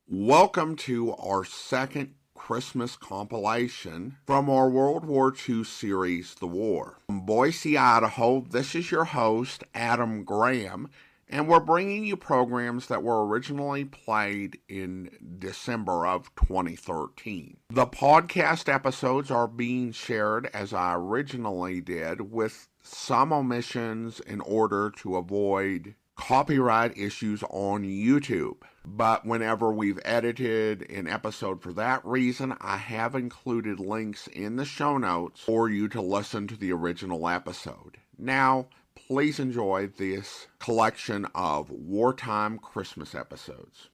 Welcome to our second Christmas compilation from our World War II series, The War. From Boise, Idaho, this is your host, Adam Graham, and we're bringing you programs that were originally played in December of 2013. The podcast episodes are being shared as I originally did, with some omissions in order to avoid copyright issues on YouTube. But whenever we've edited an episode for that reason, I have included links in the show notes for you to listen to the original episode. Now, please enjoy this collection of wartime Christmas episodes.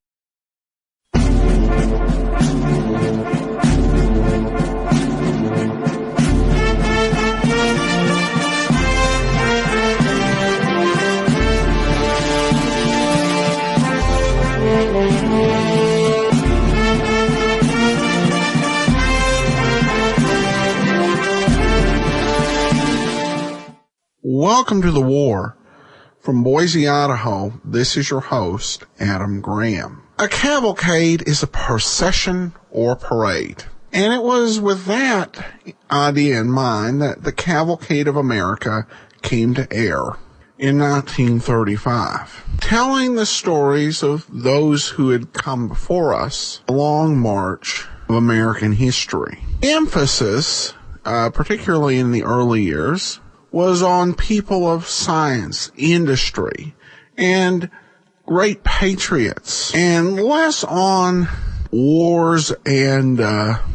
Welcome to The War. From Boise, Idaho, this is your host, Adam Graham. A cavalcade is a procession or parade. And it was with that idea in mind that the Cavalcade of America came to air in 1935, telling the stories of those who had come before us, a long march of American history. Emphasis, particularly in the early years, was on people of science, industry, and great patriots, and less on wars and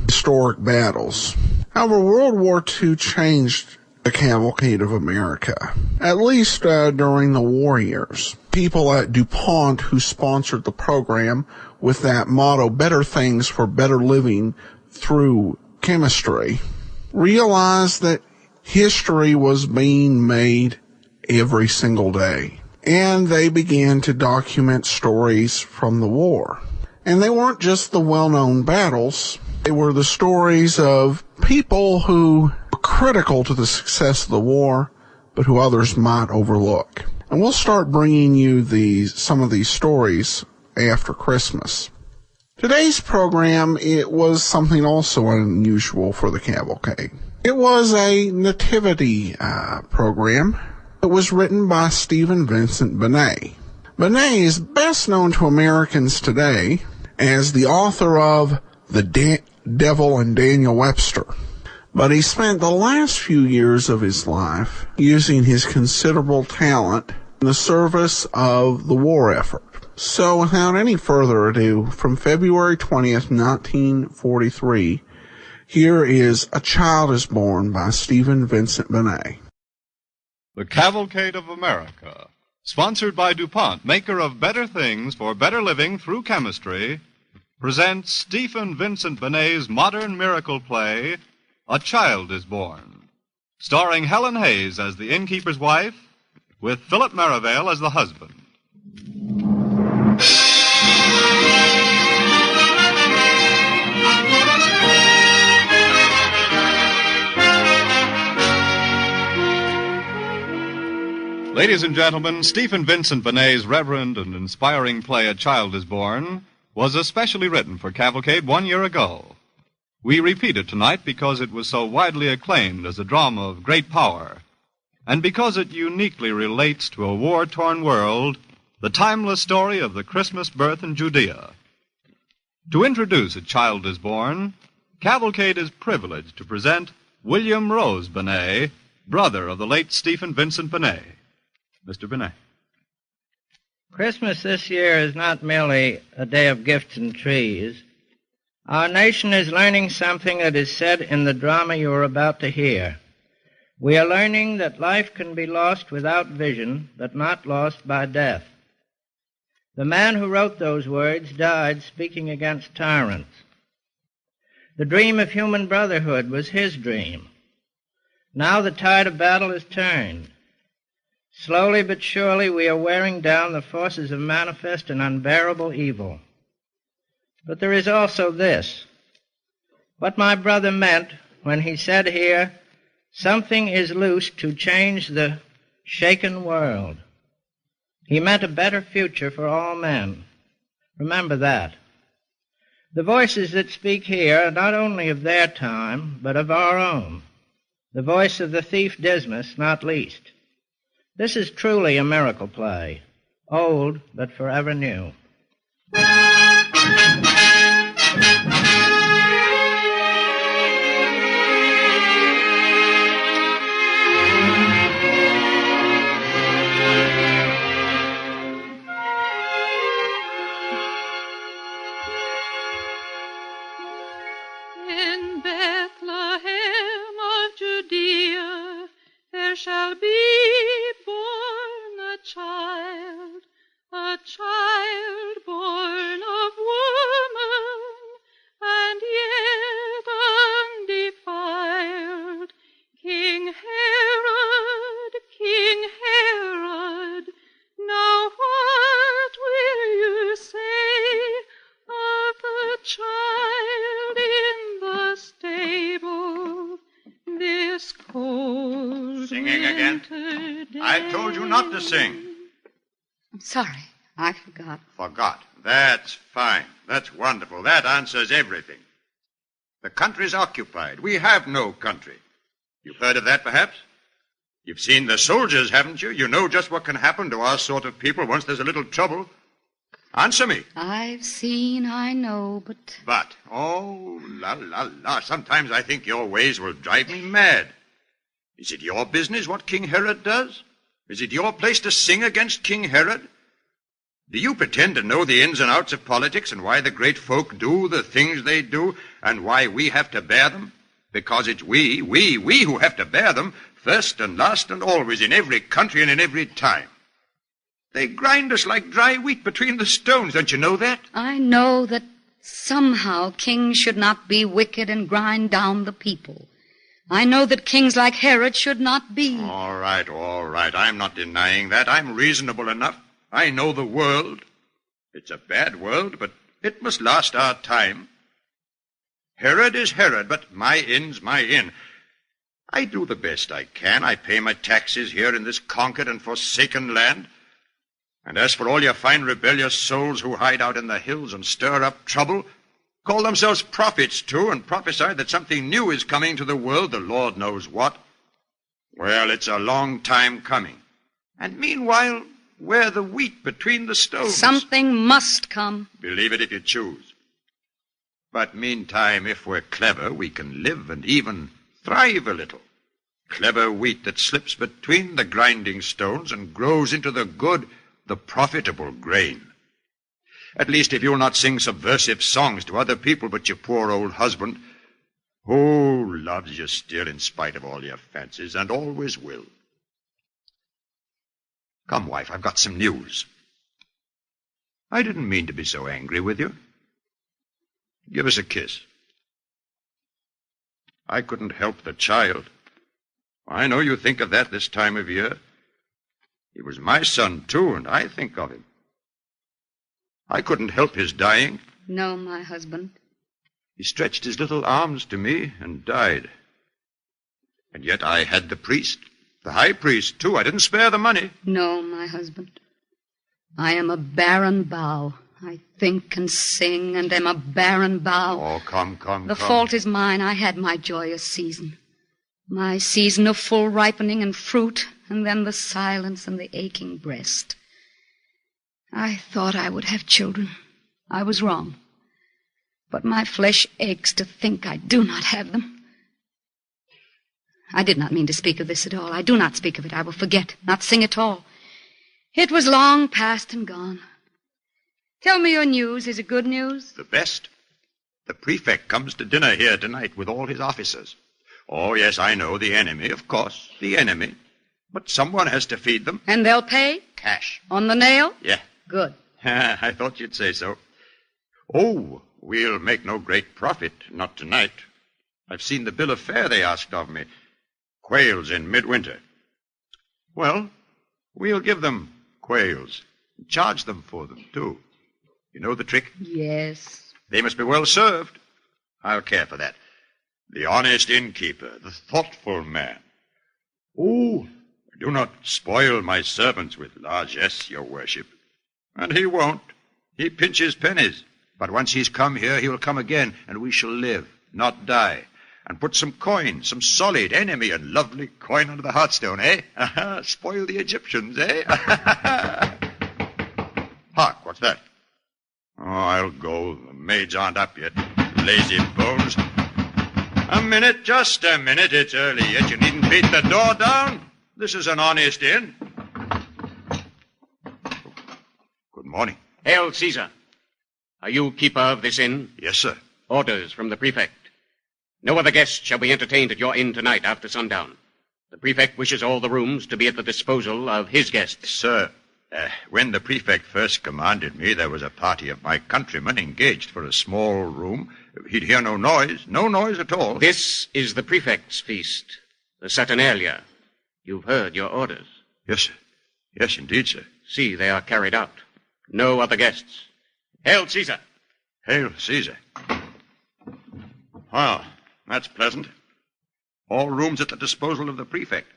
historic battles. However, World War II changed the Cavalcade of America, at least during the war years. People at DuPont, who sponsored the program with that motto, better things for better living through chemistry, realized that history was being made every single day. And they began to document stories from the war. And they weren't just the well-known battles. They were the stories of people who were critical to the success of the war, but who others might overlook. And we'll start bringing you some of these stories after Christmas. Today's program, it was something also unusual for the Cavalcade. It was a nativity program. It was written by Stephen Vincent Benet. Benet is best known to Americans today as the author of The Devil and Daniel Webster. But he spent the last few years of his life using his considerable talent in the service of the war effort. So without any further ado, from February 20th, 1943, here is A Child is Born by Stephen Vincent Benet. The Cavalcade of America, sponsored by DuPont, maker of better things for better living through chemistry, presents Stephen Vincent Benet's modern miracle play, A Child is Born, starring Helen Hayes as the innkeeper's wife, with Philip Merivale as the husband. Ladies and gentlemen, Stephen Vincent Benet's reverend and inspiring play, A Child is Born, was especially written for Cavalcade 1 year ago. We repeat it tonight because it was so widely acclaimed as a drama of great power, and because it uniquely relates to a war-torn world, the timeless story of the Christmas birth in Judea. To introduce A Child is Born, Cavalcade is privileged to present William Rose Benet, brother of the late Stephen Vincent Benet. Mr. Benet. Christmas this year is not merely a day of gifts and trees. Our nation is learning something that is said in the drama you are about to hear. We are learning that life can be lost without vision, but not lost by death. The man who wrote those words died speaking against tyrants. The dream of human brotherhood was his dream. Now the tide of battle is turned. Slowly but surely we are wearing down the forces of manifest and unbearable evil. But there is also this. What my brother meant when he said here, something is loose to change the shaken world. He meant a better future for all men. Remember that. The voices that speak here are not only of their time, but of our own. The voice of the thief Dismas, not least. This is truly a miracle play, old but forever new. In Bethlehem of Judea there shall be born a child born of woman, and yet undefiled. King Herod, now what will you say of the child in the stable this cold Singing again? winter day? I told you not to sing. I'm sorry. I forgot. Forgot. That's fine. That's wonderful. That answers everything. The country's occupied. We have no country. You've heard of that, perhaps? You've seen the soldiers, haven't you? You know just what can happen to our sort of people once there's a little trouble. Answer me. I've seen, I know, but... Oh, la, la, la. Sometimes I think your ways will drive me mad. Is it your business what King Herod does? Is it your place to sing against King Herod? Do you pretend to know the ins and outs of politics and why the great folk do the things they do and why we have to bear them? Because it's we who have to bear them first and last and always in every country and in every time. They grind us like dry wheat between the stones. Don't you know that? I know that somehow kings should not be wicked and grind down the people. I know that kings like Herod should not be. All right. I'm not denying that. I'm reasonable enough. I know the world. It's a bad world, but it must last our time. Herod is Herod, but my in's my in. I do the best I can. I pay my taxes here in this conquered and forsaken land. And as for all your fine rebellious souls who hide out in the hills and stir up trouble, call themselves prophets, too, and prophesy that something new is coming to the world, the Lord knows what. Well, it's a long time coming. And meanwhile, we're the wheat between the stones. Something must come. Believe it if you choose. But meantime, if we're clever, we can live and even thrive a little. Clever wheat that slips between the grinding stones and grows into the good, the profitable grain. At least if you'll not sing subversive songs to other people but your poor old husband, who loves you still in spite of all your fancies and always will. Come, wife, I've got some news. I didn't mean to be so angry with you. Give us a kiss. I couldn't help the child. I know you think of that this time of year. He was my son, too, and I think of him. I couldn't help his dying. No, my husband. He stretched his little arms to me and died. And yet I had the priest, the high priest, too. I didn't spare the money. No, my husband. I am a barren bough. I think and sing and am a barren bough. Oh, come. The fault is mine. I had my joyous season. My season of full ripening and fruit, and then the silence and the aching breast. I thought I would have children. I was wrong. But my flesh aches to think I do not have them. I did not mean to speak of this at all. I do not speak of it. I will forget, not sing at all. It was long past and gone. Tell me your news. Is it good news? The best. The prefect comes to dinner here tonight with all his officers. Oh, yes, I know, the enemy, of course, the enemy. But someone has to feed them. And they'll pay? Cash. On the nail? Yeah. Good. I thought you'd say so. Oh, we'll make no great profit, not tonight. I've seen the bill of fare they asked of me. Quails in midwinter. Well, we'll give them quails. Charge them for them, too. You know the trick? Yes. They must be well served. I'll care for that. The honest innkeeper, the thoughtful man. Oh, do not spoil my servants with largesse, your worship. And he won't. He pinches pennies. But once he's come here, he will come again, and we shall live, not die. And put some coin, some solid, enemy, and lovely coin under the hearthstone, eh? Spoil the Egyptians, eh? Hark, what's that? Oh, I'll go. The maids aren't up yet. Lazy bones. A minute, just a minute. It's early yet. You needn't beat the door down. This is an honest inn. Good morning. Hail, Caesar. Are you keeper of this inn? Yes, sir. Orders from the prefect. No other guests shall be entertained at your inn tonight after sundown. The prefect wishes all the rooms to be at the disposal of his guests. Sir, when the prefect first commanded me, there was a party of my countrymen engaged for a small room. He'd hear no noise at all. This is the prefect's feast, the Saturnalia. You've heard your orders. Yes, sir. Yes, indeed, sir. See, they are carried out. No other guests. Hail, Caesar. Hail, Caesar. Well, that's pleasant. All rooms at the disposal of the prefect.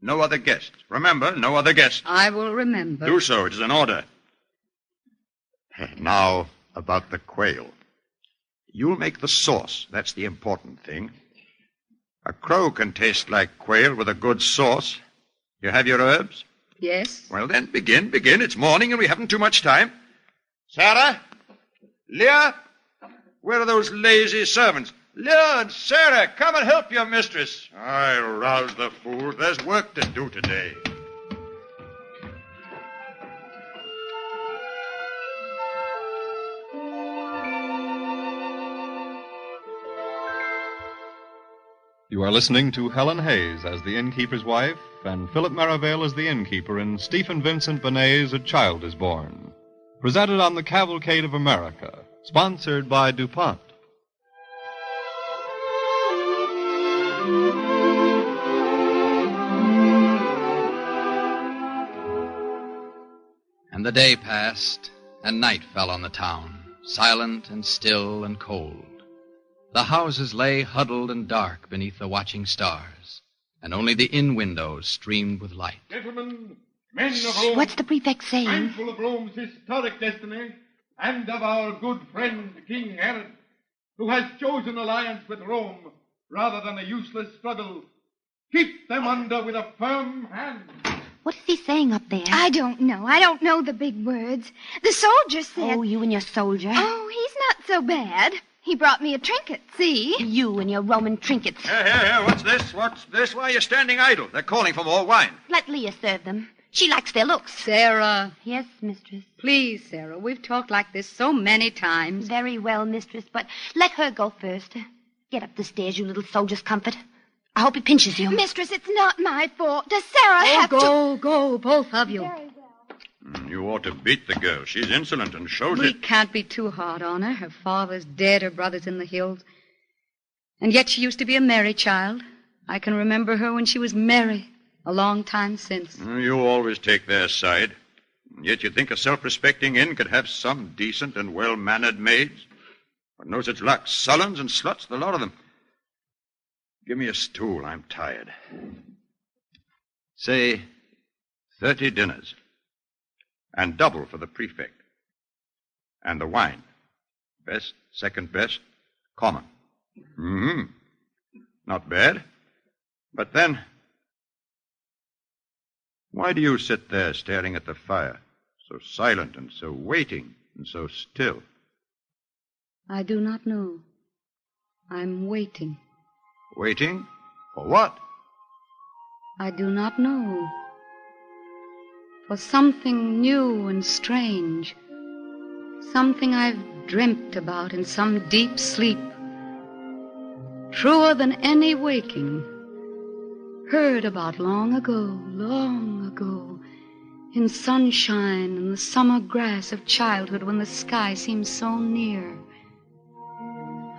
No other guests. Remember, no other guests. I will remember. Do so. It is an order. Now, about the quail. You'll make the sauce. That's the important thing. A crow can taste like quail with a good sauce. You have your herbs? Yes. Well, then, begin. It's morning and we haven't too much time. Sarah? Leah? Where are those lazy servants? Leah and Sarah, come and help your mistress. I'll rouse the fools. There's work to do today. You are listening to Helen Hayes as the innkeeper's wife and Philip Merivale as the innkeeper in Stephen Vincent Benet's A Child is Born. Presented on the Cavalcade of America. Sponsored by DuPont. And the day passed, and night fell on the town, silent and still and cold. The houses lay huddled and dark beneath the watching stars, and only the inn windows streamed with light. Gentlemen, men of Rome, What's the prefect saying? mindful of Rome's historic destiny and of our good friend King Herod, who has chosen alliance with Rome rather than a useless struggle, keep them under with a firm hand. What is he saying up there? I don't know. I don't know the big words. The soldier said... Oh, you and your soldier. Oh, he's not so bad. He brought me a trinket, see? You and your Roman trinkets. Here, what's this? Why are you standing idle? They're calling for more wine. Let Leah serve them. She likes their looks. Sarah. Yes, mistress. Please, Sarah. We've talked like this so many times. Very well, mistress, but let her go first. Get up the stairs, you little soldier's comfort. I hope he pinches you. Mistress, it's not my fault. Does Sarah have to... Go, both of you. Very well. You ought to beat the girl. She's insolent and shows We it. can't be too hard on her. Her father's dead, her brother's in the hills. And yet she used to be a merry child. I can remember her when she was merry, a long time since. You always take their side. Yet you think a self-respecting inn could have some decent and well-mannered maids? But no such luck. Sullens and sluts, the lot of them. Give me a stool. I'm tired. Say 30 dinners. And double for the prefect. And the wine. Best, second best, common. Not bad. But then, why do you sit there staring at the fire, so silent and so waiting and so still? I do not know. I'm waiting. Waiting? For what? I do not know. For something new and strange. Something I've dreamt about in some deep sleep. Truer than any waking. Heard about long ago. In sunshine and the summer grass of childhood when the sky seems so near.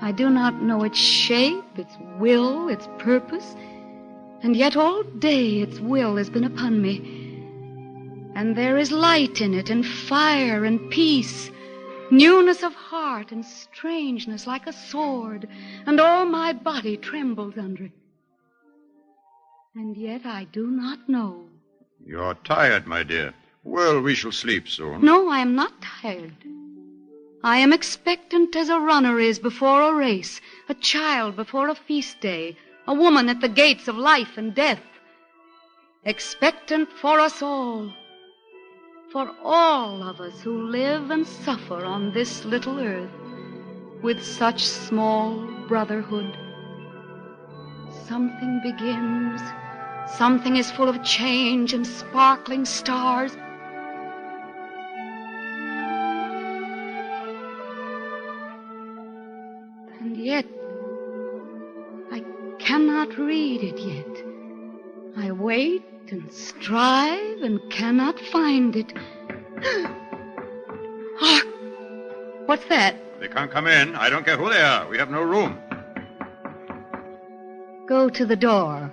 I do not know its shape, its will, its purpose, and yet all day its will has been upon me. And there is light in it, and fire, and peace, newness of heart, and strangeness like a sword, and all my body trembles under it. And yet I do not know. You're tired, my dear. Well, we shall sleep soon. No, I am not tired. I am expectant as a runner is before a race, a child before a feast day, a woman at the gates of life and death. Expectant for us all, for all of us who live and suffer on this little earth with such small brotherhood. Something begins. Something is full of change and sparkling stars. And yet, I cannot read it yet. I wait and strive and cannot find it. Hark! What's that? They can't come in. I don't care who they are. We have no room. Go to the door.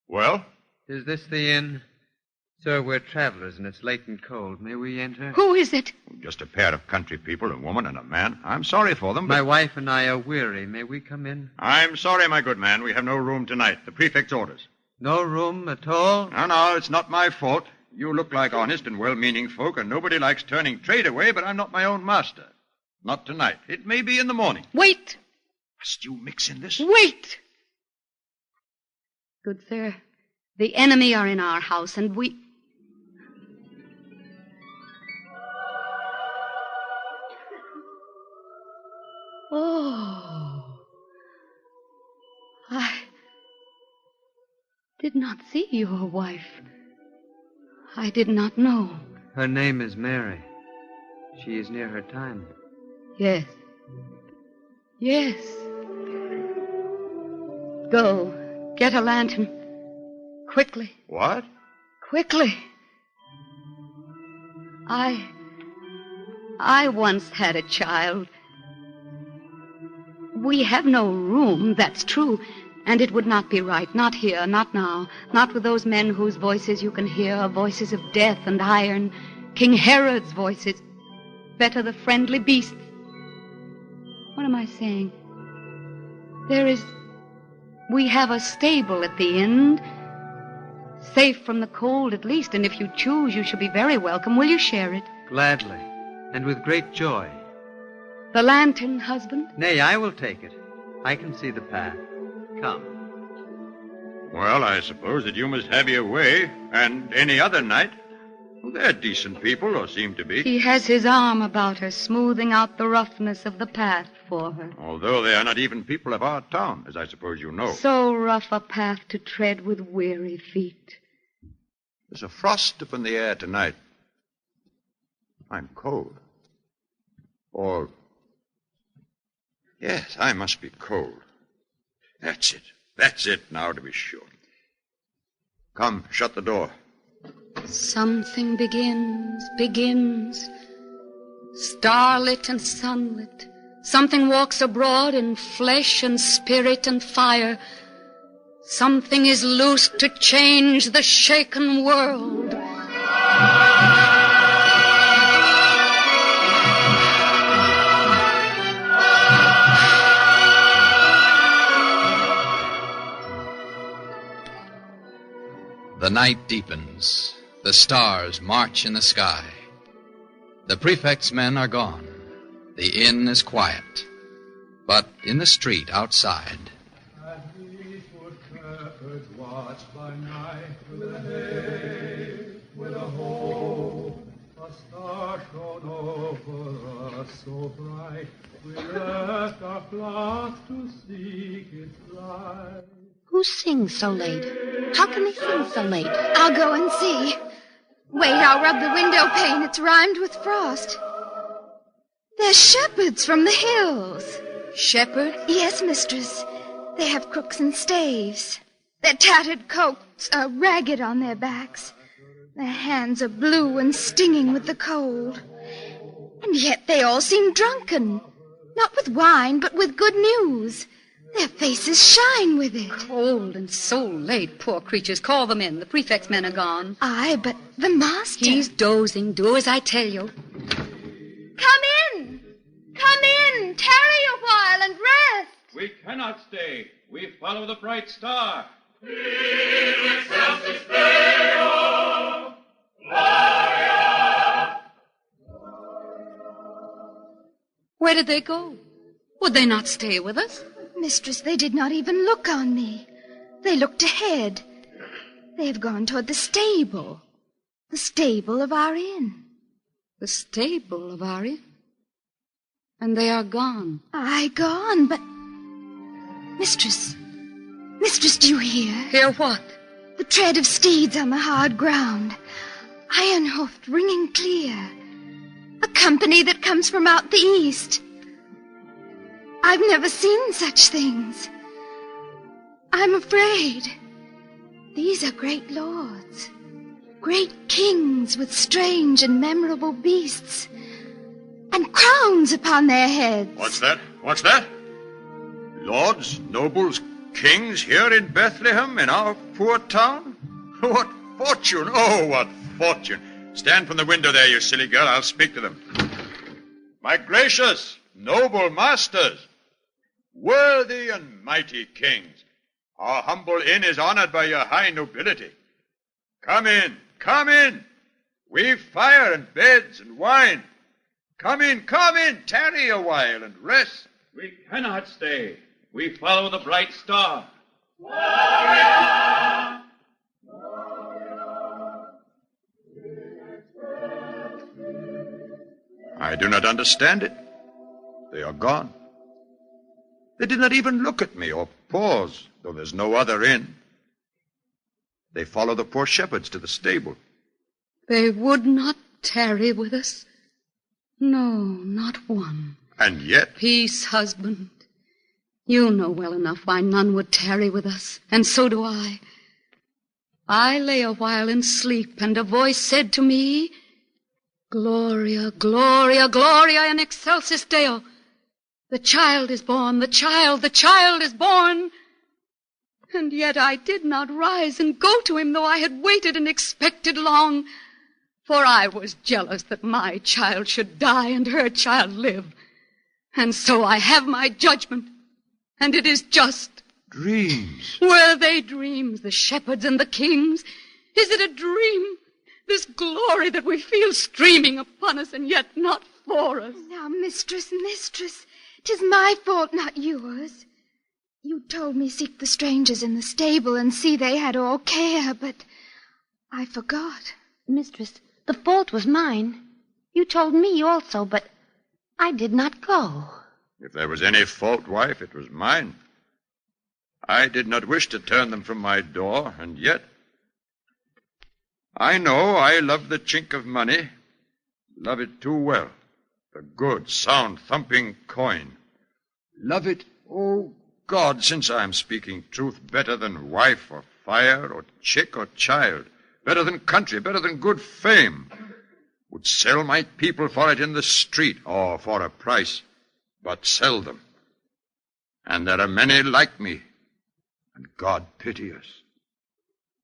Well? Is this the inn? Sir, we're travelers and it's late and cold. May we enter? Who is it? Just a pair of country people, a woman and a man. I'm sorry for them, but... My wife and I are weary. May we come in? I'm sorry, my good man. We have no room tonight. The prefect's orders. No room at all? No, it's not my fault. You look like honest and well-meaning folk, and nobody likes turning trade away, but I'm not my own master. Not tonight. It may be in the morning. Wait! Must you mix in this? Wait! Good sir, the enemy are in our house, and we... Oh, I did not see your wife. I did not know. Her name is Mary. She is near her time. Yes. Yes. Go, get a lantern. Quickly. What? Quickly. I once had a child. We have no room, that's true. And it would not be right, not here, not now, not with those men whose voices you can hear, voices of death and iron, King Herod's voices. Better the friendly beasts. What am I saying? We have a stable at the end, safe from the cold at least, and if you choose, you shall be very welcome. Will you share it? Gladly, and with great joy. The lantern, husband? Nay, I will take it. I can see the path. Come. Well, I suppose that you must have your way, and any other night. They're decent people, or seem to be. He has his arm about her, smoothing out the roughness of the path for her. Although they are not even people of our town, as I suppose you know. So rough a path to tread with weary feet. There's a frost up in the air tonight. I'm cold. Or... Yes, I must be cold. That's it. That's it now, to be sure. Come, shut the door. Something begins. Starlit and sunlit. Something walks abroad in flesh and spirit and fire. Something is loosed to change the shaken world. The night deepens. The stars march in the sky. The prefect's men are gone. The inn is quiet. But in the street outside... Watch by night with a hay, with a hoe, a star shone over us so bright, we left our flocks to seek its light. Who sings so late? How can they sing so late? I'll go and see. Wait, I'll rub the window pane. It's rhymed with frost. They're shepherds from the hills. Shepherd? Yes, mistress. They have crooks and staves. Their tattered coats are ragged on their backs. Their hands are blue and stinging with the cold. And yet they all seem drunken. Not with wine, but with good news. Their faces shine with it. Cold and so late, poor creatures. Call them in. The prefect's men are gone. Aye, but the master... He's dozing. Do as I tell you. Come in! Come in! Tarry a while and rest! We cannot stay. We follow the bright star. Excelsis Deo, Gloria Where did they go? Would they not stay with us? Mistress, they did not even look on me. They looked ahead. They have gone toward the stable. The stable of our inn. The stable of our inn? And they are gone. Aye, gone, but... Mistress, do you hear? Hear what? The tread of steeds on the hard ground. Iron-hoofed, ringing clear. A company that comes from out the east. I've never seen such things. I'm afraid. These are great lords. Great kings with strange and memorable beasts. And crowns upon their heads. What's that? What's that? Lords, nobles, kings here in Bethlehem, in our poor town? What fortune! Oh, what fortune! Stand from the window there, you silly girl. I'll speak to them. My gracious, noble masters, worthy and mighty kings, our humble inn is honored by your high nobility. Come in, come in. We've fire and beds and wine. Come in, tarry a while and rest. We cannot stay. We follow the bright star. I do not understand it. They are gone. They did not even look at me or pause, though there's no other inn. They follow the poor shepherds to the stable. They would not tarry with us. No, not one. And yet... Peace, husband. You know well enough why none would tarry with us, and so do I. I lay a while in sleep, and a voice said to me, Gloria, Gloria, Gloria in excelsis Deo. The child is born, the child is born. And yet I did not rise and go to him, though I had waited and expected long. For I was jealous that my child should die and her child live. And so I have my judgment, and it is just. Dreams. Were they dreams, the shepherds and the kings? Is it a dream? This glory that we feel streaming upon us and yet not for us. Now, mistress, 'tis my fault, not yours. You told me seek the strangers in the stable and see they had all care, but I forgot. Mistress, the fault was mine. You told me also, but I did not go. If there was any fault, wife, it was mine. I did not wish to turn them from my door, and yet... I know I love the chink of money. Love it too well. The good, sound, thumping coin. Love it, oh God, since I am speaking truth, better than wife or fire or chick or child. Better than country, better than good fame. Would sell my people for it in the street, or for a price, but sell them. And there are many like me, and God pity us.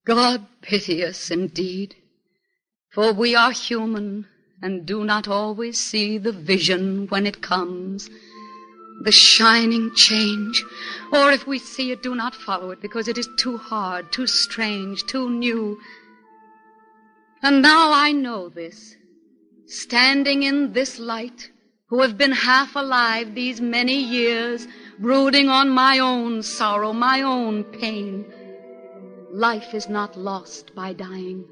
God pity us, indeed, for we are human and do not always see the vision when it comes, the shining change, or if we see it, do not follow it because it is too hard, too strange, too new. And now I know this, standing in this light, who have been half alive these many years, brooding on my own sorrow, my own pain. Life is not lost by dying.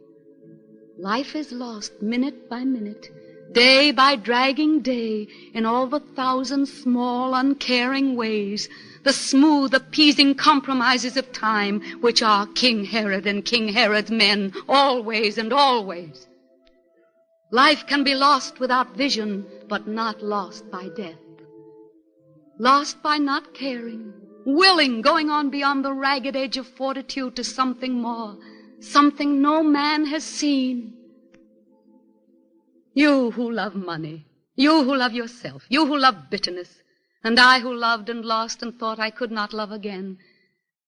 Life is lost minute by minute, day by dragging day, in all the thousand small, uncaring ways, the smooth, appeasing compromises of time, which are King Herod and King Herod's men, always and always. Life can be lost without vision, but not lost by death. Lost by not caring, willing, going on beyond the ragged edge of fortitude to something more, something no man has seen. You who love money, you who love yourself, you who love bitterness, and I who loved and lost and thought I could not love again,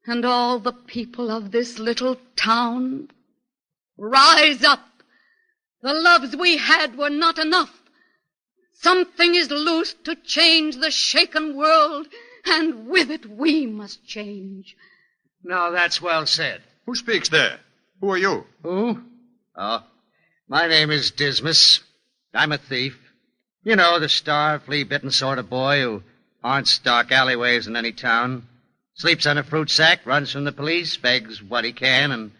and all the people of this little town, rise up! The loves we had were not enough. Something is loose to change the shaken world, and with it we must change. Now, that's well said. Who speaks there? Who are you? Who? Oh, my name is Dismas. I'm a thief. You know, the starved, flea-bitten sort of boy who haunts dark alleyways in any town, sleeps on a fruit sack, runs from the police, begs what he can, and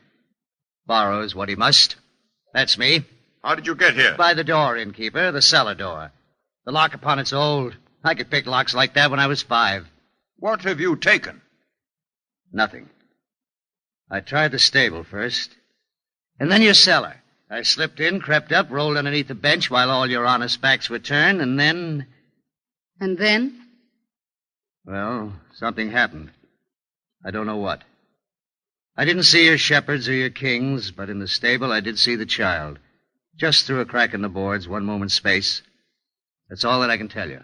borrows what he must. That's me. How did you get here? By the door, innkeeper, the cellar door. The lock upon it's old. I could pick locks like that when I was 5. What have you taken? Nothing. I tried the stable first, and then your cellar. I slipped in, crept up, rolled underneath the bench while all your honest backs were turned, and then... And then? Well, something happened. I don't know what. I didn't see your shepherds or your kings, but in the stable I did see the child. Just through a crack in the boards, one moment's space. That's all that I can tell you.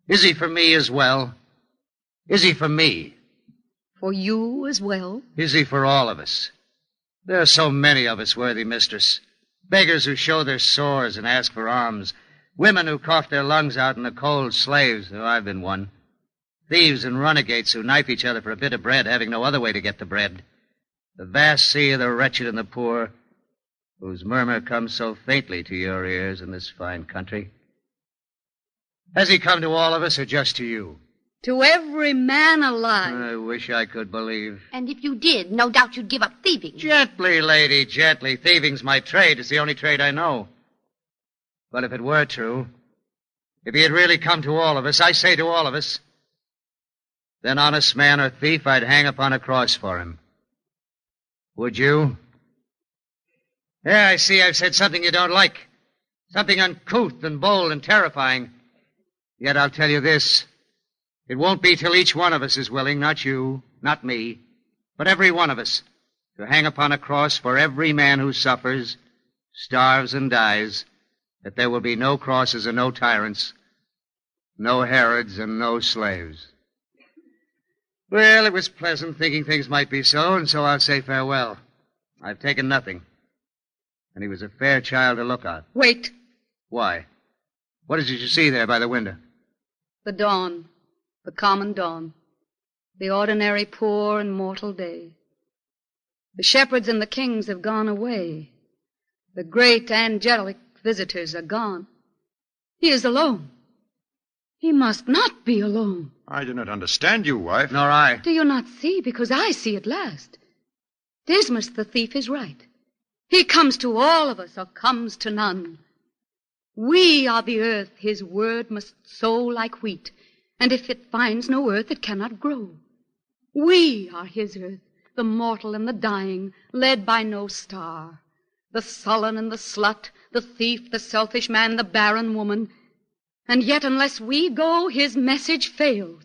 Is he for me as well? Is he for me? For you as well? Is he for all of us? There are so many of us, worthy mistress. Beggars who show their sores and ask for alms. Women who cough their lungs out in the cold. Slaves, oh, I've been one. Thieves and renegades who knife each other for a bit of bread, having no other way to get the bread. The vast sea of the wretched and the poor, whose murmur comes so faintly to your ears in this fine country. Has he come to all of us or just to you? To every man alive. I wish I could believe. And if you did, no doubt you'd give up thieving. Gently, lady, gently. Thieving's my trade. It's the only trade I know. But if it were true, if he had really come to all of us, I say to all of us, then honest man or thief, I'd hang upon a cross for him. Would you? Yeah, I see I've said something you don't like. Something uncouth and bold and terrifying. Yet I'll tell you this. It won't be till each one of us is willing, not you, not me, but every one of us, to hang upon a cross for every man who suffers, starves, and dies, that there will be no crosses and no tyrants, no Herods and no slaves. Well, it was pleasant thinking things might be so, and so I'll say farewell. I've taken nothing. And he was a fair child to look at. Wait. Why? What is it you see there by the window? The dawn. The common dawn. The ordinary poor and mortal day. The shepherds and the kings have gone away. The great angelic visitors are gone. He is alone. He must not be alone. I do not understand you, wife. Nor I. Do you not see? Because I see at last. Dismas the thief is right. He comes to all of us or comes to none. We are the earth his word must sow like wheat, and if it finds no earth, it cannot grow. We are his earth, the mortal and the dying, led by no star. The sullen and the slut, the thief, the selfish man, the barren woman. And yet unless we go, his message fails.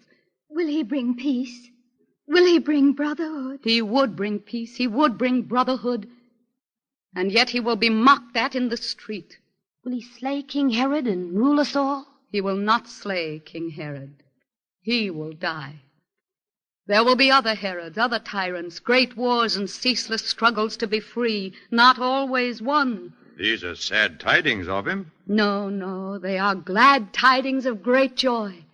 Will he bring peace? Will he bring brotherhood? He would bring peace. He would bring brotherhood. And yet he will be mocked at in the street. Will he slay King Herod and rule us all? He will not slay King Herod. He will die. There will be other Herods, other tyrants, great wars and ceaseless struggles to be free, not always won. These are sad tidings of him. No, no, they are glad tidings of great joy,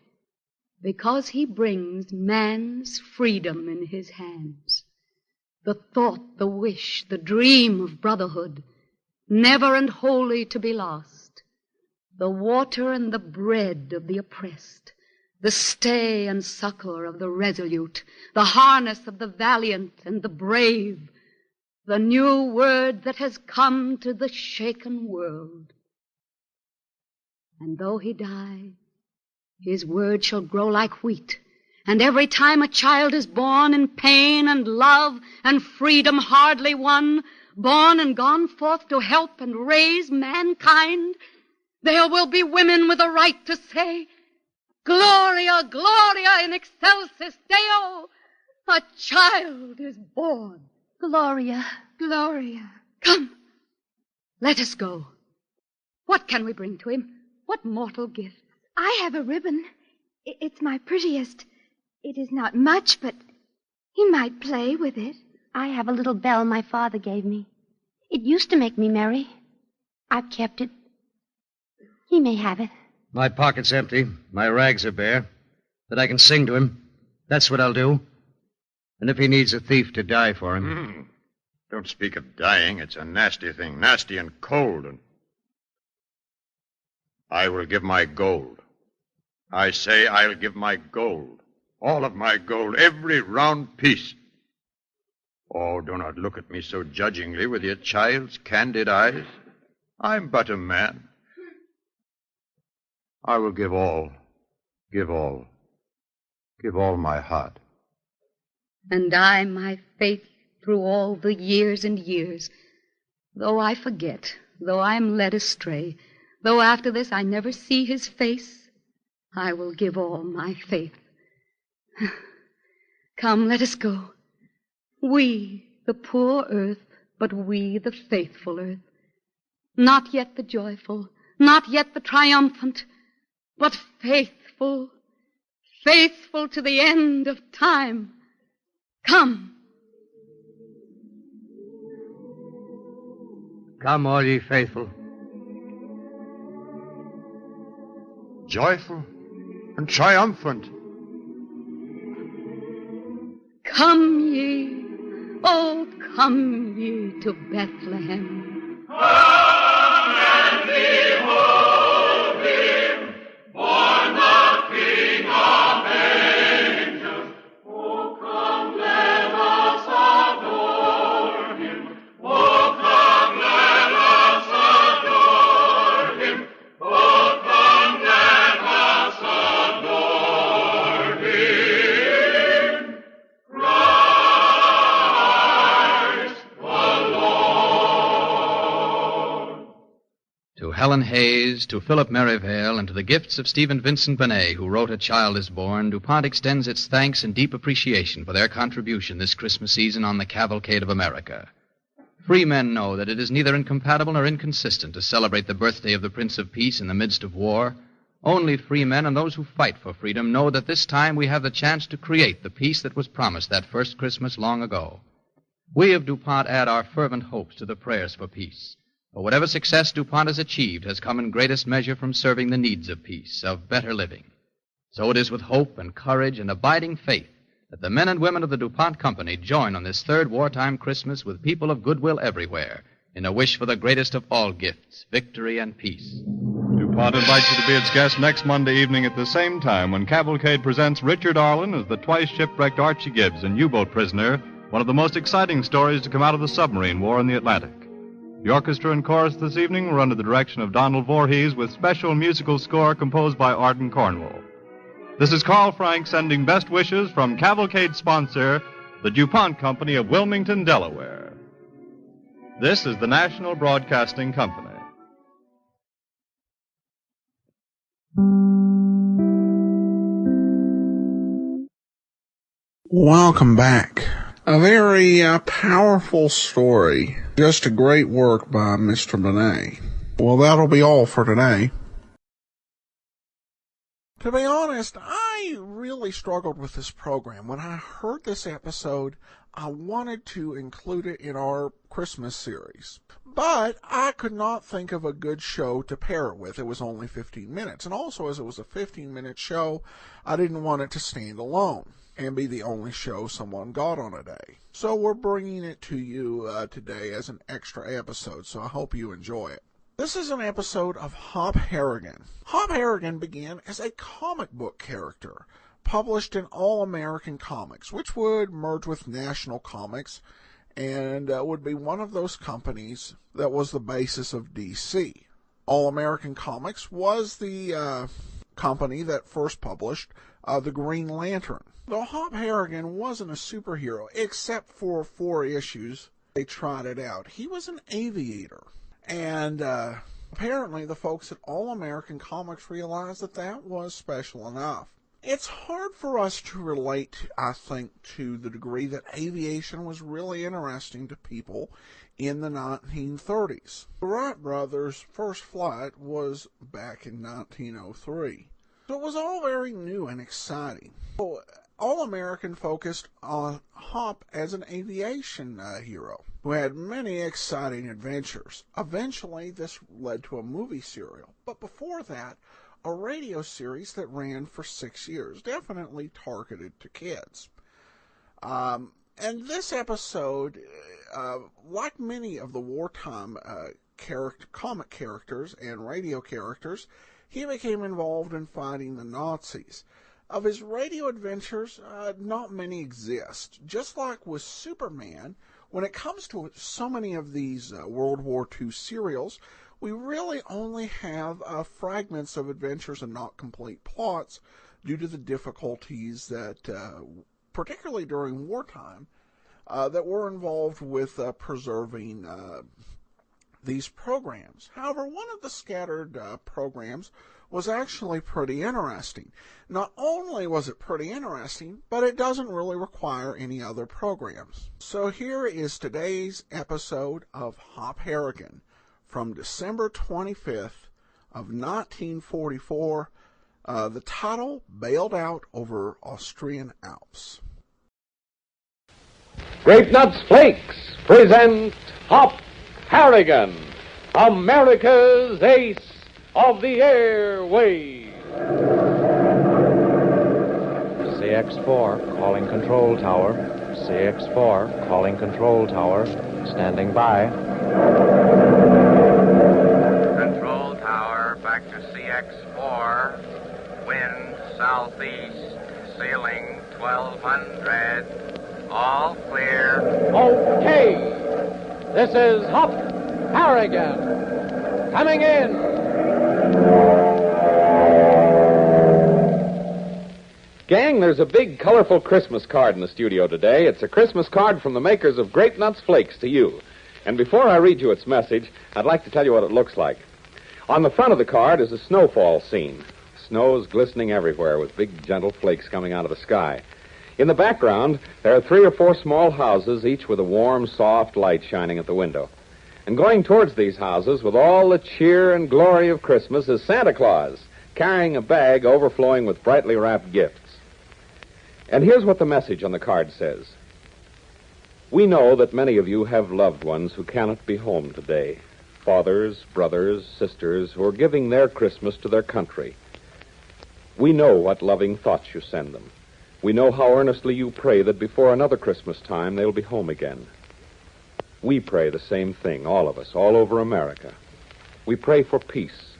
because he brings man's freedom in his hands. The thought, the wish, the dream of brotherhood, never and wholly to be lost. The water and the bread of the oppressed, the stay and succor of the resolute, the harness of the valiant and the brave, the new word that has come to the shaken world. And though he die, his word shall grow like wheat, and every time a child is born in pain and love and freedom hardly won, born and gone forth to help and raise mankind, there will be women with a right to say, Gloria, Gloria in excelsis Deo, a child is born. Gloria. Gloria. Come, let us go. What can we bring to him? What mortal gift? I have a ribbon. It's my prettiest. It is not much, but he might play with it. I have a little bell my father gave me. It used to make me merry. I've kept it. He may have it. My pocket's empty. My rags are bare. But I can sing to him. That's what I'll do. And if he needs a thief to die for him. Don't speak of dying. It's a nasty thing. Nasty and cold. And I will give my gold. I say I'll give my gold. All of my gold, every round piece. Oh, do not look at me so judgingly with your child's candid eyes. I'm but a man. I will give all my heart. And I my faith through all the years and years. Though I forget, though I am led astray, though after this I never see his face, I will give all my faith. Come, let us go. We, the poor earth, but we, the faithful earth. Not yet the joyful, not yet the triumphant, but faithful, faithful to the end of time. Come. Come, all ye faithful. Joyful and triumphant. Come ye, oh, come ye to Bethlehem. Come and behold him, born the King of angels. Oh, come, let us adore him. Oh, come, let us adore him. Oh, come, let us adore him. Christ the Lord. To Helen Hayes, to Philip Merivale, and to the gifts of Stephen Vincent Benet, who wrote A Child is Born, DuPont extends its thanks and deep appreciation for their contribution this Christmas season on the Cavalcade of America. Free men know that it is neither incompatible nor inconsistent to celebrate the birthday of the Prince of Peace in the midst of war. Only free men and those who fight for freedom know that this time we have the chance to create the peace that was promised that first Christmas long ago. We of DuPont add our fervent hopes to the prayers for peace. For whatever success DuPont has achieved has come in greatest measure from serving the needs of peace, of better living. So it is with hope and courage and abiding faith that the men and women of the DuPont Company join on this third wartime Christmas with people of goodwill everywhere in a wish for the greatest of all gifts, victory and peace. DuPont invites you to be its guest next Monday evening at the same time when Cavalcade presents Richard Arlen as the twice-shipwrecked Archie Gibbs, an U-boat prisoner, one of the most exciting stories to come out of the submarine war in the Atlantic. The orchestra and chorus this evening were under the direction of Donald Voorhees with special musical score composed by Arden Cornwall. This is Carl Frank sending best wishes from Cavalcade sponsor, the DuPont Company of Wilmington, Delaware. This is the National Broadcasting Company. Welcome back. A very powerful story. Just a great work by Mr. Benet. Well, that'll be all for today. To be honest, I really struggled with this program. When I heard this episode, I wanted to include it in our Christmas series. But I could not think of a good show to pair it with. It was only 15 minutes. And also, as it was a 15-minute show, I didn't want it to stand alone and be the only show someone got on a day. So we're bringing it to you today as an extra episode, so I hope you enjoy it. This is an episode of Hop Harrigan. Hop Harrigan began as a comic book character, published in All American Comics, which would merge with National Comics, and would be one of those companies that was the basis of DC. All American Comics was the company that first published the Green Lantern. Though Hop Harrigan wasn't a superhero, except for 4 issues they tried it out, he was an aviator. And apparently the folks at All American Comics realized that that was special enough. It's hard for us to relate, I think, to the degree that aviation was really interesting to people in the 1930s. The Wright brothers' first flight was back in 1903. So it was all very new and exciting. So, All American focused on Hop as an aviation hero who had many exciting adventures. Eventually, this led to a movie serial, but before that, a radio series that ran for 6 years, definitely targeted to kids. And this episode, like many of the wartime comic characters and radio characters, he became involved in fighting the Nazis. Of his radio adventures, not many exist. Just like with Superman, when it comes to so many of these World War II serials, we really only have fragments of adventures and not complete plots due to the difficulties that, particularly during wartime, that were involved with preserving these programs. However, one of the scattered programs was actually pretty interesting. Not only was it pretty interesting, but it doesn't really require any other programs. So here is today's episode of Hop Harrigan from December 25th of 1944. The title, Bailed Out Over Austrian Alps. Grape Nuts Flakes present Hop Harrigan, America's ace of the airwaves. CX-4 calling control tower. CX-4 calling control tower. Standing by. Control tower back to CX-4. Wind southeast. Ceiling 1200. All clear. Okay. This is Hop Harrigan. Coming in. Gang, there's a big, colorful Christmas card in the studio today. It's a Christmas card from the makers of Grape Nuts Flakes to you. And before I read you its message, I'd like to tell you what it looks like. On the front of the card is a snowfall scene. Snow is glistening everywhere with big, gentle flakes coming out of the sky. In the background, there are 3 or 4 small houses, each with a warm, soft light shining at the window. And going towards these houses with all the cheer and glory of Christmas is Santa Claus, carrying a bag overflowing with brightly wrapped gifts. And here's what the message on the card says. We know that many of you have loved ones who cannot be home today. Fathers, brothers, sisters who are giving their Christmas to their country. We know what loving thoughts you send them. We know how earnestly you pray that before another Christmas time they'll be home again. We pray the same thing, all of us, all over America. We pray for peace.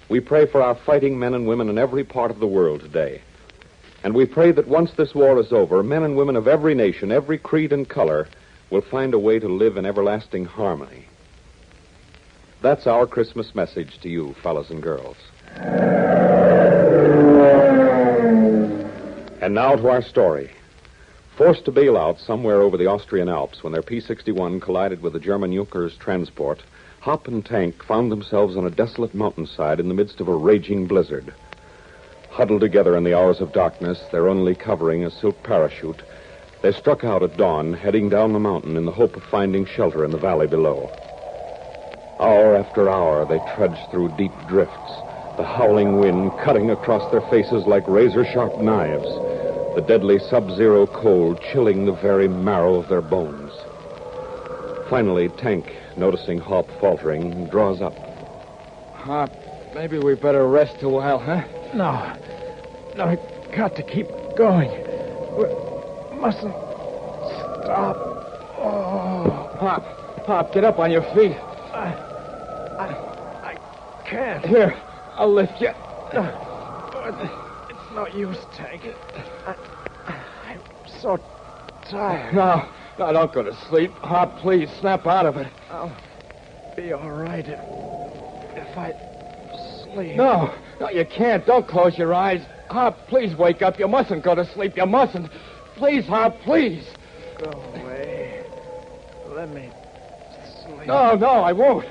We pray for our fighting men and women in every part of the world today. And we pray that once this war is over, men and women of every nation, every creed and color, will find a way to live in everlasting harmony. That's our Christmas message to you, fellas and girls. And now to our story. Forced to bail out somewhere over the Austrian Alps when their P-61 collided with the German Junkers transport, Hop and Tank found themselves on a desolate mountainside in the midst of a raging blizzard. Huddled together in the hours of darkness, their only covering a silk parachute, they struck out at dawn, heading down the mountain in the hope of finding shelter in the valley below. Hour after hour, they trudged through deep drifts, the howling wind cutting across their faces like razor-sharp knives, the deadly sub-zero cold chilling the very marrow of their bones. Finally, Tank, noticing Hop faltering, draws up. Hop, maybe we better rest a while, huh? No, I got to keep going. We mustn't stop. Oh. Hop, get up on your feet. I can't. Here, I'll lift you. It's no use, Tank. I'm so tired. No, don't go to sleep. Hop, please, snap out of it. I'll be all right if I sleep. No, you can't. Don't close your eyes. Hop, please wake up. You mustn't go to sleep. You mustn't. Please, Hop, please. Go away. Let me sleep. No, I won't.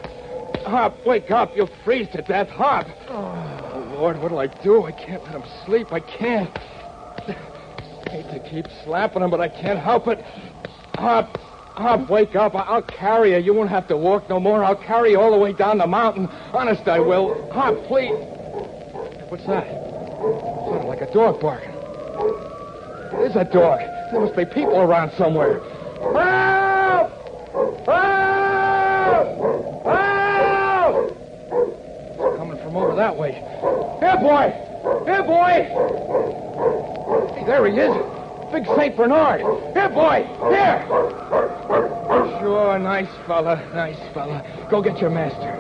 Hop, wake up. You'll freeze to death. Hop. Oh, Lord, what'll I do? I can't let him sleep. I can't. I hate to keep slapping him, but I can't help it. Hop, wake up. I'll carry you. You won't have to walk no more. I'll carry you all the way down the mountain. Honest, I will. Hop, please. What's that? It sounded like a dog barking. It is a dog. There must be people around somewhere. Help! Help! Help! It's coming from over that way. Here, boy! Here, boy! Hey, there he is. Big St. Bernard. Here, boy! Here! Sure, nice fella. Go get your master.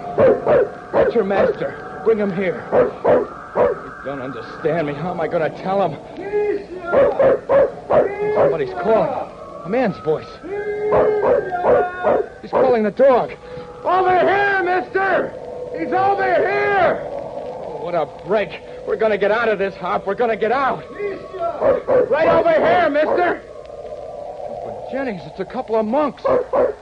Get your master. Bring him here. You don't understand me. How am I going to tell him? Somebody's calling. A man's voice. He's calling the dog. Over here, mister! He's over here! Oh, what a break. We're going to get out of this, Hop. We're going to get out. Right over here, mister! But Jennings, it's a couple of monks.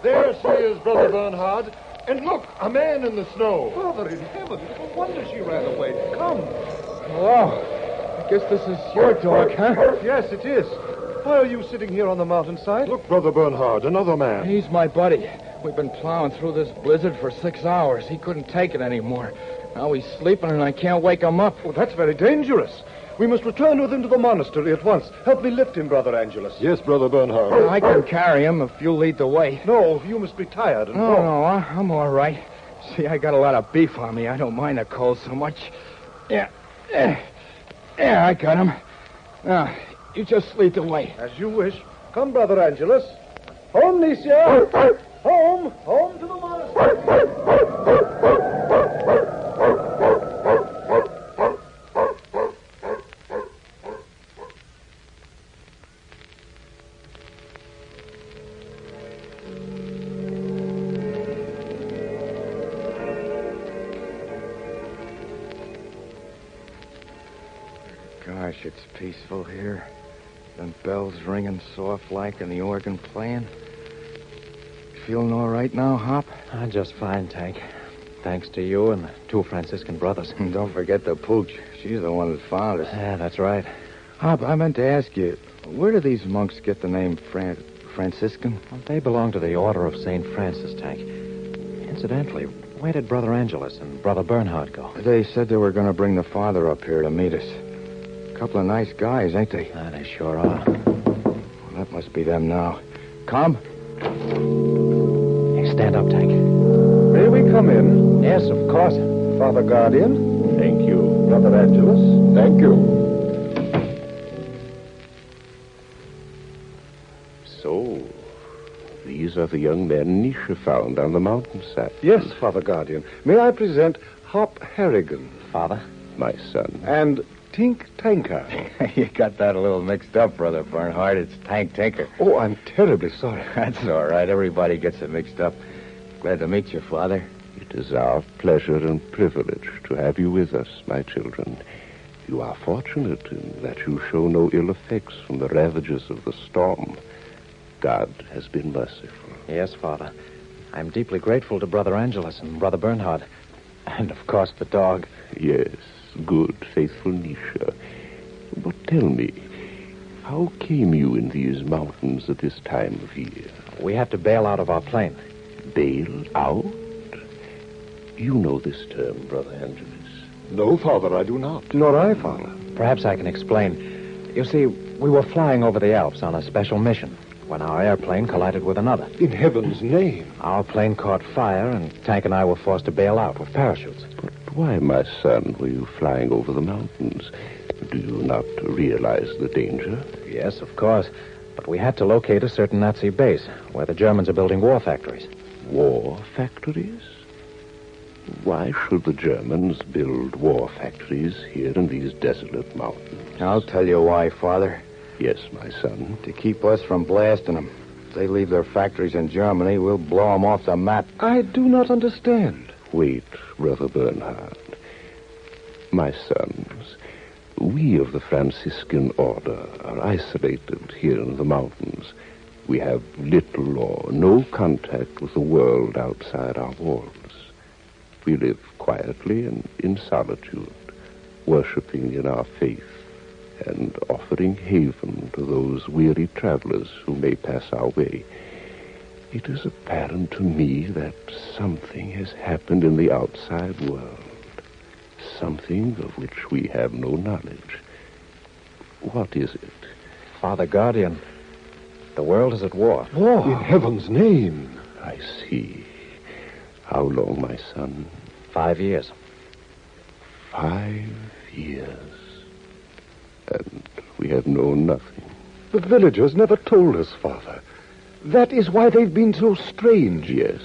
There she is, Brother Bernhard. And look, a man in the snow. Father in heaven, no wonder she ran away. Come. Hello. I guess this is your dog, huh? Yes, it is. Why are you sitting here on the mountainside? Look, Brother Bernhard, another man. He's my buddy. We've been plowing through this blizzard for 6 hours. He couldn't take it anymore. Now he's sleeping and I can't wake him up. Oh, that's very dangerous. We must return with him to the monastery at once. Help me lift him, Brother Angelus. Yes, Brother Bernhard. I can carry him if you lead the way. No, you must be tired and No, I'm all right. See, I got a lot of beef on me. I don't mind the cold so much. Yeah, I got him. Now, you just lead the way. As you wish. Come, Brother Angelus. Home, Nicia. Home to the monastery. Gosh, it's peaceful here. Them bells ringing soft like and the organ playing. Feeling all right now, Hop? Just fine, Tank. Thanks to you and the 2 Franciscan brothers. And don't forget the Pooch. She's the one that found us. Yeah, that's right. Hop, I meant to ask you, where do these monks get the name Franciscan? Well, they belong to the Order of St. Francis, Tank. Incidentally, where did Brother Angelus and Brother Bernhard go? They said they were going to bring the father up here to meet us. A couple of nice guys, ain't they? They sure are. Well, that must be them now. Come. Hey, stand up, Tank. May we come in? Yes, of course. Father Guardian. Thank you. Brother Angelus. Thank you. So, these are the young men Nisha found on the mountainside. Yes, Father Guardian. May I present Hop Harrigan? Father? My son. And Tink Tanker. You got that a little mixed up, Brother Bernhard. It's Tank Tinker. Oh, I'm terribly sorry. That's all right. Everybody gets it mixed up. Glad to meet you, Father. It is our pleasure and privilege to have you with us, my children. You are fortunate in that you show no ill effects from the ravages of the storm. God has been merciful. Yes, Father. I'm deeply grateful to Brother Angelus and Brother Bernhard. And, of course, the dog. Yes, good, faithful Nisha. But tell me, how came you in these mountains at this time of year? We had to bail out of our plane. Bail out? You know this term, Brother Angelus. No, Father, I do not. Nor I, Father. Perhaps I can explain. You see, we were flying over the Alps on a special mission when our airplane collided with another. In heaven's name. Our plane caught fire, and Tank and I were forced to bail out with parachutes. But why, my son, were you flying over the mountains? Do you not realize the danger? Yes, of course. But we had to locate a certain Nazi base where the Germans are building war factories. War factories? Why should the Germans build war factories here in these desolate mountains? I'll tell you why, Father. Yes, my son. To keep us from blasting them. If they leave their factories in Germany, we'll blow them off the map. I do not understand. Wait, Brother Bernhard. My sons, we of the Franciscan order are isolated here in the mountains. We have little or no contact with the world outside our walls. We live quietly and in solitude, worshiping in our faith and offering haven to those weary travelers who may pass our way. It is apparent to me that something has happened in the outside world, something of which we have no knowledge. What is it? Father Guardian, the world is at war. War? In heaven's name. I see. How long, my son? 5 years. 5 years. And we have known nothing. The villagers never told us, Father. That is why they've been so strange. Yes.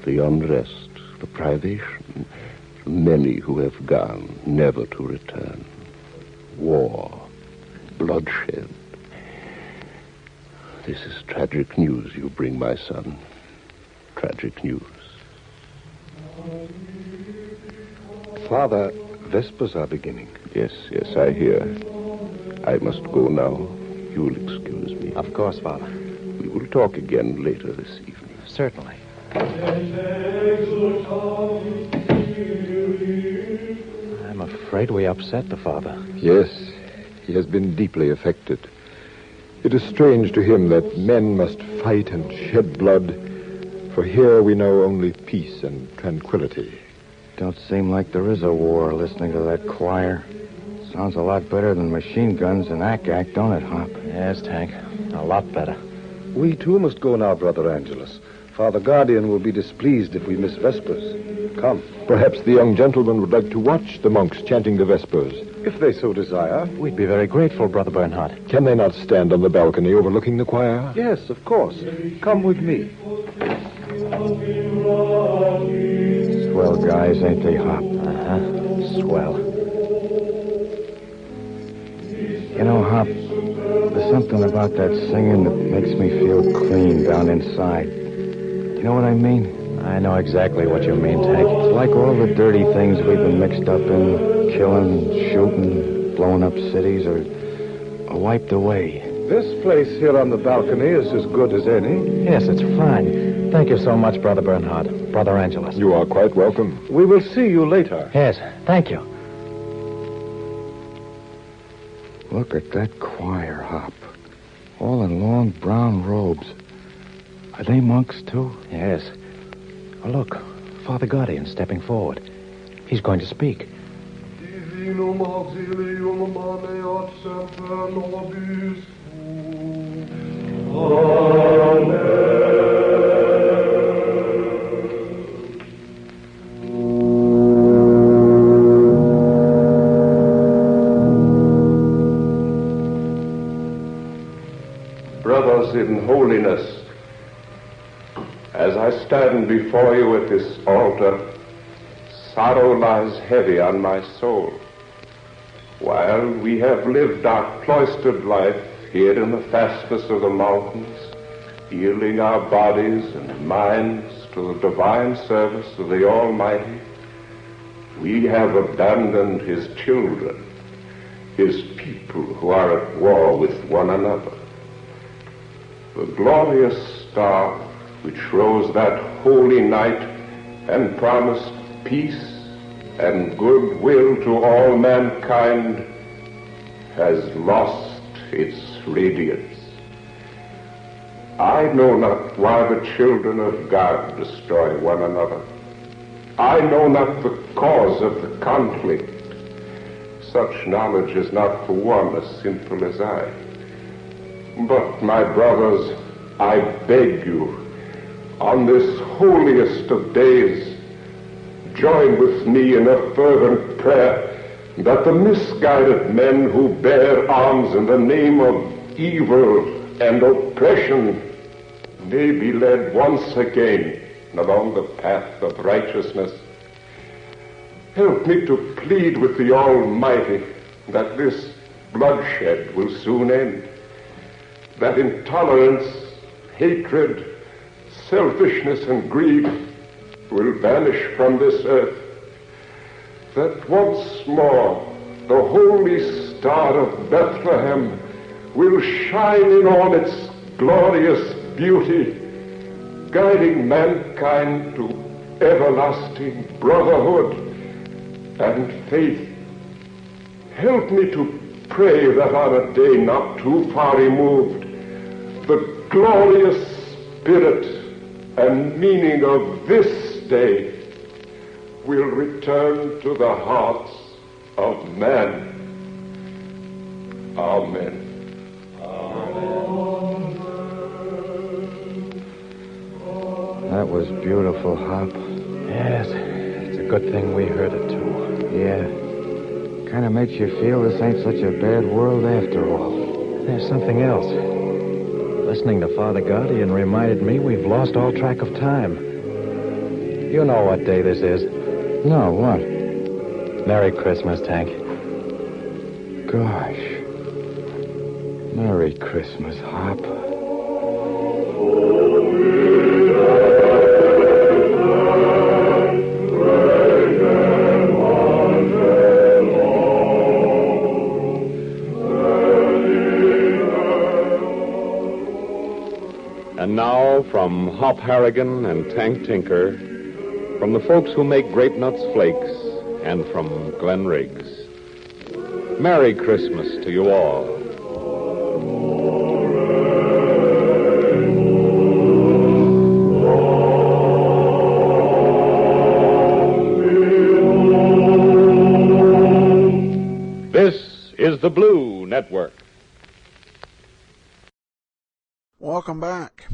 The unrest, the privation, many who have gone, never to return. War, bloodshed. This is tragic news you bring, my son. Tragic news. Father, Vespers are beginning. Yes, I hear. I must go now. You will excuse me. Of course, Father. We will talk again later this evening. Certainly. I'm afraid we upset the father. Yes, he has been deeply affected. It is strange to him that men must fight and shed blood, for here we know only peace and tranquility. Don't seem like there is a war listening to that choir. Sounds a lot better than machine guns and ack-ack, don't it, Hop? Yes, Tank. A lot better. We too must go now, Brother Angelus. Father Guardian will be displeased if we miss Vespers. Come. Perhaps the young gentleman would like to watch the monks chanting the Vespers, if they so desire. We'd be very grateful, Brother Bernhard. Can they not stand on the balcony overlooking the choir? Yes, of course. Come with me. Swell guys, ain't they, Hop? Uh-huh. Swell. You know, Hop, there's something about that singing that makes me feel clean down inside. You know what I mean? I know exactly what you mean, Tank. It's like all the dirty things we've been mixed up in, killing, shooting, blowing up cities, are wiped away. This place here on the balcony is as good as any. Yes, it's fine. Thank you so much, Brother Bernhard. Brother Angelus. You are quite welcome. We will see you later. Yes, thank you. Look at that choir, Hop. All in long brown robes. Are they monks, too? Yes. Oh, look. Father Guardian stepping forward. He's going to speak. Divinum auxilium maneat semper nobis. Brothers in holiness, as I stand before you at this altar, sorrow lies heavy on my soul. While we have lived our cloistered life here in the fastness of the mountains, yielding our bodies and minds to the divine service of the Almighty, we have abandoned His children, His people who are at war with one another. The glorious star which rose that holy night and promised peace and goodwill to all mankind has lost its radiance. I know not why the children of God destroy one another. I know not the cause of the conflict. Such knowledge is not for one as simple as I. But, my brothers, I beg you, on this holiest of days, join with me in a fervent prayer that the misguided men who bear arms in the name of evil and oppression may be led once again along the path of righteousness. Help me to plead with the Almighty that this bloodshed will soon end, that intolerance, hatred, selfishness, and greed will vanish from this earth, that once more the holy star of Bethlehem will shine in all its glorious beauty, guiding mankind to everlasting brotherhood and faith. Help me to pray that on a day not too far removed, the glorious spirit and meaning of this day will return to the hearts of men. Amen. That was beautiful, Hop. Yes, it's a good thing we heard it, too. Yeah. Kind of makes you feel this ain't such a bad world after all. There's something else. Listening to Father Guardian reminded me we've lost all track of time. You know what day this is. No, what? Merry Christmas, Tank. Gosh. Merry Christmas, Hop. And now, from Hop Harrigan and Tank Tinker, from the folks who make Grape Nuts Flakes, and from Glen Riggs, Merry Christmas to you all. This is the Blue Network. Welcome back.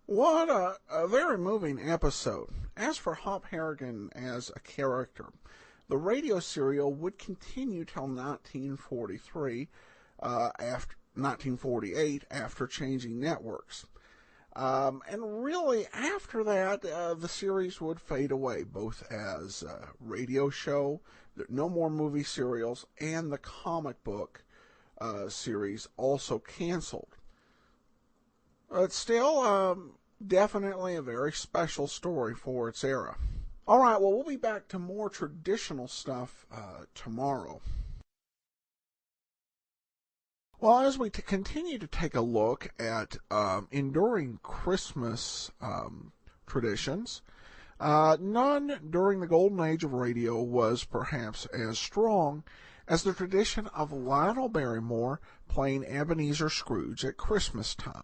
What a very moving episode. As for Hop Harrigan as a character, the radio serial would continue till 1948 after changing networks. And really, after that, the series would fade away, both as a radio show, no more movie serials, and the comic book series also canceled. But still, definitely a very special story for its era. All right, well, we'll be back to more traditional stuff tomorrow. Well, as we continue to take a look at enduring Christmas traditions, none during the golden age of radio was perhaps as strong as the tradition of Lionel Barrymore playing Ebenezer Scrooge at Christmas time.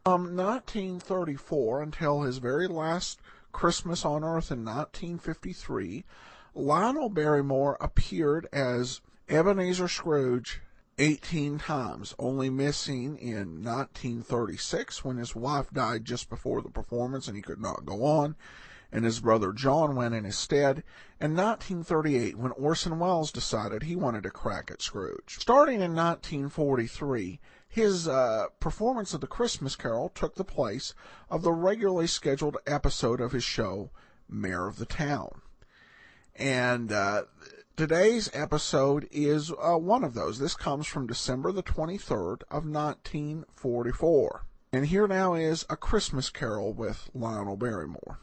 From 1934 until his very last Christmas on Earth in 1953, Lionel Barrymore appeared as Ebenezer Scrooge 18 times, only missing in 1936 when his wife died just before the performance and he could not go on, and his brother John went in his stead, and 1938 when Orson Welles decided he wanted a crack at Scrooge. Starting in 1943, his performance of the Christmas Carol took the place of the regularly scheduled episode of his show, Mayor of the Town. And today's episode is one of those. This comes from December the 23rd of 1944. And here now is A Christmas Carol with Lionel Barrymore.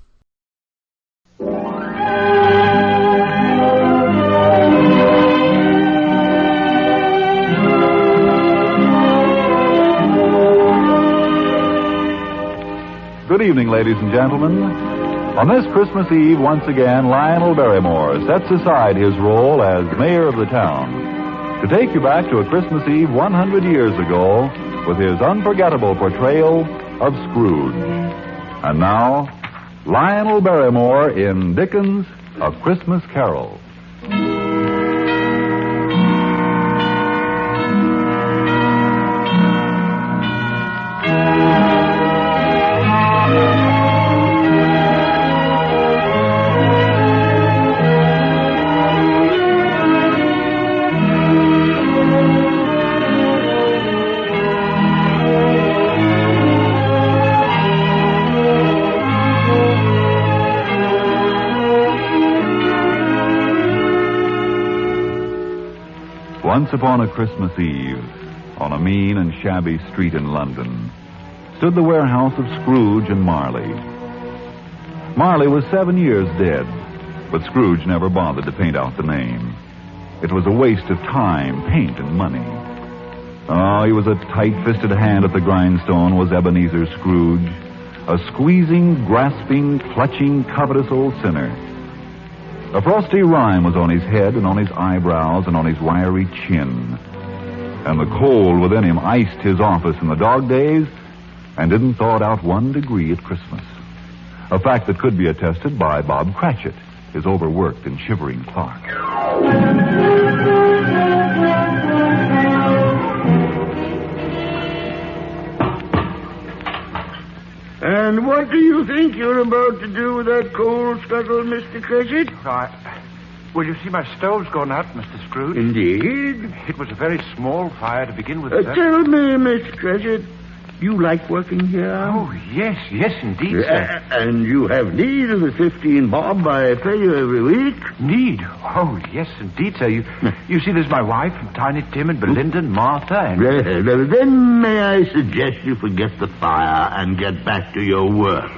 Good evening, ladies and gentlemen. On this Christmas Eve, once again, Lionel Barrymore sets aside his role as mayor of the town to take you back to a Christmas Eve 100 years ago with his unforgettable portrayal of Scrooge. And now, Lionel Barrymore in Dickens' A Christmas Carol. Once upon a Christmas Eve, on a mean and shabby street in London, stood the warehouse of Scrooge and Marley. Marley was 7 years dead, but Scrooge never bothered to paint out the name. It was a waste of time, paint, and money. Oh, he was a tight-fisted hand at the grindstone, was Ebenezer Scrooge, a squeezing, grasping, clutching, covetous old sinner. A frosty rime was on his head and on his eyebrows and on his wiry chin. And the cold within him iced his office in the dog days and didn't thaw it out 1 degree at Christmas. A fact that could be attested by Bob Cratchit, his overworked and shivering clerk. And what do you think you're about to do with that coal scuttle, Mr. Cratchit? Well, you see, my stove's gone out, Mr. Scrooge. Indeed? It was a very small fire to begin with, sir. Tell me, Mr. Cratchit, You like working here? Oh, yes, indeed, sir. And you have need of the 15 bob I pay you every week? Need? Oh, yes, indeed, sir. You see, there's my wife, and Tiny Tim, and Belinda, and Martha, and... Then may I suggest you forget the fire and get back to your work?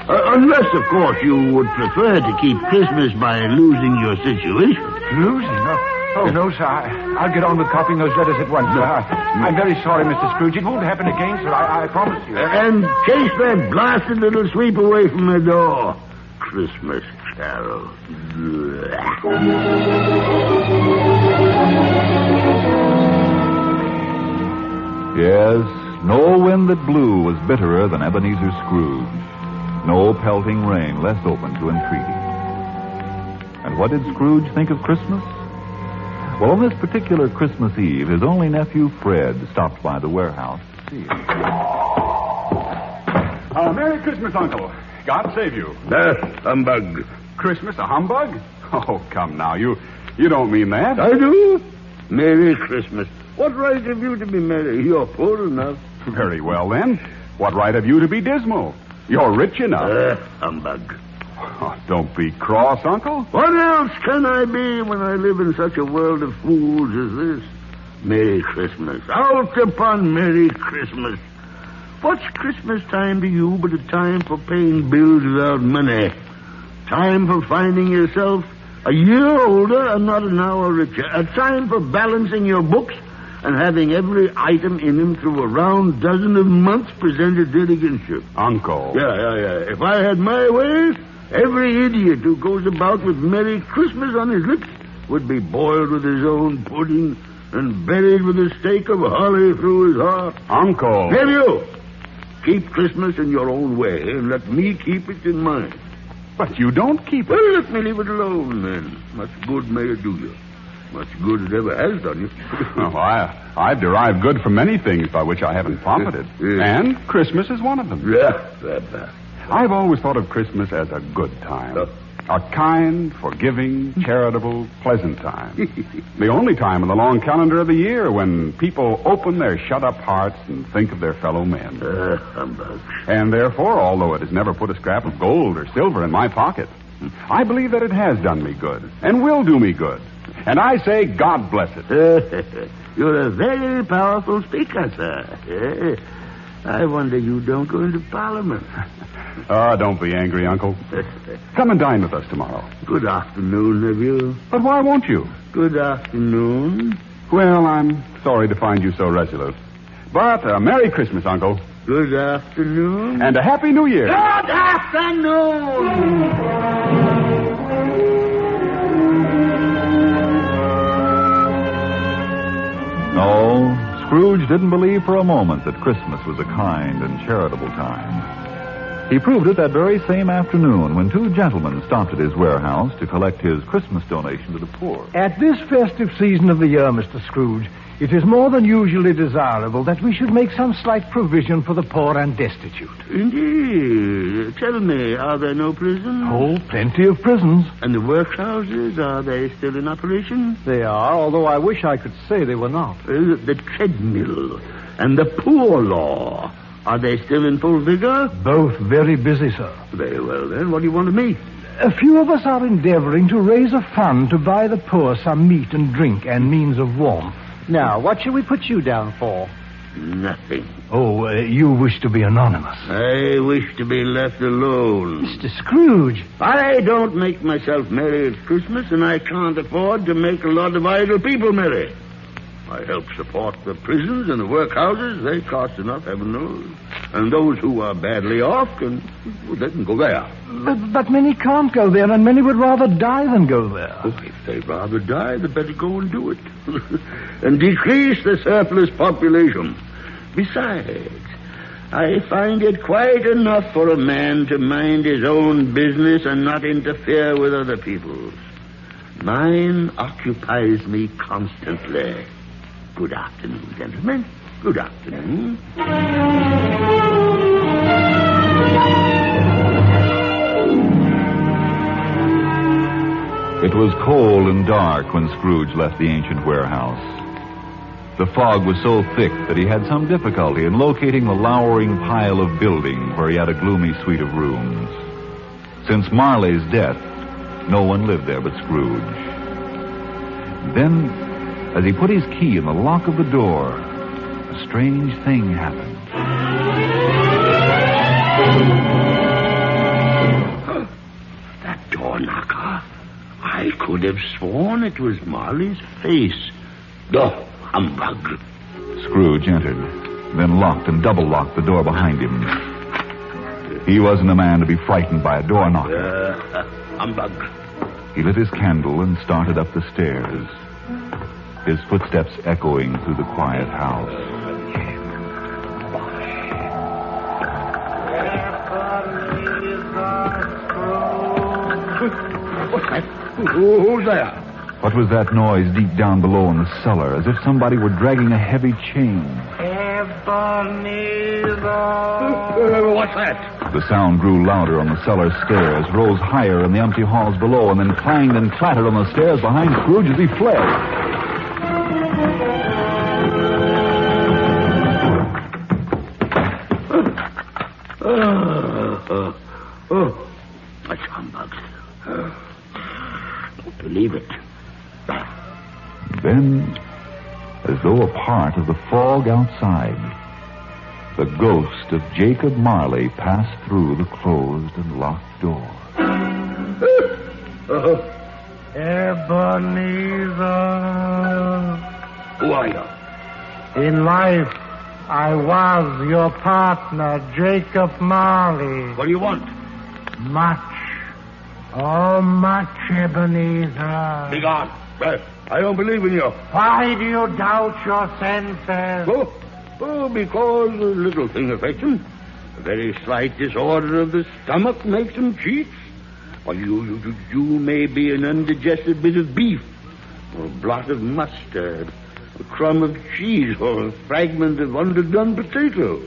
Unless, of course, you would prefer to keep Christmas by losing your situation. Losing? Oh, no, sir. I'll get on with copying those letters at once, sir. I'm very sorry, Mr. Scrooge. It won't happen again, sir. I promise you. And chase that blasted little sweep away from the door. Christmas carol. Yes, no wind that blew was bitterer than Ebenezer Scrooge. No pelting rain less open to entreaty. And what did Scrooge think of Christmas? Well, on this particular Christmas Eve, his only nephew, Fred, stopped by the warehouse to see him. Merry Christmas, Uncle. God save you. Humbug. Christmas a humbug? Oh, come now. You don't mean that. I do. Merry Christmas. What right have you to be merry? You're poor enough. Very well, then. What right have you to be dismal? You're rich enough. Humbug. Oh, don't be cross, Uncle. What else can I be when I live in such a world of fools as this? Merry Christmas. Out upon Merry Christmas. What's Christmas time to you but a time for paying bills without money? Time for finding yourself a year older and not an hour richer. A time for balancing your books and having every item in them through a round dozen of months presented dead against you. Uncle. Yeah. If I had my way, every idiot who goes about with Merry Christmas on his lips would be boiled with his own pudding and buried with a stake of holly through his heart. Uncle. Nephew, keep Christmas in your own way and let me keep it in mine. But you don't keep it. Well, let me leave it alone, then. Much good may it do you. Much good it ever has done you. Oh, I've derived good from many things by which I haven't profited. And Christmas is one of them. Yeah. I've always thought of Christmas as a good time. A kind, forgiving, charitable, pleasant time. The only time in the long calendar of the year when people open their shut-up hearts and think of their fellow men. Humbug. And therefore, although it has never put a scrap of gold or silver in my pocket, I believe that it has done me good and will do me good. And I say, God bless it. You're a very powerful speaker, sir. I wonder you don't go into Parliament. Oh, don't be angry, Uncle. Come and dine with us tomorrow. Good afternoon, nephew. But why won't you? Good afternoon. Well, I'm sorry to find you so resolute. But Merry Christmas, Uncle. Good afternoon. And a Happy New Year. Good afternoon. No, Scrooge didn't believe for a moment that Christmas was a kind and charitable time. He proved it that very same afternoon when two gentlemen stopped at his warehouse to collect his Christmas donation to the poor. At this festive season of the year, Mr. Scrooge, it is more than usually desirable that we should make some slight provision for the poor and destitute. Indeed. Tell me, are there no prisons? Oh, plenty of prisons. And the workhouses, are they still in operation? They are, although I wish I could say they were not. The treadmill and the poor law, are they still in full vigor? Both very busy, sir. Very well, then. What do you want of me? A few of us are endeavoring to raise a fund to buy the poor some meat and drink and means of warmth. Now, what shall we put you down for? Nothing. Oh, you wish to be anonymous. I wish to be left alone. Mr. Scrooge. I don't make myself merry at Christmas, and I can't afford to make a lot of idle people merry. I help support the prisons and the workhouses. They cost enough, heaven knows. And those who are badly off they can go there. But many can't go there, and many would rather die than go there. Oh, if they'd rather die, they better go and do it. And decrease the surplus population. Besides, I find it quite enough for a man to mind his own business and not interfere with other people's. Mine occupies me constantly. Good afternoon, gentlemen. Good afternoon. It was cold and dark when Scrooge left the ancient warehouse. The fog was so thick that he had some difficulty in locating the lowering pile of building where he had a gloomy suite of rooms. Since Marley's death, no one lived there but Scrooge. Then, as he put his key in the lock of the door, a strange thing happened. That door knocker. I could have sworn it was Marley's face. Oh, humbug. Scrooge entered, then locked and double-locked the door behind him. He wasn't a man to be frightened by a door knocker. Humbug. He lit his candle and started up the stairs, his footsteps echoing through the quiet house. What's that? Who's there? What was that noise deep down below in the cellar, as if somebody were dragging a heavy chain? What's that? The sound grew louder on the cellar stairs, rose higher in the empty halls below, and then clanged and clattered on the stairs behind Scrooge as he fled. That's humbug. Don't believe it. Then, as though a part of the fog outside, the ghost of Jacob Marley passed through the closed and locked door. Ebenezer. Who are you? In life, I was your partner, Jacob Marley. What do you want? Much. Oh, much, Ebenezer. Be gone. I don't believe in you. Why do you doubt your senses? Oh, because a little thing affects him. A very slight disorder of the stomach makes him cheat. Or you may be an undigested bit of beef, or a blot of mustard, a crumb of cheese, or a fragment of underdone potato.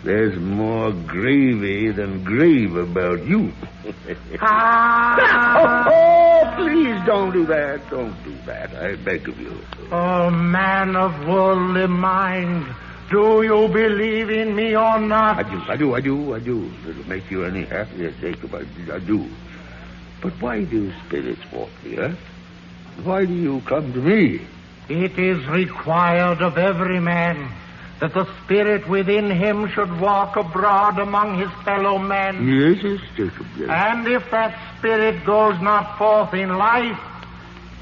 There's more gravy than grave about you. Please don't do that. Don't do that. I beg of you. Oh, man of worldly mind, do you believe in me or not? I do. It'll make you any happier, Jacob. I do. But why do spirits walk here? Why do you come to me? It is required of every man that the spirit within him should walk abroad among his fellow men. Yes, Jacob. Yes. And if that spirit goes not forth in life,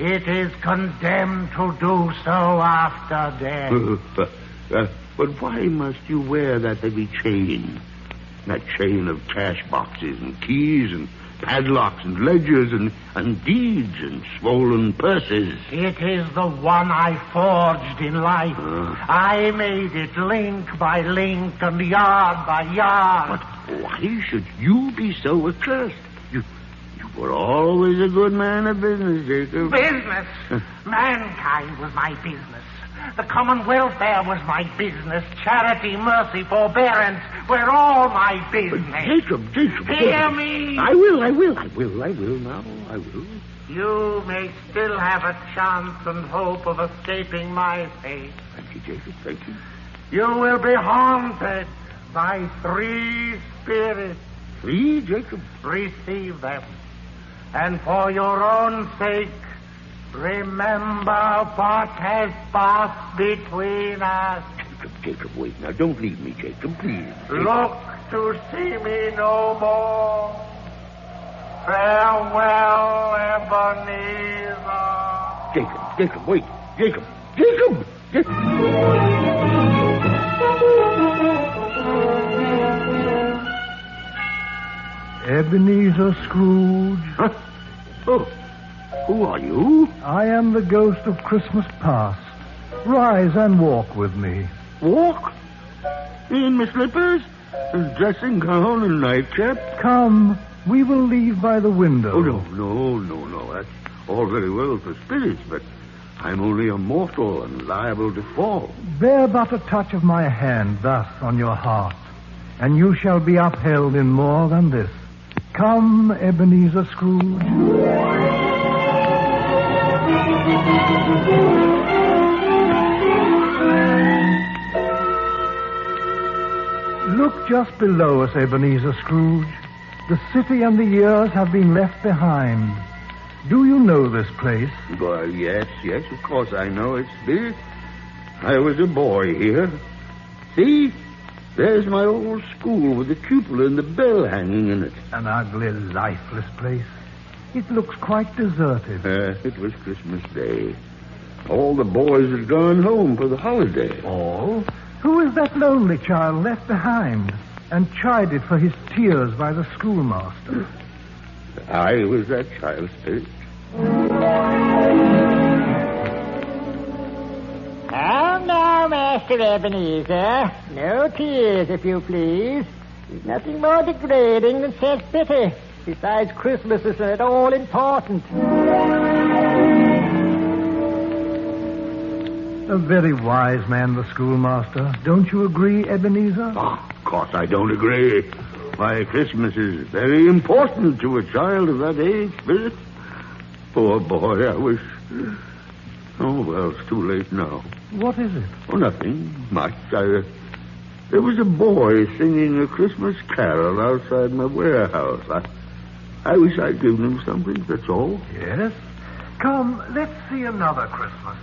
it is condemned to do so after death. But why must you wear that heavy chain? That chain of cash boxes and keys and padlocks and ledgers and deeds and swollen purses. It is the one I forged in life. I made it link by link and yard by yard. But why should you be so accursed? You were always a good man of business, Jacob. Business? Mankind was my business. The common welfare was my business. Charity, mercy, forbearance were all my business. But Jacob. Hear me. I will now. I will. You may still have a chance and hope of escaping my fate. Thank you, Jacob. Thank you. You will be haunted by 3 spirits. 3, Jacob? Receive them. And for your own sake, remember what has passed between us. Jacob, wait now. Don't leave me, Jacob, please. Look to see me no more. Farewell, Ebenezer. Jacob, wait. Jacob. Ebenezer Scrooge. Huh? Oh. Who are you? I am the ghost of Christmas past. Rise and walk with me. Walk? In my slippers? Dressing gown and nightcap? Come, we will leave by the window. Oh, no. That's all very well for spirits, but I'm only a mortal and liable to fall. Bear but a touch of my hand thus on your heart, and you shall be upheld in more than this. Come, Ebenezer Scrooge. just below us, Ebenezer Scrooge. The city and the years have been left behind. Do you know this place? Well, yes, of course I know it, Spirit. I was a boy here. See? There's my old school with the cupola and the bell hanging in it. An ugly, lifeless place. It looks quite deserted. It was Christmas Day. All the boys had gone home for the holiday. All? Who is that lonely child left behind and chided for his tears by the schoolmaster? I was that child, Spirit. Oh, no, Master Ebenezer. No tears, if you please. There's nothing more degrading than self-pity. Besides, Christmas isn't at all important. A very wise man, the schoolmaster. Don't you agree, Ebenezer? Oh, of course I don't agree. Why, Christmas is very important to a child of that age, Spirit. Poor boy, I wish... Oh, well, it's too late now. What is it? Oh, nothing much. There was a boy singing a Christmas carol outside my warehouse. I wish I'd given him something, that's all. Yes? Come, let's see another Christmas.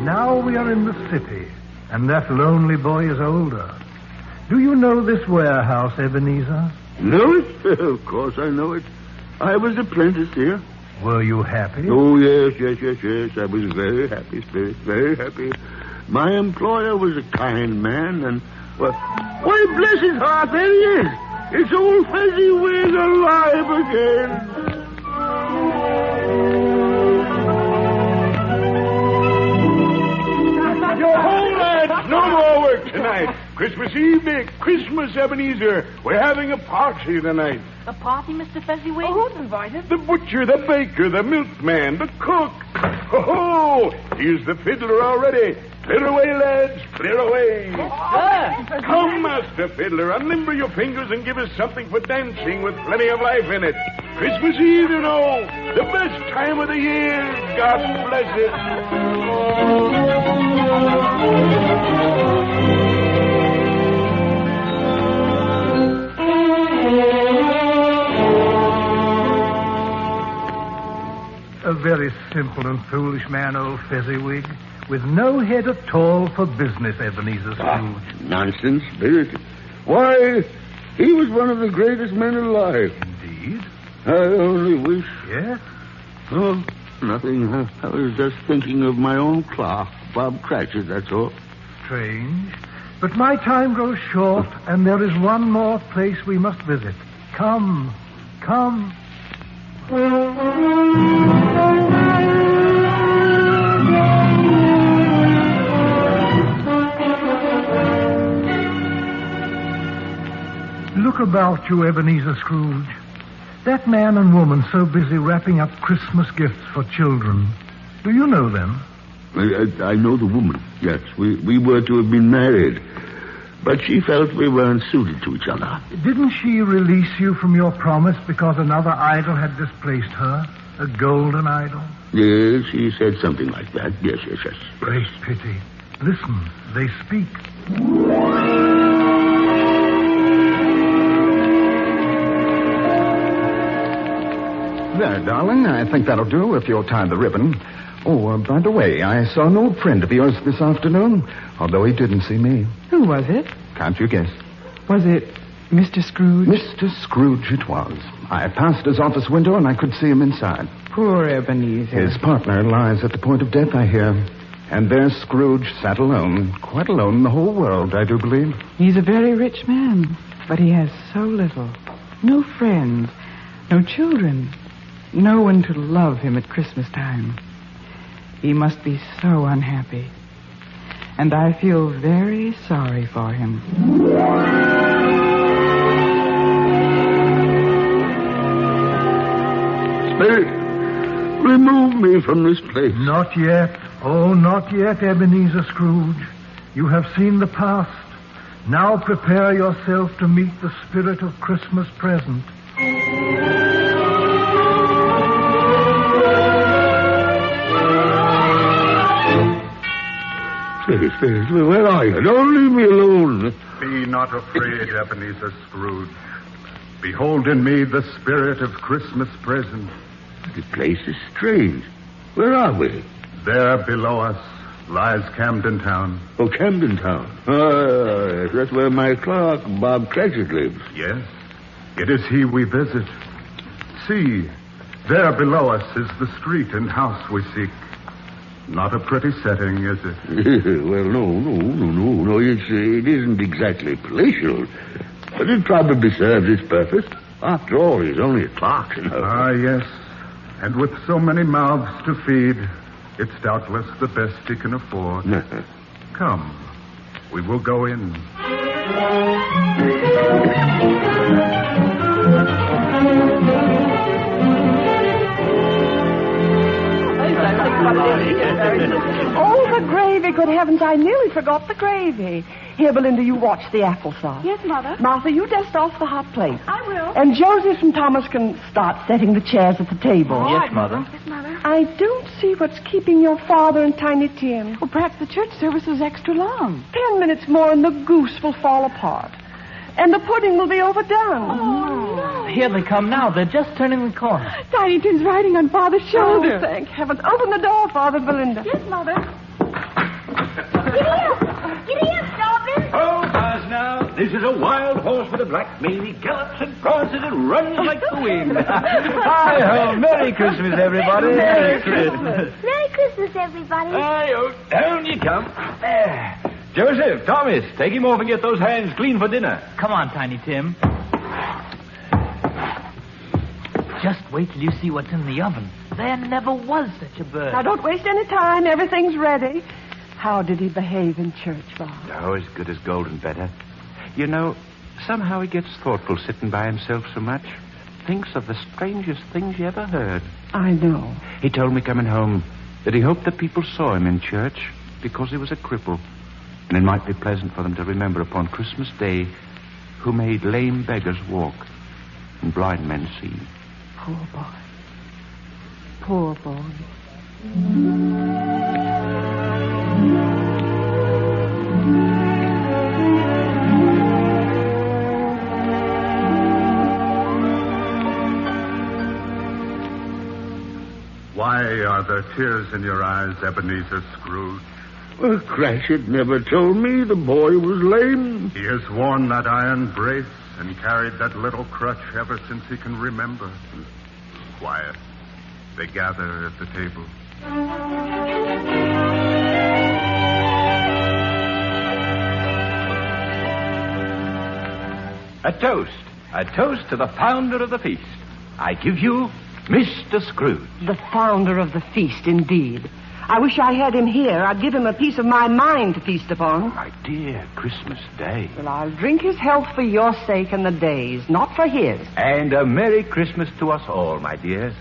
Now we are in the city, and that lonely boy is older. Do you know this warehouse, Ebenezer? Know it? Of course I know it. I was apprenticed here. Were you happy? Oh, yes. I was very happy, Spirit, very happy. My employer was a kind man, and... Well, why, bless his heart, there he is. It's old Fezziwig alive again. No more work tonight. Christmas Eve, Christmas, Ebenezer. We're having a party tonight. A party, Mr. Fezziwig? Oh, who's invited? The butcher, the baker, the milkman, the cook. Oh, here's the fiddler already. Clear away, lads, clear away. Yes, sir. Come, Master Fiddler, unlimber your fingers and give us something for dancing with plenty of life in it. Christmas Eve, you know, the best time of the year. God bless it. A very simple and foolish man, old Fezziwig, with no head at all for business, Ebenezer Scrooge. Nonsense, Spirit. Why, he was one of the greatest men alive. Indeed? I only wish... Yes? Oh, nothing. I was just thinking of my own clerk, Bob Cratchit, that's all. Strange. But my time grows short, and there is one more place we must visit. Come. Look about you, Ebenezer Scrooge. That man and woman so busy wrapping up Christmas gifts for children. Do you know them? I know the woman, yes. We were to have been married. But she felt we weren't suited to each other. Didn't she release you from your promise because another idol had displaced her? A golden idol? Yes, she said something like that. Yes. Great pity. Listen, they speak. There, darling, I think that'll do if you'll tie the ribbon. Oh, by the way, I saw an old friend of yours this afternoon, although he didn't see me. Who was it? Can't you guess? Was it Mr. Scrooge? Mr. Scrooge it was. I passed his office window and I could see him inside. Poor Ebenezer. His partner lies at the point of death, I hear. And there Scrooge sat alone, quite alone in the whole world, I do believe. He's a very rich man, but he has so little. No friends, no children, no one to love him at Christmas time. He must be so unhappy. And I feel very sorry for him. Spirit, remove me from this place. Not yet. Oh, not yet, Ebenezer Scrooge. You have seen the past. Now prepare yourself to meet the spirit of Christmas present. Spirit, where are you? Don't leave me alone. Be not afraid, Ebenezer Scrooge. Behold in me the spirit of Christmas present. The place is strange. Where are we? There below us lies Camden Town. Oh, Camden Town. Ah, that's where my clerk, Bob Cratchit, lives. Yes, it is he we visit. See, there below us is the street and house we seek. Not a pretty setting, is it? Well, no. It isn't exactly palatial, but it probably serves its purpose. After all, he's only a clerk, you know. Ah, yes. And with so many mouths to feed, it's doubtless the best he can afford. Come, we will go in. Oh, the gravy, good heavens, I nearly forgot the gravy. Here, Belinda, you watch the applesauce. Yes, Mother. Martha, you dust off the hot plate. I will. And Joseph and Thomas can start setting the chairs at the table. Yes, Mother. Yes, Mother. I don't see what's keeping your father and Tiny Tim. Well, perhaps the church service is extra long. 10 minutes more and the goose will fall apart. And the pudding will be overdone. Oh, no. Here they come now. They're just turning the corner. Tiny Tim's riding on Father's shoulder. Oh, thank heavens. Open the door, Father, Belinda. Yes, Mother. Get in, Stephen. Oh, pause now. This is a wild horse with a black mane. He gallops and prances and runs like the wind. Hi-ho. Merry Christmas, everybody. Merry Christmas. Merry Christmas, everybody. Hi-ho. Down you come. There. Joseph, Thomas, take him off and get those hands clean for dinner. Come on, Tiny Tim. Just wait till you see what's in the oven. There never was such a bird. Now, don't waste any time. Everything's ready. How did he behave in church, Bob? Oh, as good as gold and better. You know, somehow he gets thoughtful sitting by himself so much. Thinks of the strangest things you ever heard. I know. He told me coming home that he hoped that people saw him in church because he was a cripple. And it might be pleasant for them to remember upon Christmas Day who made lame beggars walk and blind men see. Poor boy. Poor boy. Why are there tears in your eyes, Ebenezer Scrooge? Well, Cratchit never told me the boy was lame. He has worn that iron brace and carried that little crutch ever since he can remember. Quiet. They gather at the table. A toast. A toast to the founder of the feast. I give you Mr. Scrooge. The founder of the feast, indeed. I wish I had him here. I'd give him a piece of my mind to feast upon. My dear, Christmas Day. Well, I'll drink his health for your sake and the day's, not for his. And a Merry Christmas to us all, my dears.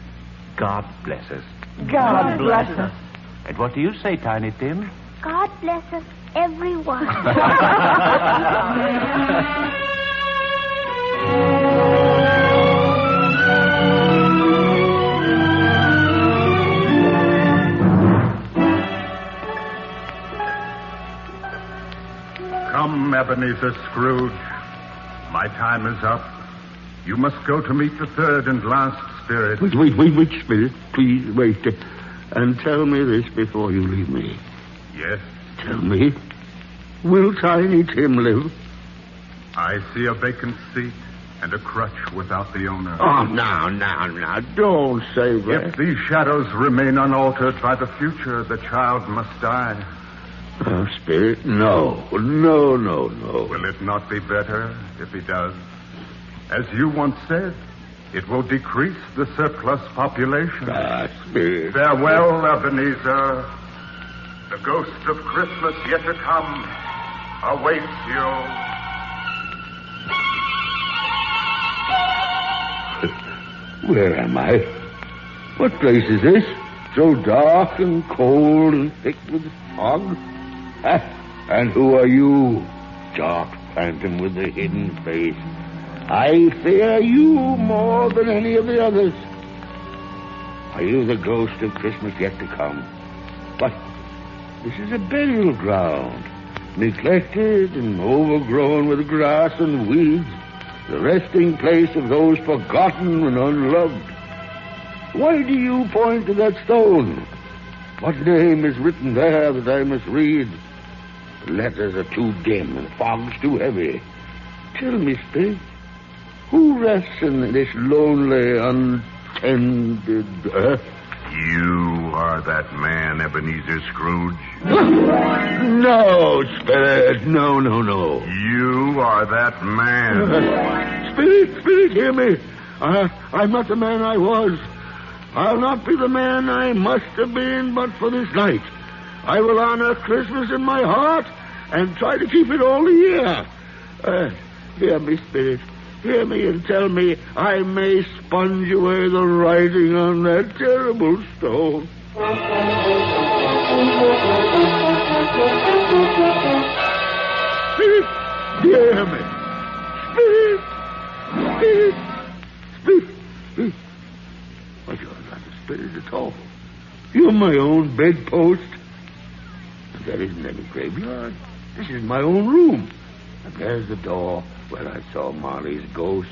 God bless us. God bless us. And what do you say, Tiny Tim? God bless us, everyone. Come, Ebenezer Scrooge. My time is up. You must go to meet the third and last spirit. Wait, which spirit? Please, wait. And tell me this before you leave me. Yes? Tell me, will Tiny Tim live? I see a vacant seat and a crutch without the owner. Oh, now, don't say that. If these shadows remain unaltered by the future, the child must die. Oh, Spirit, no. Will it not be better if he does? As you once said, it will decrease the surplus population. Ah, Spirit. Farewell, Ebenezer. The ghost of Christmas yet to come awaits you. Where am I? What place is this? So dark and cold and thick with fog? And who are you, dark phantom with a hidden face? I fear you more than any of the others. Are you the ghost of Christmas yet to come? But This is a burial ground, neglected and overgrown with grass and weeds, the resting place of those forgotten and unloved. Why do you point to that stone? What name is written there that I must read? The letters are too dim and fog's too heavy. Tell me, Spirit, who rests in this lonely, untended earth? You are that man, Ebenezer Scrooge? No, Spirit. No. You are that man. Spirit, hear me. I'm not the man I was. I'll not be the man I must have been but for this night. I will honor Christmas in my heart and try to keep it all the year. Hear me, Spirit. Hear me and tell me I may sponge away the writing on that terrible stone. Spirit, hear me. Spirit. Well, you're not a spirit at all. You're my own bedpost. There isn't any graveyard. This is my own room. And there's the door where I saw Marley's ghost.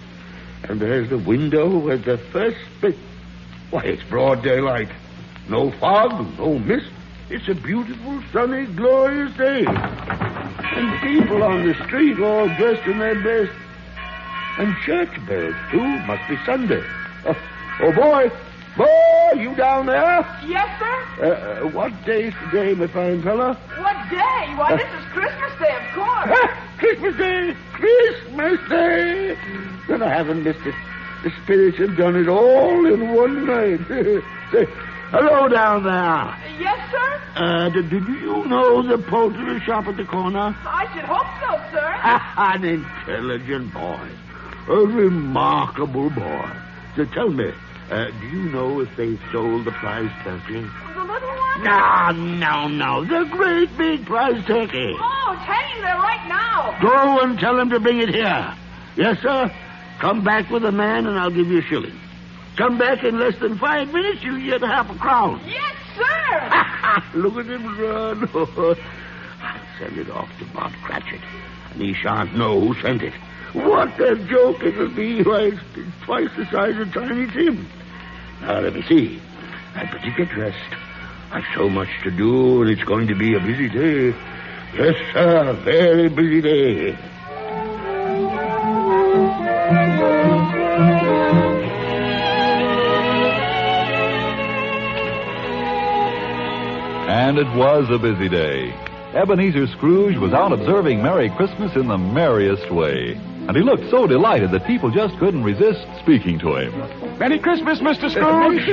And there's the window where the first bit... Why, it's broad daylight. No fog, no mist. It's a beautiful, sunny, glorious day. And people on the street all dressed in their best. And church bells, too. Must be Sunday. Oh, boy. Boy, you down there? Yes, sir? What day's today, my fine fella? What day? Why, this is Christmas Day, of course. Christmas Day! Christmas Day! Then I haven't missed it. The spirits have done it all in one night. Say, hello down there. Yes, sir? Did you know the poultry shop at the corner? I should hope so, sir. An intelligent boy. A remarkable boy. So tell me, do you know if they sold the prize turkey? The little one? No. The great big prize turkey. Oh, it's hanging there right now. Go and tell him to bring it here. Yes, sir. Come back with a man and I'll give you a shilling. Come back in less than 5 minutes, you get half a crown. Yes, sir. Look at him run. I'll send it off to Bob Cratchit, and he shan't know who sent it. What a joke it'll be. Why, it's twice the size of Tiny Tim. Now, let me see. I'd better get dressed. I've so much to do, and it's going to be a busy day. Yes, sir, a very busy day. And it was a busy day. Ebenezer Scrooge was out observing Merry Christmas in the merriest way. And he looked so delighted that people just couldn't resist speaking to him. Merry Christmas, Mr. Scrooge.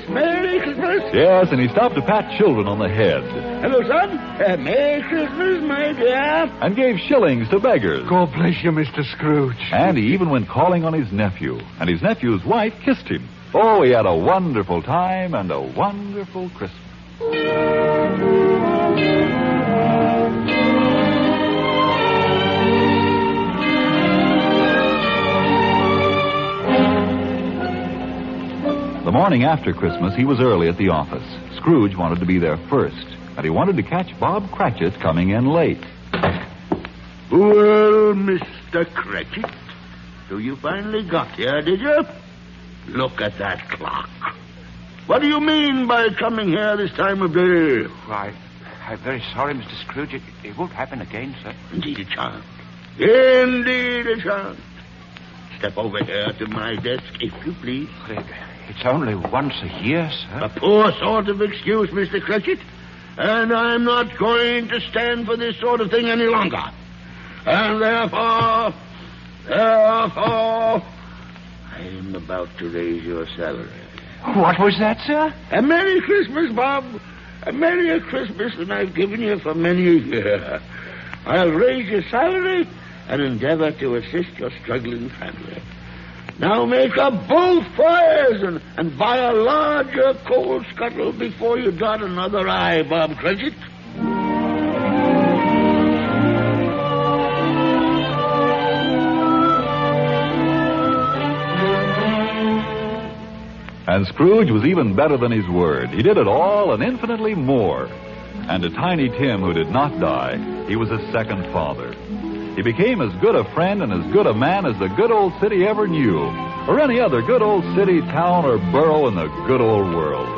Merry Christmas. Yes, and he stopped to pat children on the head. Hello, son. Merry Christmas, my dear. And gave shillings to beggars. God bless you, Mr. Scrooge. And he even went calling on his nephew. And his nephew's wife kissed him. Oh, he had a wonderful time and a wonderful Christmas. The morning after Christmas, he was early at the office. Scrooge wanted to be there first, and he wanted to catch Bob Cratchit coming in late. Well, Mr. Cratchit, so you finally got here, did you? Look at that clock. What do you mean by coming here this time of day? Why, I'm very sorry, Mr. Scrooge. It won't happen again, sir. Indeed it shan't. Indeed it shan't. Step over here to my desk, if you please. It's only once a year, sir. A poor sort of excuse, Mr. Cratchit. And I'm not going to stand for this sort of thing any longer. And therefore, I'm about to raise your salary. What was that, sir? A Merry Christmas, Bob. A Merry Christmas than I've given you for many a year. I'll raise your salary and endeavor to assist your struggling family. Now make up both fires and buy a larger coal scuttle before you dot another I, Bob Cratchit. And Scrooge was even better than his word. He did it all and infinitely more. And to Tiny Tim, who did not die, he was a second father. He became as good a friend and as good a man as the good old city ever knew, or any other good old city, town, or borough in the good old world.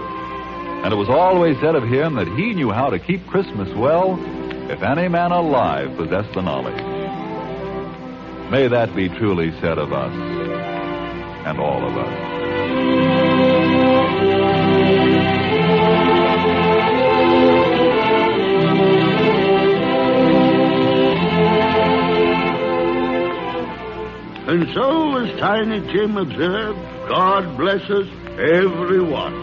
And it was always said of him that he knew how to keep Christmas well, if any man alive possessed the knowledge. May that be truly said of us, and all of us. And so, as Tiny Tim observed, God bless us, everyone.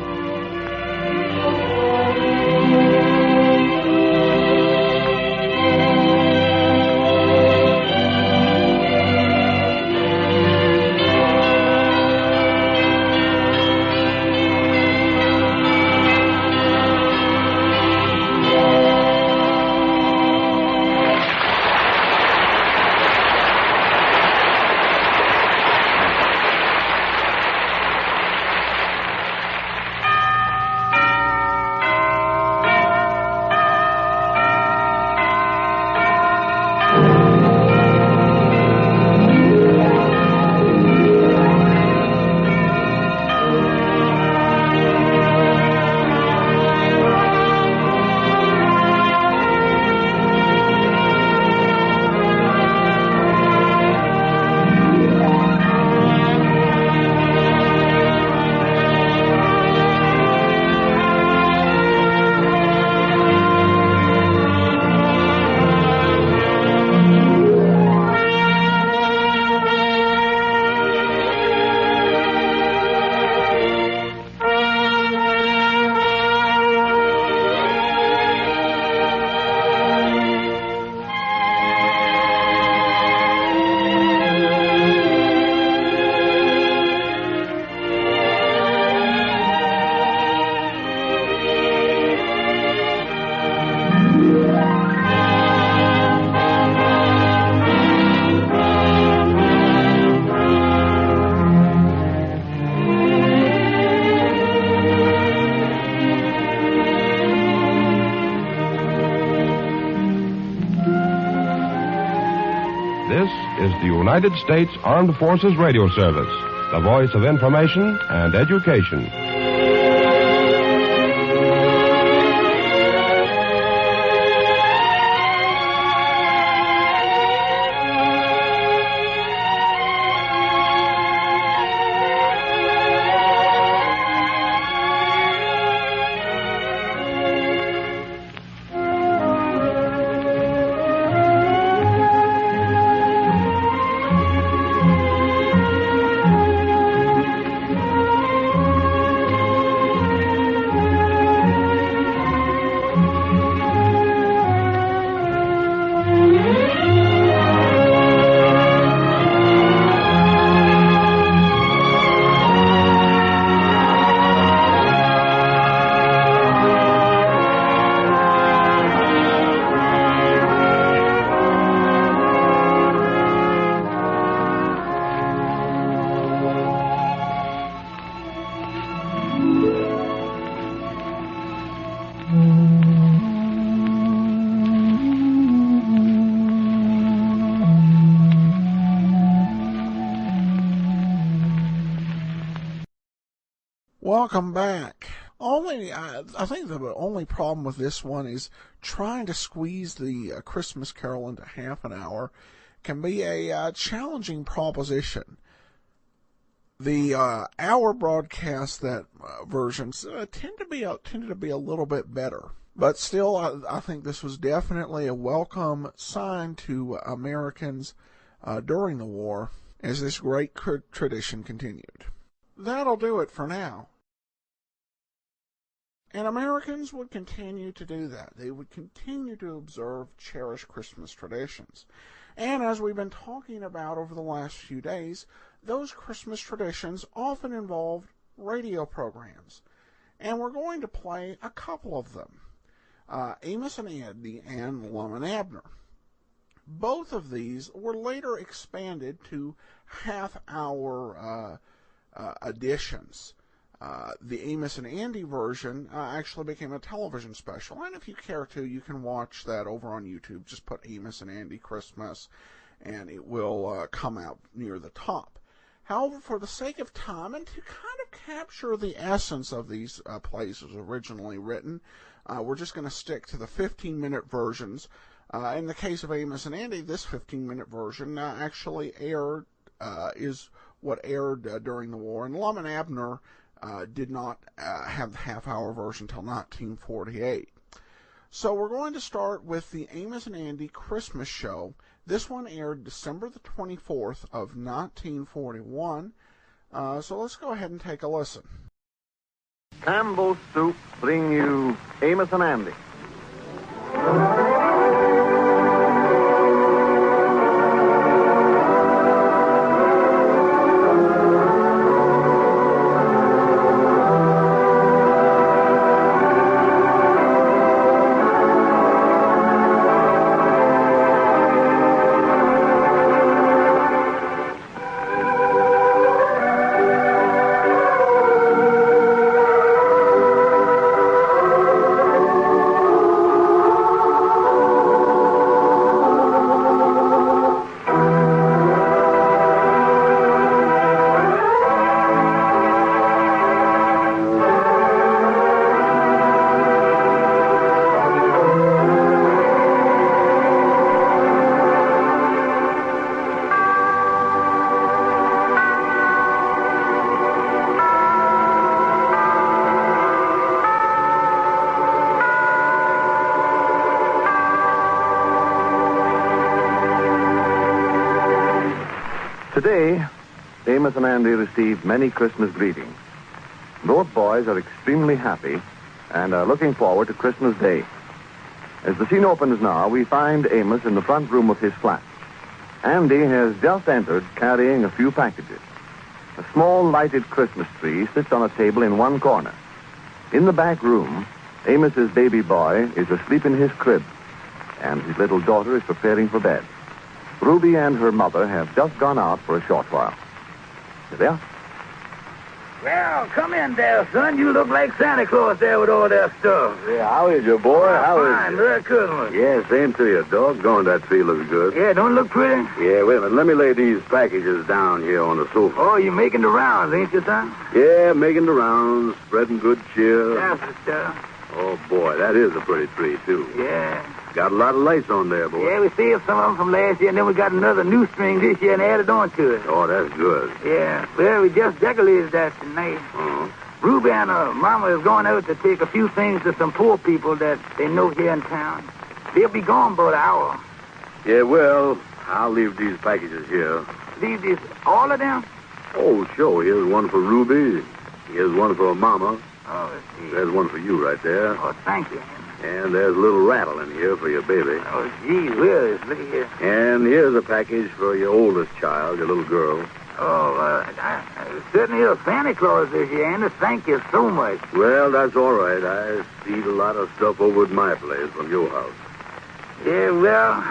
United States Armed Forces Radio Service, the voice of information and education. Welcome back. I think the only problem with this one is trying to squeeze the Christmas Carol into half an hour can be a challenging proposition. The hour broadcasts, that versions tended to be a little bit better, but still, I think this was definitely a welcome sign to Americans during the war as this great tradition continued. That'll do it for now. And Americans would continue to do that. They would continue to observe, cherish Christmas traditions. And as we've been talking about over the last few days, those Christmas traditions often involved radio programs. And we're going to play a couple of them. Amos and Andy and Lum and Abner. Both of these were later expanded to half-hour editions. The Amos and Andy version actually became a television special, and if you care to, you can watch that over on YouTube. Just put Amos and Andy Christmas, and it will come out near the top. However, for the sake of time and to kind of capture the essence of these plays as originally written, we're just going to stick to the 15-minute versions. In the case of Amos and Andy, this 15-minute version actually is what aired during the war, and Lum and Abner did not have the half-hour version until 1948. So we're going to start with the Amos and Andy Christmas Show. This one aired December the 24th of 1941. So let's go ahead and take a listen. Campbell's Soup bring you Amos and Andy. Today, Amos and Andy received many Christmas greetings. Both boys are extremely happy and are looking forward to Christmas Day. As the scene opens now, we find Amos in the front room of his flat. Andy has just entered carrying a few packages. A small lighted Christmas tree sits on a table in one corner. In the back room, Amos's baby boy is asleep in his crib, and his little daughter is preparing for bed. Ruby and her mother have just gone out for a short while. Here they are. Well, come in there, son. You look like Santa Claus there with all that stuff. Yeah, how is you, boy? How is fine. you? Merry Christmas. Yeah, same to you. Doggone, that tree looks good. Yeah, don't it look pretty? Yeah, wait a minute. Let me lay these packages down here on the sofa. Oh, you making the rounds, ain't you, son? Yeah, making the rounds, spreading good cheer. That's the stuff. Oh, boy, that is a pretty tree, too. Yeah. Got a lot of lights on there, boy. Yeah, we saved some of them from last year, and then we got another new string this year and added on to it. Oh, that's good. Yeah. Well, we just decorated that tonight. Uh-huh. Ruby and her mama is going out to take a few things to some poor people that they know here in town. They'll be gone about an hour. Yeah, well, I'll leave these packages here. Leave these, all of them? Oh, sure. Here's one for Ruby. Here's one for her mama. Oh, let's see. There's one for you right there. Oh, thank you. And there's a little rattle in here for your baby. Oh, gee whiz, look at here. And here's a package for your oldest child, your little girl. Oh, certainly a Santa Claus this year, Andy. Thank you so much. Well, that's all right. I see a lot of stuff over at my place from your house. Yeah, well,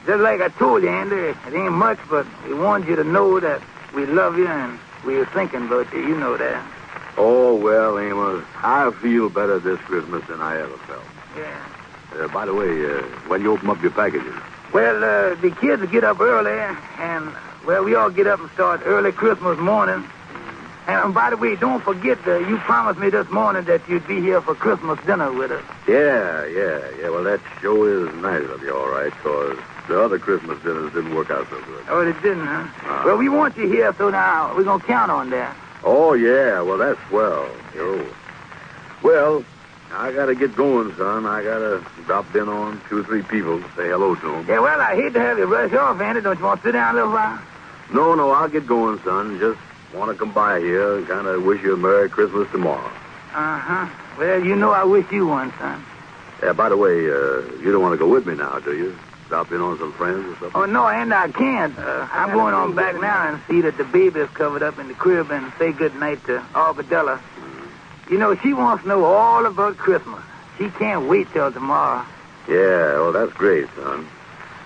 just like I told you, Andy, it ain't much, but we wanted you to know that we love you and we were thinking about you. You know that. Oh, well, Amos, I feel better this Christmas than I ever felt. Yeah. By the way, when you open up your packages? Well, the kids get up early, and, well, we all get up and start early Christmas morning. And by the way, don't forget that you promised me this morning that you'd be here for Christmas dinner with us. Yeah. Well, that sure is nice of you, all right, because the other Christmas dinners didn't work out so good. Oh, it didn't, huh? Well, we want you here, so now we're going to count on that. Oh, yeah. Well, that's swell. Yo. Well, I got to get going, son. I got to drop in on 2 or 3 people to say hello to them. Yeah, well, I hate to have you rush off, Andy. Don't you want to sit down a little while? No, I'll get going, son. Just want to come by here and kind of wish you a Merry Christmas tomorrow. Uh-huh. Well, you know I wish you one, son. Yeah, by the way, you don't want to go with me now, do you? Drop in on some friends or something? Oh, no, Andy, I can't. I'm going on back now and see that the baby's covered up in the crib and say good night to Arbadella. You know, she wants to know all about Christmas. She can't wait till tomorrow. Yeah, well, that's great, son.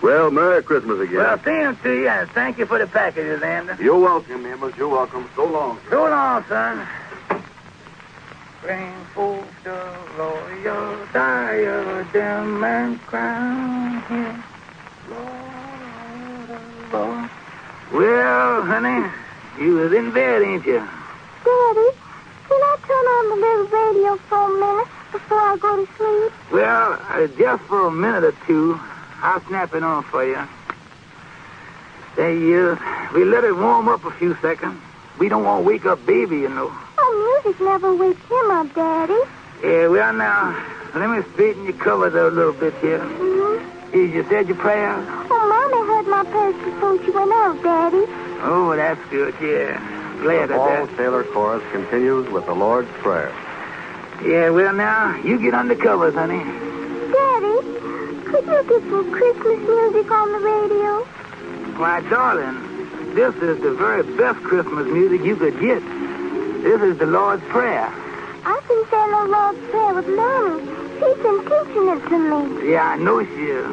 Well, Merry Christmas again. Well, same to you, and thank you for the packages, Andy. You're welcome, Amos. You're welcome. So long. So long, son. bring forth the royal diadem and crown him Lord of all. Well, honey, you was in bed, ain't you? Daddy, can I turn on the little radio for a minute before I go to sleep? Well, just for a minute or two, I'll snap it on for you. Say, we let it warm up a few seconds. We don't want to wake up baby, you know. Oh, music never wakes him up, Daddy. Yeah, well, now, let me straighten your covers a little bit here. Mm-hmm. You said your prayers? Oh, Mommy heard my prayers before she went out, Daddy. Oh, that's good, yeah. Glad the of Paul that. Taylor Chorus continues with the Lord's Prayer. Yeah, well, now, you get under covers, honey. Daddy, could you get some Christmas music on the radio? Why, darling, this is the very best Christmas music you could get. This is the Lord's Prayer. I've been saying the Lord's Prayer with Mommy. She's been teaching it to me. Yeah, I know she is.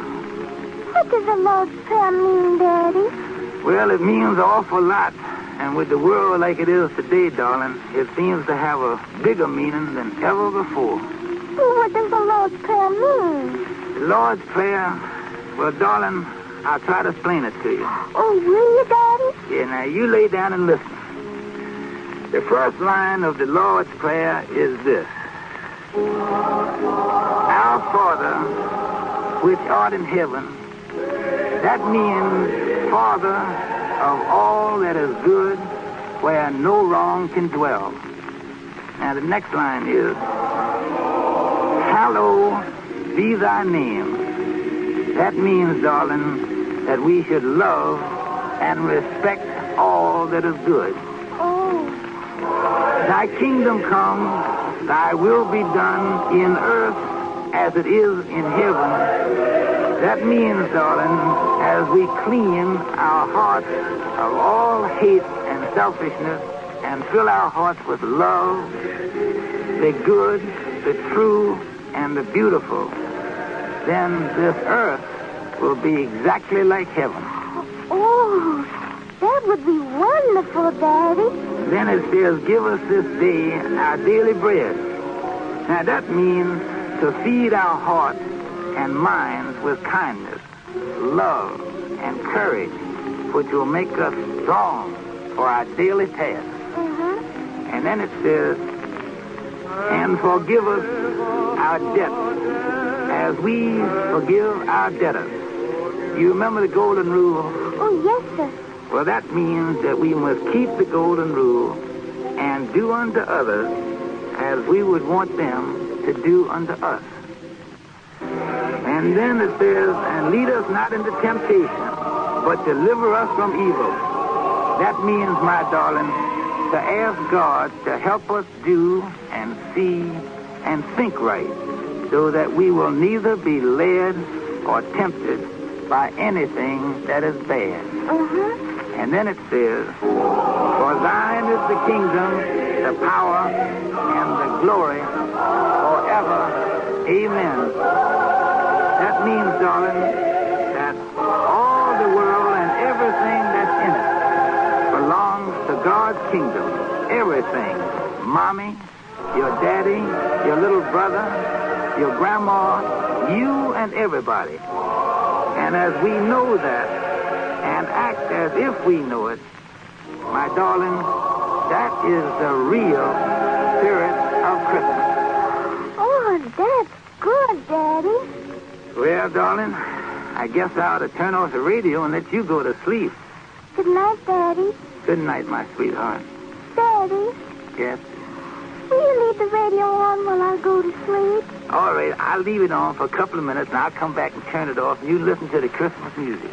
What does the Lord's Prayer mean, Daddy? Well, it means an awful lot. And with the world like it is today, darling, it seems to have a bigger meaning than ever before. Well, what does the Lord's Prayer mean? The Lord's Prayer, well, darling, I'll try to explain it to you. Oh, will you, Daddy? Yeah, now you lay down and listen. The first line of the Lord's Prayer is this. Our Father, which art in heaven. That means Father of all that is good, where no wrong can dwell. Now the next line is, Hallowed be thy name. That means, darling, that we should love and respect all that is good. Oh. Thy kingdom come, thy will be done in earth as it is in heaven. That means, darling, as we clean our hearts of all hate and selfishness and fill our hearts with love, the good, the true, and the beautiful, then this earth will be exactly like heaven. Oh, that would be wonderful, Daddy. Then it says, give us this day our daily bread. Now that means to feed our hearts and minds with kindness, love, and courage, which will make us strong for our daily task. Mm-hmm. And then it says, and forgive us our debts as we forgive our debtors. You remember the golden rule? Oh, yes, sir. Well, that means that we must keep the golden rule and do unto others as we would want them to do unto us. And then it says, and lead us not into temptation, but deliver us from evil. That means, my darling, to ask God to help us do and see and think right, so that we will neither be led or tempted by anything that is bad. Mm-hmm. And then it says, for thine is the kingdom, the power, and the glory forever. Amen. That means, darling, that all the world and everything that's in it belongs to God's kingdom. Everything. Mommy, your daddy, your little brother, your grandma, you and everybody. And as we know that and act as if we know it, my darling, that is the real spirit of Christmas. Oh, that's good, Daddy. Well, darling, I guess I ought to turn off the radio and let you go to sleep. Good night, Daddy. Good night, my sweetheart. Daddy, Yes? will you leave the radio on while I go to sleep? All right, I'll leave it on for a couple of minutes, and I'll come back and turn it off, and you listen to the Christmas music.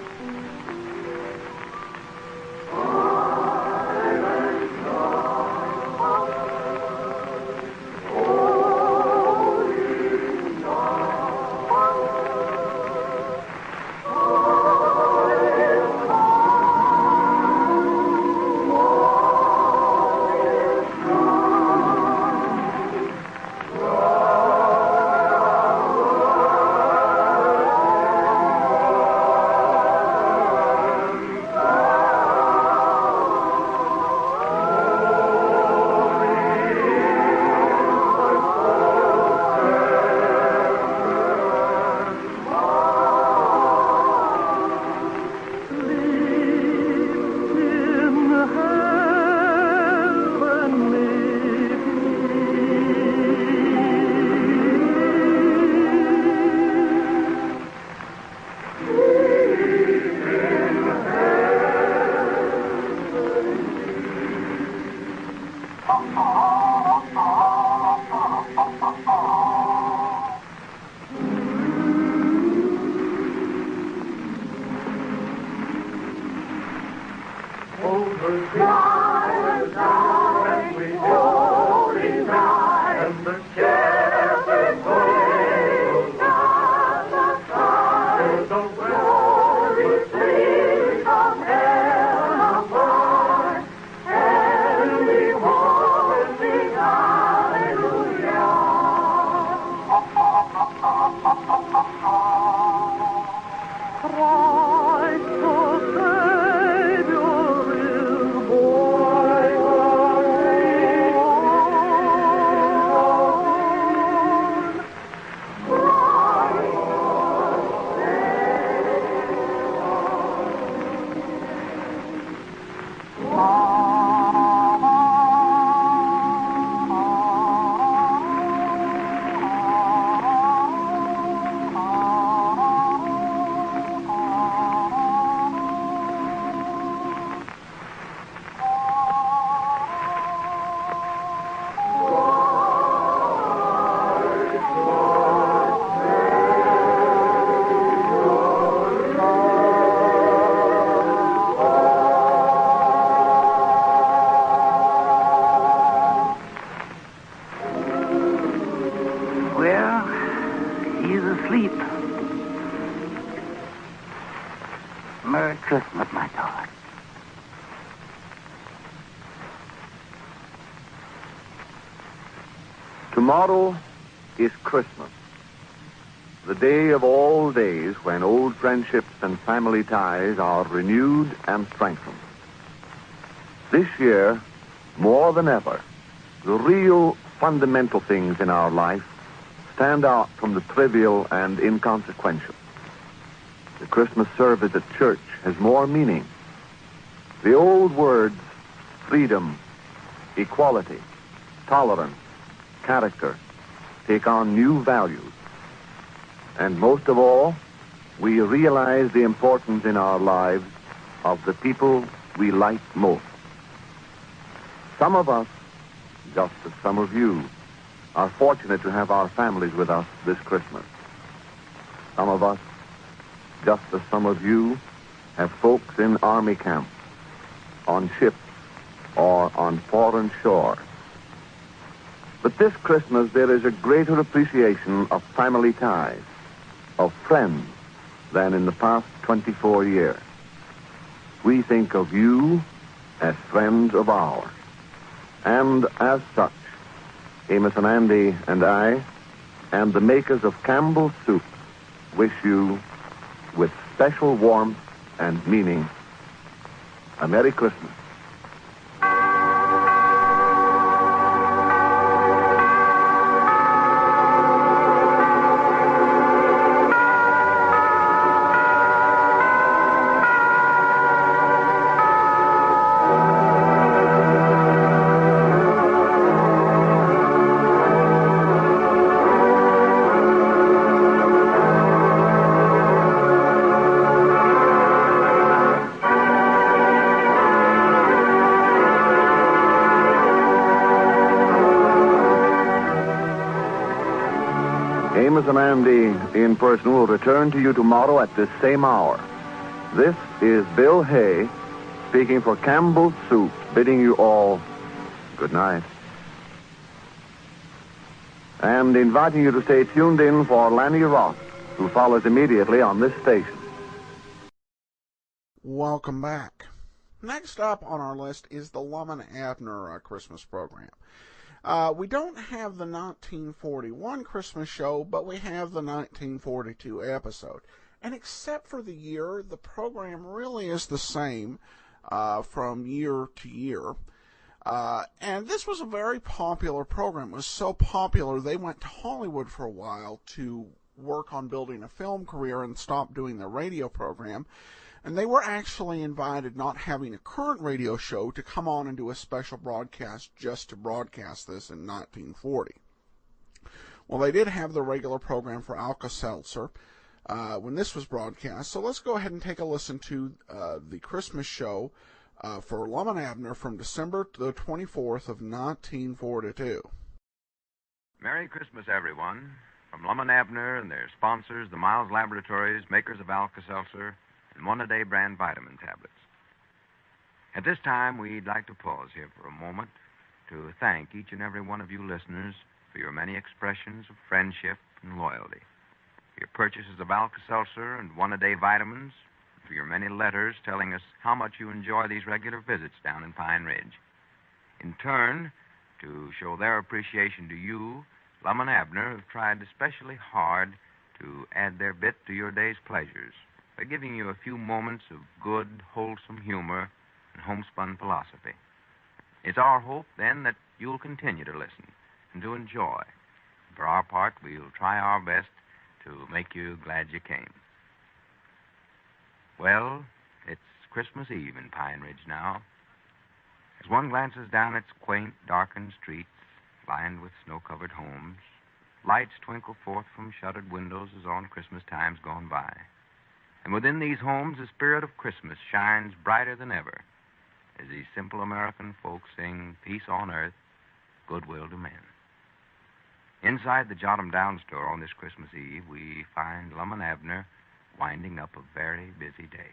over silent night, we holy night, and the shepherds wait at the side, the glory sweet from heaven above, and behold, sing hallelujah. Christ the Savior is born. Well, he's asleep. Merry Christmas, my darling. Tomorrow is Christmas, the day of all days when old friendships and family ties are renewed and strengthened. This year, more than ever, the real fundamental things in our life stand out from the trivial and inconsequential. The Christmas service at church has more meaning. The old words, freedom, equality, tolerance, character, take on new values. And most of all, we realize the importance in our lives of the people we like most. Some of us, just as some of you, are fortunate to have our families with us this Christmas. Some of us, just as some of you, have folks in army camps, on ships, or on foreign shores. But this Christmas, there is a greater appreciation of family ties, of friends, than in the past 24 years. We think of you as friends of ours. And as such, Amos and Andy and I, and the makers of Campbell's Soup, wish you, with special warmth and meaning, a Merry Christmas. Amos and Andy in person will return to you tomorrow at this same hour. This is Bill Hay speaking for Campbell's Soup, bidding you all good night. And inviting you to stay tuned in for Lanny Ross, who follows immediately on this station. Welcome back. Next up on our list is the Lum and Abner Christmas program. We don't have the 1941 Christmas show, but we have the 1942 episode. And except for the year, the program really is the same from year to year. And this was a very popular program. It was so popular, they went to Hollywood for a while to work on building a film career and stopped doing their radio program. And they were actually invited, not having a current radio show, to come on and do a special broadcast just to broadcast this in 1940. Well, they did have the regular program for Alka-Seltzer when this was broadcast, so let's go ahead and take a listen to the Christmas show for Lum and Abner from December the 24th of 1942. Merry Christmas, everyone. From Lum and Abner and their sponsors, the Miles Laboratories, makers of Alka-Seltzer, and One-A-Day brand vitamin tablets. At this time, we'd like to pause here for a moment to thank each and every one of you listeners for your many expressions of friendship and loyalty, for your purchases of Alka-Seltzer and one-a-day vitamins, for your many letters telling us how much you enjoy these regular visits down in Pine Ridge. In turn, to show their appreciation to you, Lum and Abner have tried especially hard to add their bit to your day's pleasures by giving you a few moments of good, wholesome humor and homespun philosophy. It's our hope, then, that you'll continue to listen and to enjoy. For our part, we'll try our best to make you glad you came. Well, it's Christmas Eve in Pine Ridge now. As one glances down its quaint, darkened streets, lined with snow-covered homes, lights twinkle forth from shuttered windows as on Christmas times gone by. And within these homes, the spirit of Christmas shines brighter than ever as these simple American folks sing peace on earth, goodwill to men. Inside the Jot 'em Down store on this Christmas Eve, we find Lum and Abner winding up a very busy day.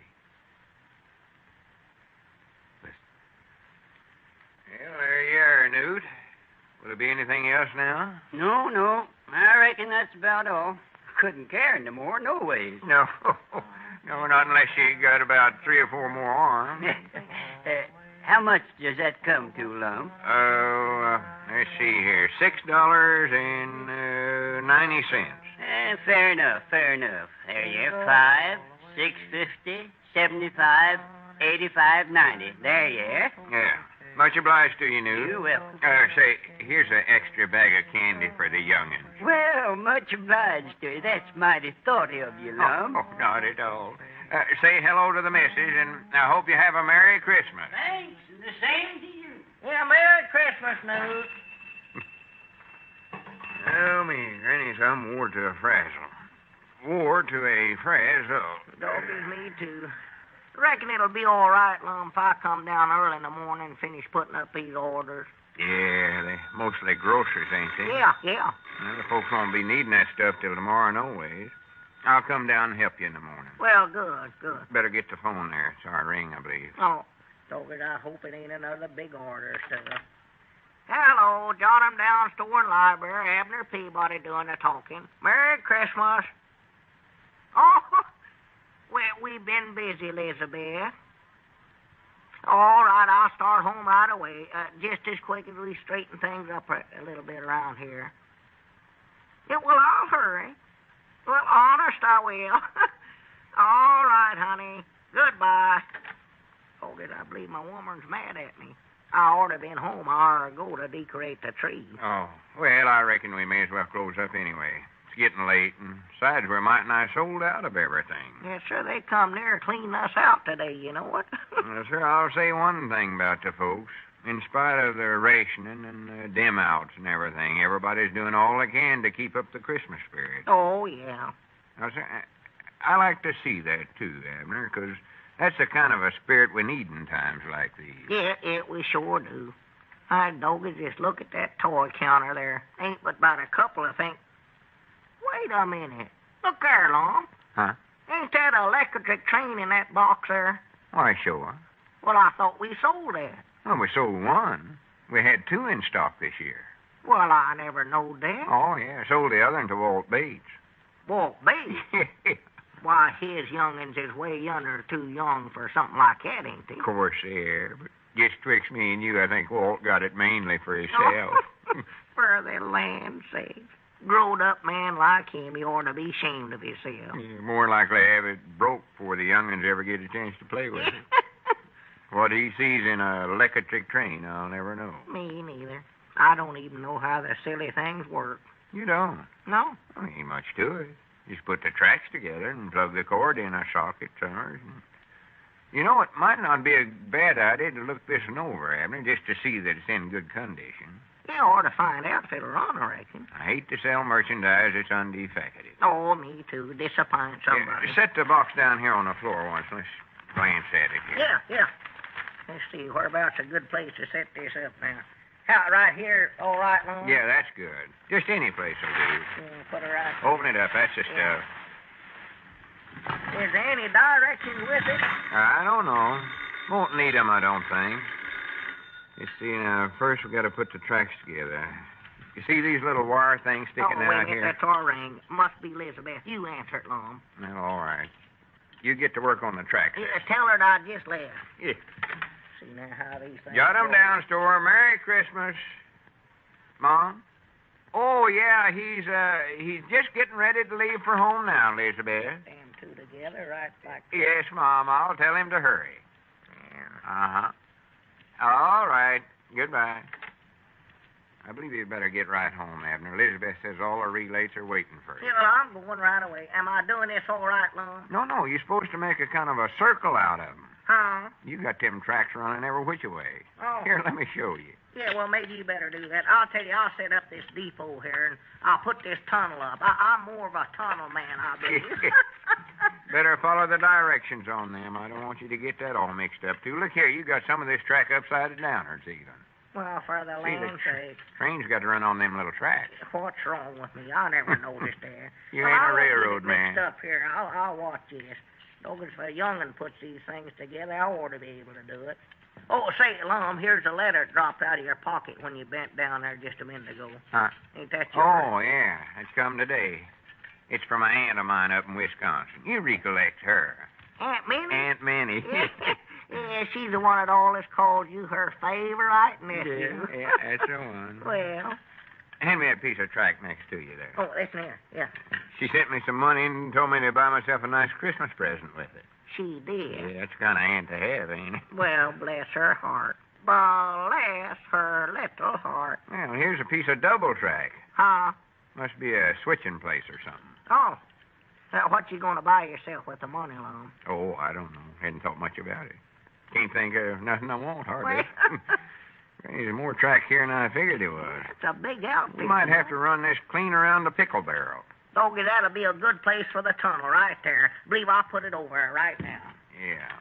Listen. Well, there you are, Newt. Will there be anything else now? No. I reckon that's about all. Couldn't carry no more, no ways. No. No, not unless you got about 3 or 4 more arms. How much does that come to, Lum? Let's see here. $6.90. Fair enough. There you are. 5, 6.50, 75, 85, 90. There you are. Yeah. Much obliged to you, Newt. You're welcome. Say, here's an extra bag of candy for the young'uns. Well, much obliged to you. That's mighty thoughtful of you, Lum. Oh, not at all. Say hello to the missus, and I hope you have a Merry Christmas. Thanks. The same to you. Yeah, Merry Christmas, Newt. Oh, me granny's I'm wore to a frazzle. Wore to a frazzle. Doggies, me too. Reckon it'll be all right, Lum, if I come down early in the morning and finish putting up these orders. Yeah, they mostly groceries, ain't they? Yeah. Well, the folks won't be needing that stuff till tomorrow, no ways. I'll come down and help you in the morning. Well, good. Better get the phone there. It's our ring, I believe. Oh, doggies, I hope it ain't another big order stuff. Hello, Jot 'em Down store and library. Abner Peabody doing the talking. Merry Christmas. Oh, well, we've been busy, Elizabeth. All right, I'll start home right away. Just as quick as we straighten things up a little bit around here. Yeah, well, I'll hurry. Well, honest, I will. All right, honey. Goodbye. Oh, did I believe my woman's mad at me? I ought to have been home an hour ago to decorate the tree. Oh, well, I reckon we may as well close up anyway. It's getting late, and besides, we're mighty nigh sold out of everything. Yes, sir, they come near cleaning us out today, you know what? Well, sir, I'll say one thing about the folks. In spite of their rationing and dim-outs and everything, everybody's doing all they can to keep up the Christmas spirit. Oh, yeah. Now, sir, I like to see that, too, Abner, because that's the kind of a spirit we need in times like these. Yeah, we sure do. I doggies, just look at that toy counter there. Ain't but about a couple of things. Wait a minute. Look there, Lum. Huh? Ain't that an electric train in that box there? Why, sure. Well, I thought we sold that. Well, we sold one. We had 2 in stock this year. Well, I never knowed that. Oh, yeah. Sold the other one to Walt Bates. Walt Bates? Why, his young'uns is way under too young for something like that, ain't they? Of course they are, but just twixt me and you, I think Walt got it mainly for himself. For the land's sake. Growed-up man like him, he ought to be ashamed of himself. Yeah, more likely to have it broke before the young'uns ever get a chance to play with it. What he sees in a electric train, I'll never know. Me neither. I don't even know how the silly things work. You don't? No. Well, ain't much to it. Just put the tracks together and plug the cord in a socket somewhere. You know, it might not be a bad idea to look this one over, Abner, just to see that it's in good condition. You ought to find out if it'll run, I reckon. I hate to sell merchandise that's undefected. Oh, me too. Disappoint somebody. Yeah, set the box down here on the floor once. Let's glance at it here. Yeah. Let's see, whereabouts a good place to set this up now. How, right here, all right, Lum? Yeah, that's good. Just any place will do. Yeah, put it right here. Open it up. That's the stuff. Is there any directions with it? I don't know. Won't need 'em, I don't think. You see, now, first we got to put the tracks together. You see these little wire things sticking wait a out minute, here? that's our ring. Must be Elizabeth. You answer it, Lum. Well, all right. You get to work on the tracks. Tell her that I just left. Yeah. See now how these things Jot 'em go. down, Store. Merry Christmas. Mom? Oh, yeah, he's just getting ready to leave for home now, Elizabeth. Them two together, right like that. Yes, Mom. I'll tell him to hurry. Yeah. Uh-huh. All right. Goodbye. I believe you'd better get right home, Abner. Elizabeth says all the relays are waiting for you. Yeah, well, I'm going right away. Am I doing this all right, Lum? No, you're supposed to make a kind of a circle out of them. Huh? You got them tracks running every which way. Oh. Here, let me show you. Yeah, well, maybe you better do that. I'll tell you, I'll set up this depot here, and I'll put this tunnel up. I'm more of a tunnel man, I believe. Better follow the directions on them. I don't want you to get that all mixed up, too. Look here, you got some of this track upside downwards, even. Well, for the land's sake. Train's got to run on them little tracks. What's wrong with me? I never noticed that. You ain't a railroad man. Mixed up here. I'll watch this. Doggone, if a young'un puts these things together, I ought to be able to do it. Oh, say, Lum, here's a letter dropped out of your pocket when you bent down there just a minute ago. Huh? Ain't that yours? Oh, yeah. It's come today. It's from an aunt of mine up in Wisconsin. You recollect her. Aunt Minnie? Aunt Minnie. Yeah, she's the one that always called you her favorite nephew. Yeah, that's the one. Well. Hand me that piece of track next to you there. Oh, listen here. Yeah. She sent me some money and told me to buy myself a nice Christmas present with it. She did? Yeah, that's the kind of aunt to have, ain't it? Well, bless her heart. Bless her little heart. Well, here's a piece of double track. Huh? Must be a switching place or something. Oh. Now, what you going to buy yourself with the money, Lum? Oh, I don't know. Hadn't thought much about it. Can't think of nothing I want, hardly. There's more track here than I figured there was. It's a big outfit. We might have to run this clean around the pickle barrel. Doggy, that'll be a good place for the tunnel right there. Believe I'll put it over there right now. Yeah.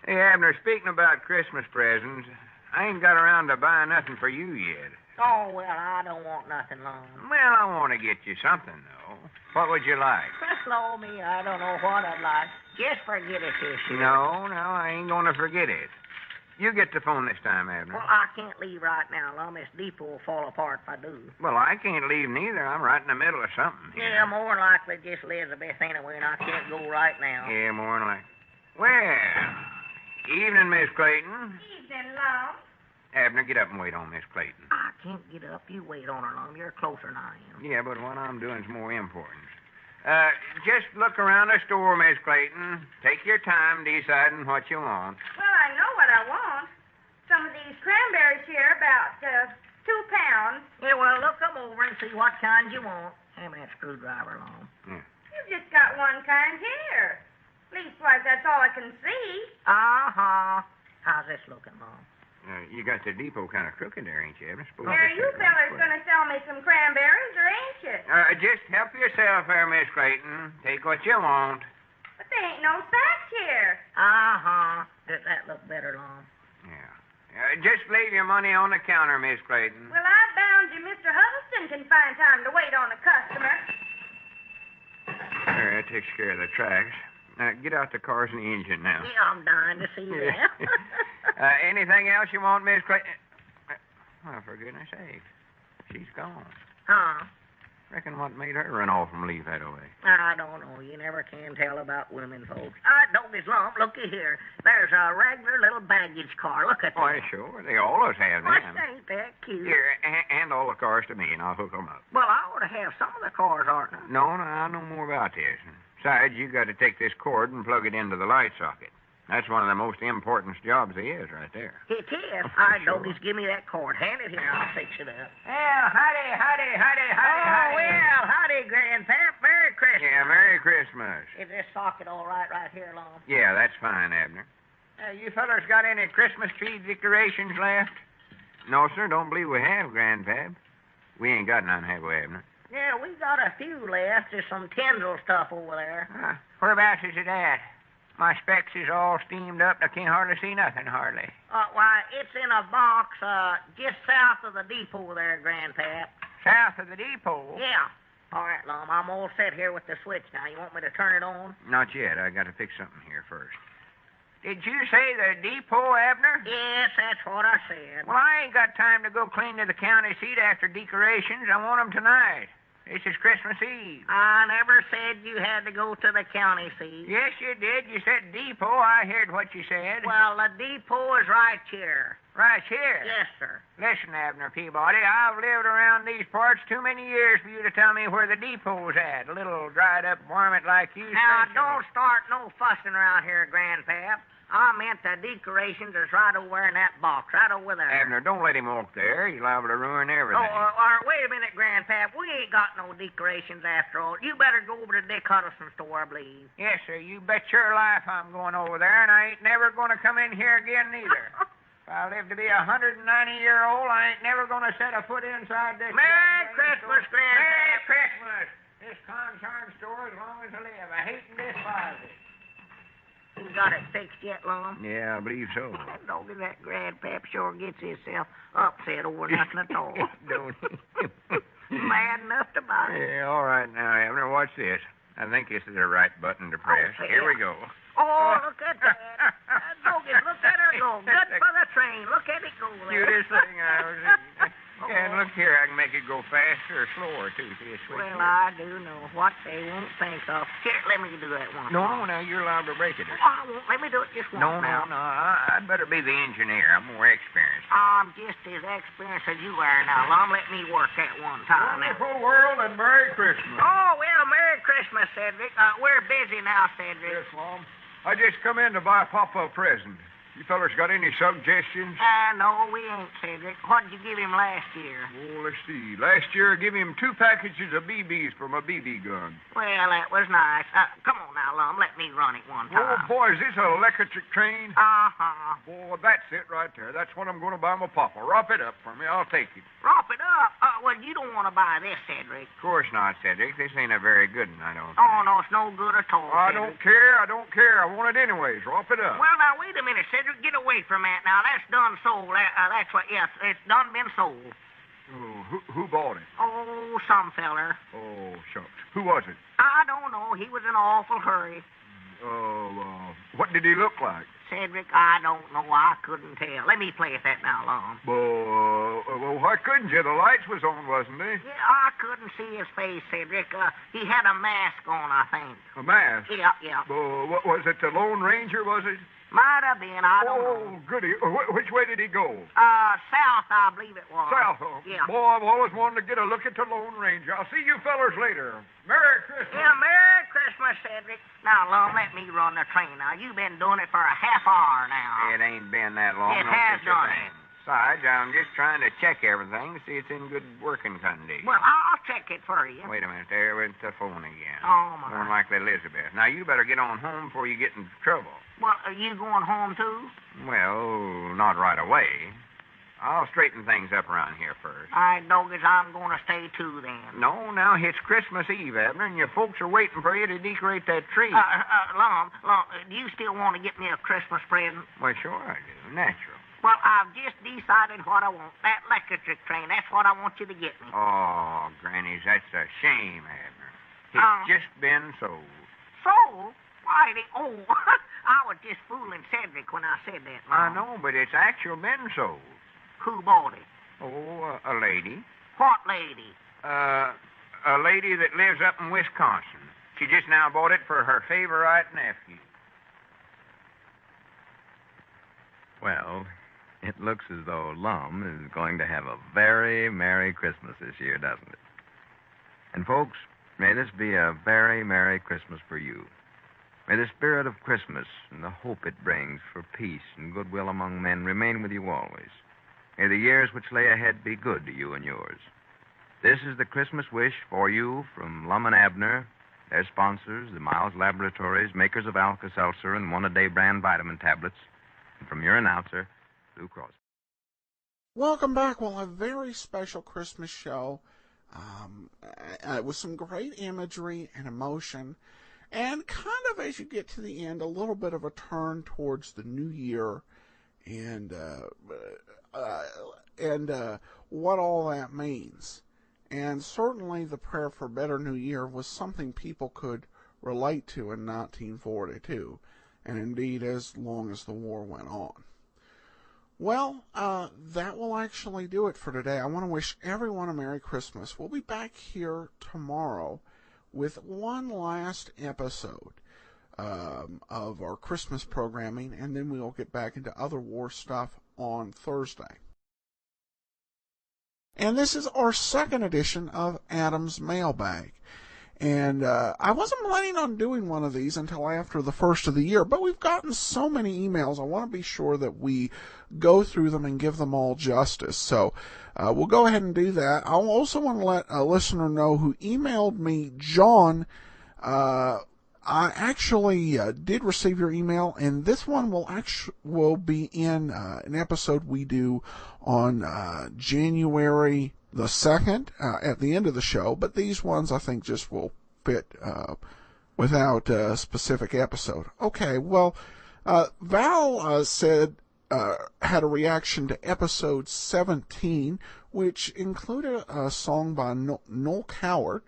Hey, Abner, speaking about Christmas presents, I ain't got around to buying nothing for you yet. Oh, well, I don't want nothing, Lum. Well, I want to get you something, though. What would you like? Hello, me, I don't know what I'd like. Just forget it this year. No, I ain't going to forget it. You get the phone this time, Abner. Well, I can't leave right now, Lum. This depot will fall apart if I do. Well, I can't leave neither. I'm right in the middle of something here. Yeah, more than likely just Elizabeth anyway, and I can't go right now. Yeah, more than likely. Well, evening, Miss Clayton. Evening, Lum. Abner, get up and wait on Miss Clayton. I can't get up. You wait on her, Lum. You're closer than I am. Yeah, but what I'm doing is more important. Just look around the store, Miss Clayton. Take your time deciding what you want. Well, I know what I want. Some of these cranberries here, about 2 pounds. Yeah, well, look them over and see what kind you want. Hand me that screwdriver, Lum. Yeah. You've just got one kind here. Leastwise, that's all I can see. Uh-huh. How's this looking, Lum? You got the depot kind of crooked there, ain't you, Abner? Now, you fellers going to sell me some cranberries, or ain't you? Just help yourself there, Miss Clayton. Take what you want. But there ain't no sacks here. Uh-huh. Does that look better, Lum? Yeah. Just leave your money on the counter, Miss Clayton. Well, I bound you Mr. Huddleston can find time to wait on a customer. There, that takes care of the tracks. Get out the cars and the engine now. Yeah, I'm dying to see that. Anything else you want, Miss Clayton? Well, for goodness sake. She's gone. Huh? Reckon what made her run off and leave that way? I don't know. You never can tell about women, folks. Don't be lump. Looky here. There's a regular little baggage car. Look at that. Why, sure. They always have them. Ain't that cute? Here, hand all the cars to me, and I'll hook them up. Well, I ought to have some of the cars, aren't I? No, I know more about this. Besides, you got to take this cord and plug it into the light socket. That's one of the most important jobs there is, right there. It is. All right, Dobies, give me that cord. Hand it here. I'll fix it up. Well, howdy. Well, howdy, Grandpap. Merry Christmas. Yeah, Merry Christmas. Is this socket all right here, Lum? Yeah, that's fine, Abner. You fellers got any Christmas tree decorations left? No, sir, don't believe we have, Grandpap. We ain't got none, have we, Abner? Yeah, we got a few left. There's some tinsel stuff over there. Whereabouts is it at? My specs is all steamed up, and I can't hardly see nothing, hardly. Why, it's in a box just south of the depot there, Grandpap. South of the depot? Yeah. All right, Lum, I'm all set here with the switch now. You want me to turn it on? Not yet. I got to fix something here first. Did you say the depot, Abner? Yes, that's what I said. Well, I ain't got time to go clean to the county seat after decorations. I want 'em tonight. This is Christmas Eve. I never said you had to go to the county seat. Yes, you did. You said depot. I heard what you said. Well, the depot is right here. Right here? Yes, sir. Listen, Abner Peabody, I've lived around these parts too many years for you to tell me where the depot's at. A little dried-up varmint like you. Now, special. don't start no fussing around here, Grandpap. I meant the decorations is right over in that box, right over there. Abner, don't let him walk there. He's liable to ruin everything. Wait a minute, Grandpap. We ain't got no decorations after all. You better go over to Dick Huddleston's store, I believe. Yes, sir. You bet your life I'm going over there, and I ain't never going to come in here again neither. If I live to be 190-year-old, I ain't never going to set a foot inside this... Merry Christmas, Grandpap. Merry Christmas. This concern store as long as I live. I hate and despise it. You got it fixed yet, Lum? Yeah, I believe so. Dog, that Grandpap sure gets himself upset over nothing at all. Don't he? Mad enough to buy it. Yeah, all right now, Abner, watch this. I think this is the right button to press. Here we go. Oh, look at that. Doggy, look at her go. Good for the train. Look at it go there. Cutest thing I ever seen. Yeah, and look here, I can make it go faster or slower, too. See, it's sweet. Well, I do know what they won't think of. Here, let me do that one. No, now, you're allowed to break it. I won't. Let me do it just once now. No. I'd better be the engineer. I'm more experienced. I'm just as experienced as you are now, Lum. Let me work that one time now. Wonderful world and Merry Christmas. Oh, well, Merry Christmas, Cedric. We're busy now, Cedric. Yes, Mom. I just come in to buy Papa a present. You fellers got any suggestions? No, we ain't, Cedric. What did you give him last year? Oh, let's see. Last year, I gave him 2 packages of BBs for my BB gun. Well, that was nice. Come on now, Lum. Let me run it one time. Oh, boy, is this an electric train? Uh-huh. Boy, that's it right there. That's what I'm going to buy my Papa. Rop it up for me. I'll take it. Rop it up? Well, you don't want to buy this, Cedric. Of course not, Cedric. This ain't a very good one, I don't think. Oh, no, it's no good at all, I Cedric. don't care. I want it anyways. Rop it up. Well, now, wait a minute, Cedric. Get away from that now. That's done sold. That's what, yes, it's done been sold. Oh, who bought it? Oh, some feller. Oh, shucks. Who was it? I don't know. He was in an awful hurry. Oh, what did he look like? Cedric, I don't know. I couldn't tell. Let me play at that now, Lum. Well, why couldn't you? The lights was on, wasn't they? Yeah, I couldn't see his face, Cedric. He had a mask on, I think. A mask? Yeah. What was it, the Lone Ranger, was it? Might have been. I don't know. Oh, goody. Which way did he go? South, I believe it was. South? Yeah. Boy, I've always wanted to get a look at the Lone Ranger. I'll see you fellers later. Merry Christmas. Yeah, Merry Christmas, Cedric. Now, Lum, let me run the train. Now, you've been doing it for a half hour now. It ain't been that long. It has done it. Besides, I'm just trying to check everything to see it's in good working condition. Well, I'll check it for you. Wait a minute. There went the phone again. Oh, my. More likely Elizabeth. Now, you better get on home before you get into trouble. Well, are you going home, too? Well, not right away. I'll straighten things up around here first. All right, doggies, I'm going to stay, too, then. No, now it's Christmas Eve, Abner, and your folks are waiting for you to decorate that tree. Lum, do you still want to get me a Christmas present? Well, sure I do. Natural. Well, I've just decided what I want. That electric train, that's what I want you to get me. Oh, Grannies, that's a shame, Abner. It's just been sold. Sold? Why, I was just fooling Cedric when I said that, Lum. I know, but it's actually been sold. Who bought it? Oh, a lady. What lady? A lady that lives up in Wisconsin. She just now bought it for her favorite nephew. Well, it looks as though Lum is going to have a very Merry Christmas this year, doesn't it? And, folks, may this be a very Merry Christmas for you. May the spirit of Christmas and the hope it brings for peace and goodwill among men remain with you always. May the years which lay ahead be good to you and yours. This is the Christmas wish for you from Lum and Abner, their sponsors, the Miles Laboratories, makers of Alka-Seltzer and One-A-Day brand vitamin tablets, and from your announcer, Lou Crosby. Welcome back. Well, a very special Christmas show with some great imagery and emotion. And kind of as you get to the end, a little bit of a turn towards the new year and what all that means. And certainly the prayer for a better new year was something people could relate to in 1942. and indeed as long as the war went on. Well, that will actually do it for today. I want to wish everyone a Merry Christmas. We'll be back here tomorrow with one last episode of our Christmas programming, and then we'll get back into other war stuff on Thursday. And this is our second edition of Adam's Mailbag. And I wasn't planning on doing one of these until after the first of the year, but we've gotten so many emails, I want to be sure that we go through them and give them all justice. So we'll go ahead and do that. I also want to let a listener know who emailed me, John. I actually did receive your email, and this one will be in an episode we do on January the 2nd at the end of the show, but these ones I think just will fit without a specific episode. Okay, well, Val said had a reaction to episode 17, which included a song by Noel Coward,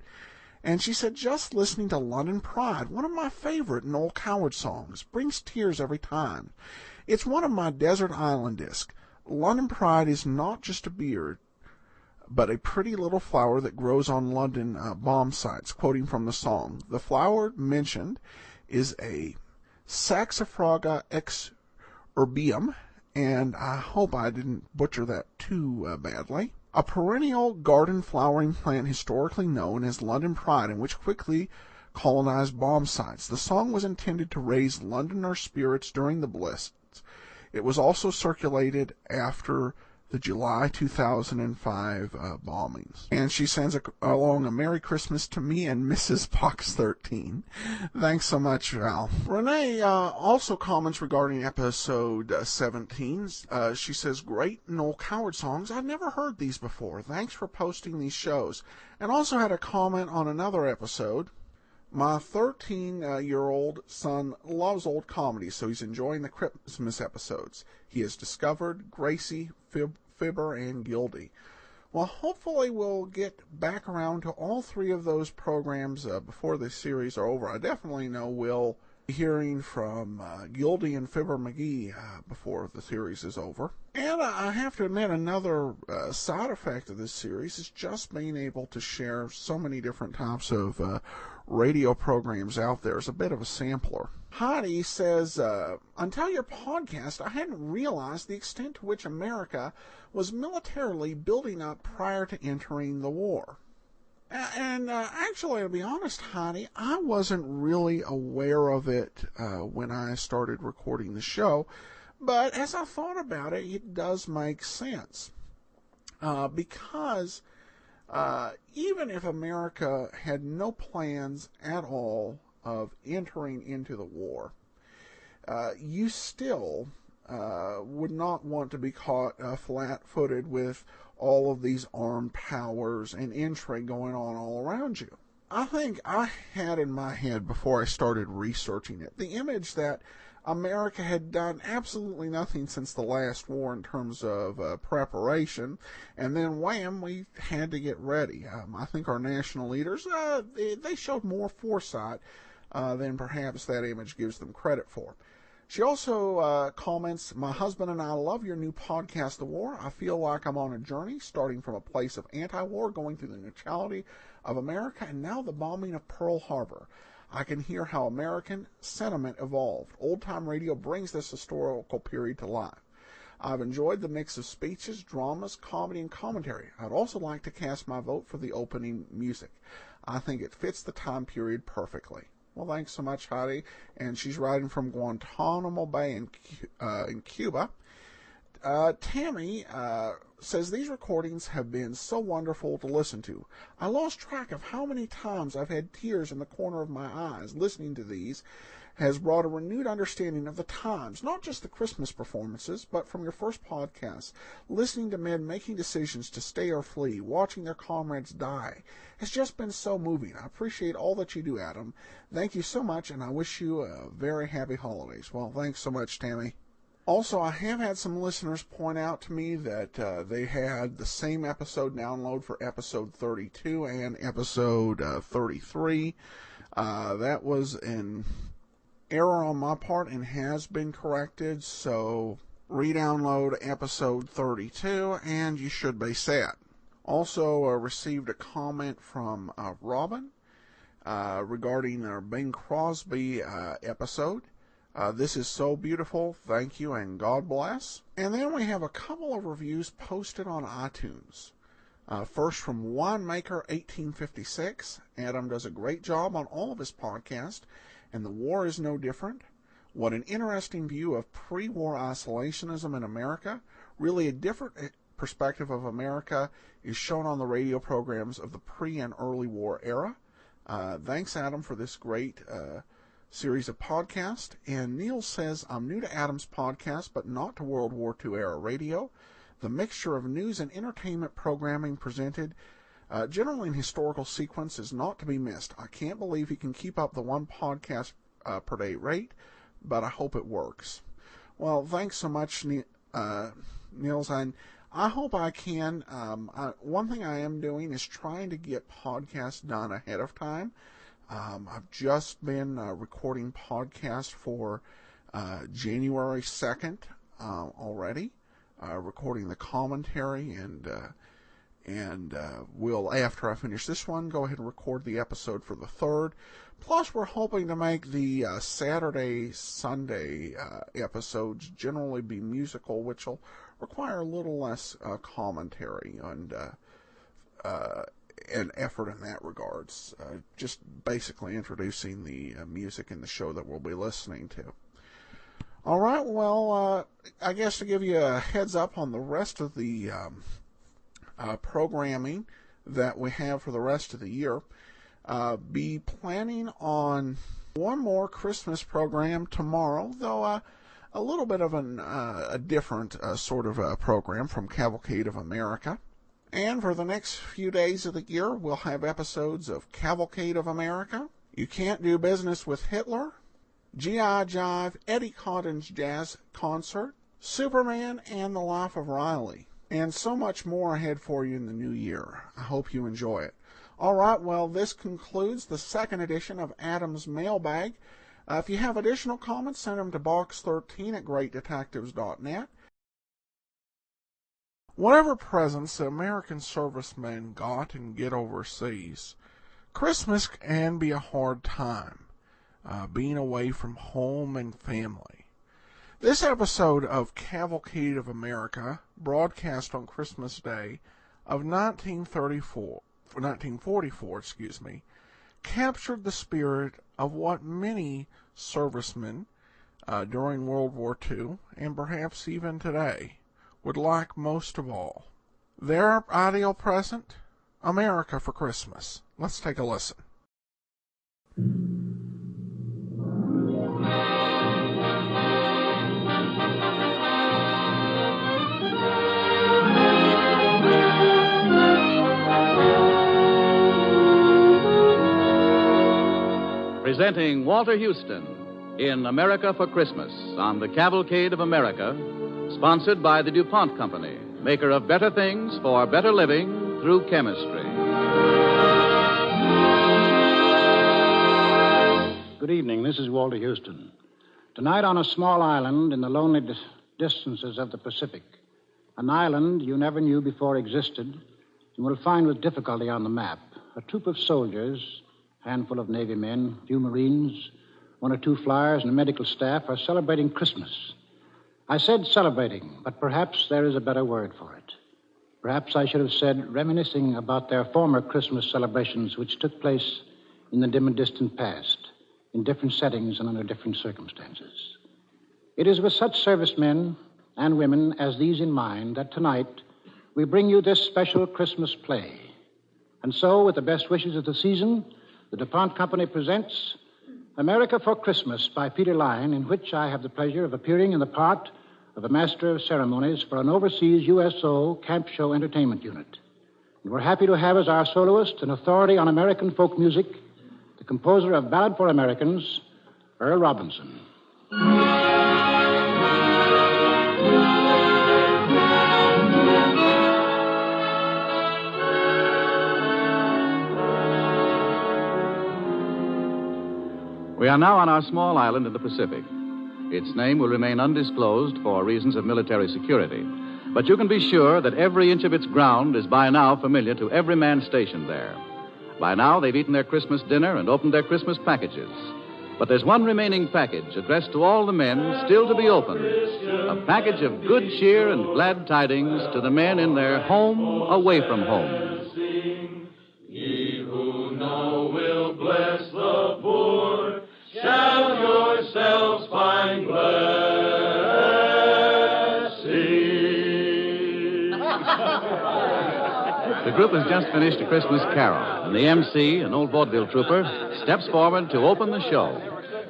and she said, just listening to London Pride, one of my favorite Noel Coward songs, brings tears every time. It's one of my Desert Island discs. London Pride is not just a beard, but a pretty little flower that grows on London bomb sites, quoting from the song. The flower mentioned is a Saxifraga ex herbium, and I hope I didn't butcher that too badly. A perennial garden flowering plant historically known as London Pride, and which quickly colonized bomb sites. The song was intended to raise Londoner spirits during the Blitz. It was also circulated after the July 2005 bombings. And she sends along a Merry Christmas to me and Mrs. Pox 13. Thanks so much, Val. Renee also comments regarding episode 17. She says, great Noel Coward songs. I've never heard these before. Thanks for posting these shows. And also had a comment on another episode. My 13-year-old son loves old comedies, so he's enjoying the Christmas episodes. He has discovered Gracie, Fibber, and Gildy. Well, hopefully we'll get back around to all three of those programs before the series are over. I definitely know we'll be hearing from Gildy and Fibber McGee before the series is over. And I have to admit, another side effect of this series is just being able to share so many different types of radio programs out there. Is a bit of a sampler. Heidi says, until your podcast, I hadn't realized the extent to which America was militarily building up prior to entering the war. And actually, to be honest, Heidi, I wasn't really aware of it when I started recording the show, but as I thought about it, it does make sense. Because even if America had no plans at all of entering into the war, you still would not want to be caught flat-footed with all of these armed powers and intrigue going on all around you. I think I had in my head, before I started researching it, the image that America had done absolutely nothing since the last war in terms of preparation, and then wham, we had to get ready. I think our national leaders, they showed more foresight than perhaps that image gives them credit for. She also comments, my husband and I love your new podcast, The War. I feel like I'm on a journey, starting from a place of anti-war, going through the neutrality of America, and now the bombing of Pearl Harbor. I can hear how American sentiment evolved. Old-time radio brings this historical period to life. I've enjoyed the mix of speeches, dramas, comedy, and commentary. I'd also like to cast my vote for the opening music. I think it fits the time period perfectly. Well, thanks so much, Heidi. And she's writing from Guantanamo Bay in Cuba. Tammy says, these recordings have been so wonderful to listen to. I lost track of how many times I've had tears in the corner of my eyes. Listening to these has brought a renewed understanding of the times, not just the Christmas performances, but from your first podcast. Listening to men making decisions to stay or flee, watching their comrades die, has just been so moving. I appreciate all that you do, Adam. Thank you so much, and I wish you a very happy holidays. Well, thanks so much, Tammy. Also, I have had some listeners point out to me that they had the same episode download for episode 32 and episode 33. That was in error on my part and has been corrected, so re-download episode 32 and you should be set. Also received a comment from Robin regarding our Bing Crosby episode. This is so beautiful. Thank you and God bless. And then we have a couple of reviews posted on iTunes. First from Winemaker 1856. Adam does a great job on all of his podcasts, and the war is no different. What an interesting view of pre-war isolationism in America. Really a different perspective of America is shown on the radio programs of the pre- and early war era. Thanks, Adam, for this great series of podcasts. And Neil says, I'm new to Adam's podcast, but not to World War II era radio. The mixture of news and entertainment programming presented, generally in historical sequence, is not to be missed. I can't believe he can keep up the one podcast per day rate, but I hope it works. Well, thanks so much, Niels, and I hope I can. One thing I am doing is trying to get podcasts done ahead of time. I've just been recording podcasts for January 2nd already, recording the commentary, and we'll, after I finish this one, go ahead and record the episode for the 3rd. Plus, we're hoping to make the Saturday, Sunday episodes generally be musical, which will require a little less commentary and effort in that regards. Just basically introducing the music in the show that we'll be listening to. All right, well, I guess to give you a heads up on the rest of the programming that we have for the rest of the year, be planning on one more Christmas program tomorrow, though a little bit of a different sort of program from Cavalcade of America. And for the next few days of the year, we'll have episodes of Cavalcade of America, You Can't Do Business with Hitler, G.I. Jive, Eddie Cotton's Jazz Concert, Superman, and The Life of Riley. And so much more ahead for you in the new year. I hope you enjoy it. All right, well, this concludes the second edition of Adam's Mailbag. If you have additional comments, send them to box13@greatdetectives.net. Whatever presents the American servicemen got and get overseas, Christmas can be a hard time, being away from home and family. This episode of Cavalcade of America, broadcast on Christmas Day of 1944, captured the spirit of what many servicemen during World War II, and perhaps even today, would like most of all. Their ideal present? America for Christmas. Let's take a listen. Presenting Walter Houston in America for Christmas on the Cavalcade of America, sponsored by the DuPont Company, maker of better things for better living through chemistry. Good evening. This is Walter Houston. Tonight on a small island in the lonely distances of the Pacific, an island you never knew before existed and will find with difficulty on the map, a troop of soldiers, a handful of Navy men, a few Marines, one or two flyers, and a medical staff are celebrating Christmas. I said celebrating, but perhaps there is a better word for it. Perhaps I should have said reminiscing about their former Christmas celebrations which took place in the dim and distant past, in different settings and under different circumstances. It is with such servicemen and women as these in mind that tonight we bring you this special Christmas play. And so, with the best wishes of the season, the DuPont Company presents America for Christmas by Peter Line, in which I have the pleasure of appearing in the part of a master of ceremonies for an overseas USO camp show entertainment unit. And we're happy to have as our soloist an authority on American folk music, the composer of Ballad for Americans, Earl Robinson. We are now on our small island in the Pacific. Its name will remain undisclosed for reasons of military security. But you can be sure that every inch of its ground is by now familiar to every man stationed there. By now, they've eaten their Christmas dinner and opened their Christmas packages. But there's one remaining package addressed to all the men still to be opened. A package of good cheer and glad tidings to the men in their home away from home. Ye who know will bless the poor, shall yourselves find blessing. The group has just finished a Christmas carol, and the MC, an old vaudeville trooper, steps forward to open the show.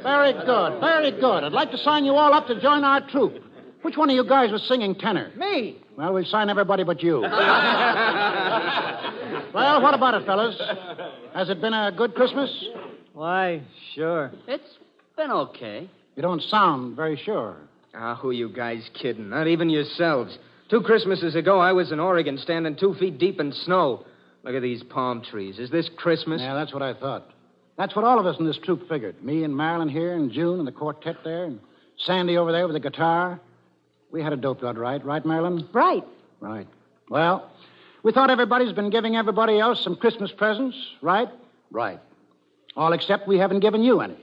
Very good, very good. I'd like to sign you all up to join our troupe. Which one of you guys was singing tenor? Me. Well, we'll sign everybody but you. Well, what about it, fellas? Has it been a good Christmas? Why, sure. It's been okay. You don't sound very sure. Who you guys kidding? Not even yourselves. 2 Christmases ago, I was in Oregon standing 2 feet deep in snow. Look at these palm trees. Is this Christmas? Yeah, that's what I thought. That's what all of us in this troupe figured. Me and Marilyn here, and June, and the quartet there, and Sandy over there with the guitar. We had a dope rod, right? Right, Marilyn? Right. Right. Well, we thought everybody's been giving everybody else some Christmas presents, right? Right. All except we haven't given you any.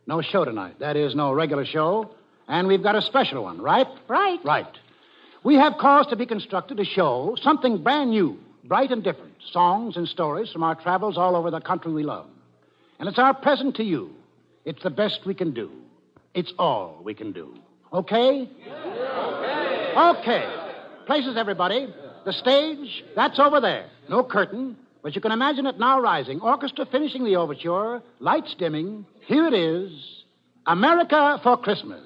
No show tonight. That is, no regular show. And we've got a special one, right? Right. Right. We have caused to be constructed a show, something brand new, bright and different. Songs and stories from our travels all over the country we love. And it's our present to you. It's the best we can do. It's all we can do. Okay? Okay. Places, everybody. The stage, that's over there. No curtain, but you can imagine it now rising. Orchestra finishing the overture, lights dimming. Here it is, America for Christmas.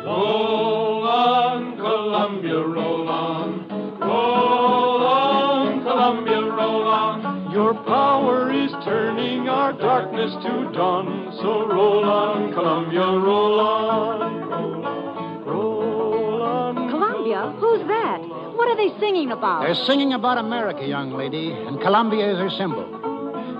Roll on, Columbia, roll on. Roll on, Columbia, roll on. Your power is turning our darkness to dawn. So roll on, Columbia, roll on. Roll on. Columbia? Who's that? What are they singing about? They're singing about America, young lady, and Columbia is her symbol.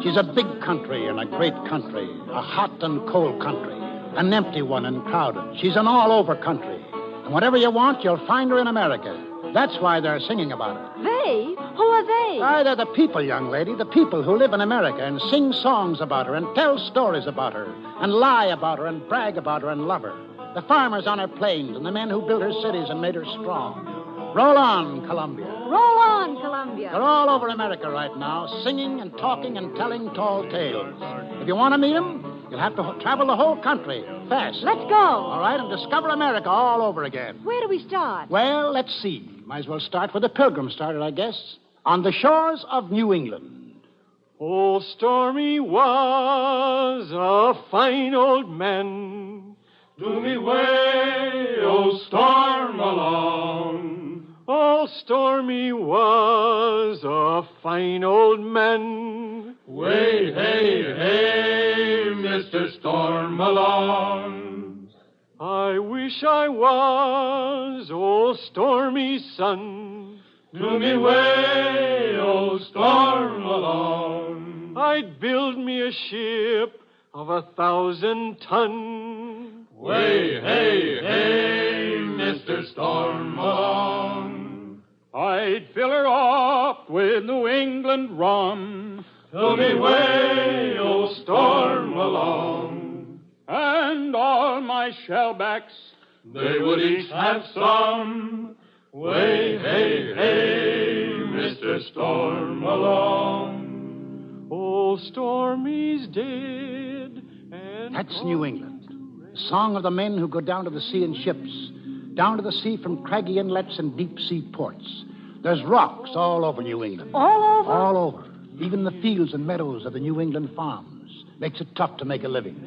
She's a big country and a great country, a hot and cold country, an empty one and crowded. She's an all-over country. And whatever you want, you'll find her in America. That's why they're singing about her. They? Who are they? Why, they're the people, young lady, the people who live in America and sing songs about her and tell stories about her and lie about her and brag about her and love her. The farmers on her plains and the men who built her cities and made her strong. Roll on, Columbia. Roll on, Columbia. They're all over America right now, singing and talking and telling tall tales. If you want to meet them, you'll have to travel the whole country fast. Let's go. All right, and discover America all over again. Where do we start? Well, let's see. Might as well start where the Pilgrims started, I guess. On the shores of New England. Oh, Stormy was a fine old man. Do me way, oh, storm along. Oh, Stormy was a fine old man. Way, hey, hey, Mr. Storm along. I wish I was old Stormy's son. Do me way, oh, storm along. I'd build me a ship of 1,000 ton. Way, hey, hey, Mr. Storm along. I'd fill her up with New England rum. Fill me way, oh, storm along. And all my shellbacks, they would each have some. Way, hey, hey, Mr. Storm along. Oh, Stormy's dead. And that's New England. The song of the men who go down to the sea in ships, down to the sea from craggy inlets and deep sea ports. There's rocks all over New England. All over? All over. Even the fields and meadows of the New England farms. Makes it tough to make a living.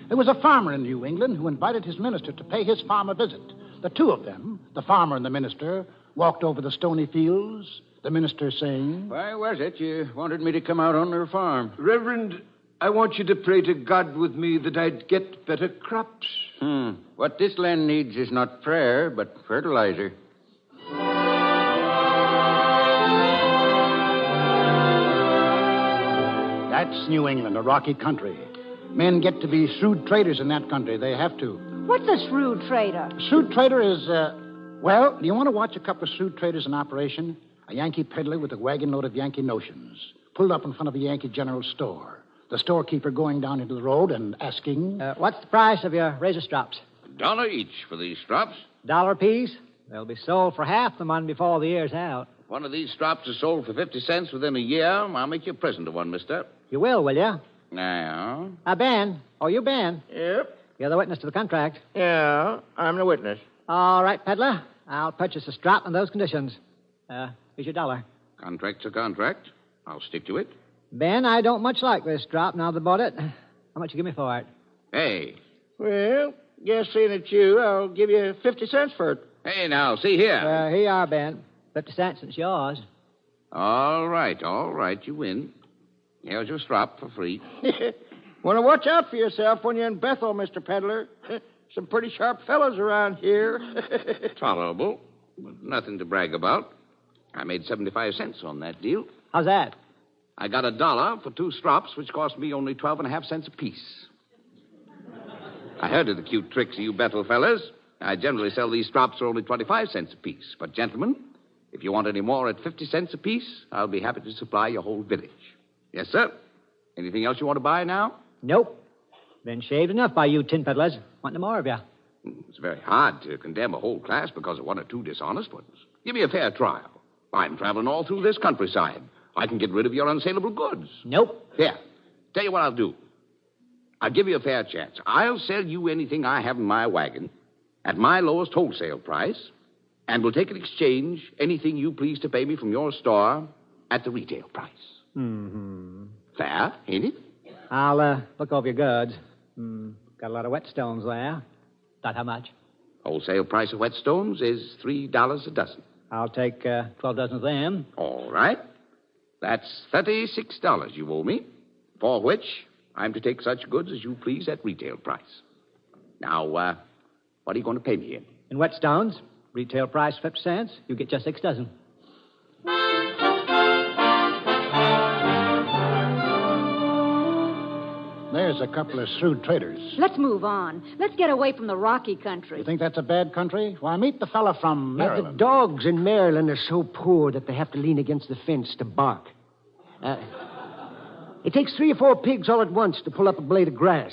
There was a farmer in New England who invited his minister to pay his farm a visit. The two of them, the farmer and the minister, walked over the stony fields, the minister saying, Why was it you wanted me to come out on their farm? Reverend, I want you to pray to God with me that I'd get better crops. What this land needs is not prayer, but fertilizer. That's New England, a rocky country. Men get to be shrewd traders in that country. They have to. What's a shrewd trader? A shrewd trader is, well, do you want to watch a couple of shrewd traders in operation? A Yankee peddler with a wagon load of Yankee notions, pulled up in front of a Yankee general store. The storekeeper going down into the road and asking... what's the price of your razor strops? $1 each for these strops. $1 apiece? They'll be sold for half the money before the year's out. If one of these strops is sold for 50 cents within a year, I'll make you a present of one, mister. You will you? Now? Ben. Oh, you Ben? Yep. You're the witness to the contract. Yeah, I'm the witness. All right, peddler. I'll purchase a strop on those conditions. Here's your $1. Contract's a contract. I'll stick to it. Ben, I don't much like this strop now that I bought it. How much you give me for it? Hey. Well, guess seeing it's you, I'll give you 50 cents for it. Hey, now, see here. Here you are, Ben. 50 cents, it's yours. All right, you win. Here's your strop for free. Want to watch out for yourself when you're in Bethel, Mr. Peddler. Some pretty sharp fellows around here. Tolerable, but nothing to brag about. I made 75 cents on that deal. How's that? I got $1 for 2 strops, which cost me only 12.5 cents apiece. I heard of the cute tricks of you Bethel fellas. I generally sell these strops for only 25 cents apiece. But, gentlemen, if you want any more at 50 cents apiece, I'll be happy to supply your whole village. Yes, sir. Anything else you want to buy now? Nope. Been shaved enough by you tin peddlers. Want no more of you. It's very hard to condemn a whole class because of 1 or 2 dishonest ones. Give me a fair trial. I'm traveling all through this countryside. I can get rid of your unsaleable goods. Nope. Here, tell you what I'll do. I'll give you a fair chance. I'll sell you anything I have in my wagon at my lowest wholesale price, and we'll take in exchange anything you please to pay me from your store at the retail price. Mm-hmm. Fair, ain't it? I'll look over your goods. Got a lot of whetstones there. About how much? Wholesale price of whetstones is $3 a dozen. I'll take 12 dozen of them. All right. That's $36 you owe me, for which I'm to take such goods as you please at retail price. Now, what are you going to pay me in? In whetstones, retail price 50 cents. You get just 6 dozen. There's a couple of shrewd traders. Let's move on. Let's get away from the rocky country. You think that's a bad country? Why, meet the fella from Maryland. The dogs in Maryland are so poor that they have to lean against the fence to bark. It takes 3 or 4 pigs all at once to pull up a blade of grass.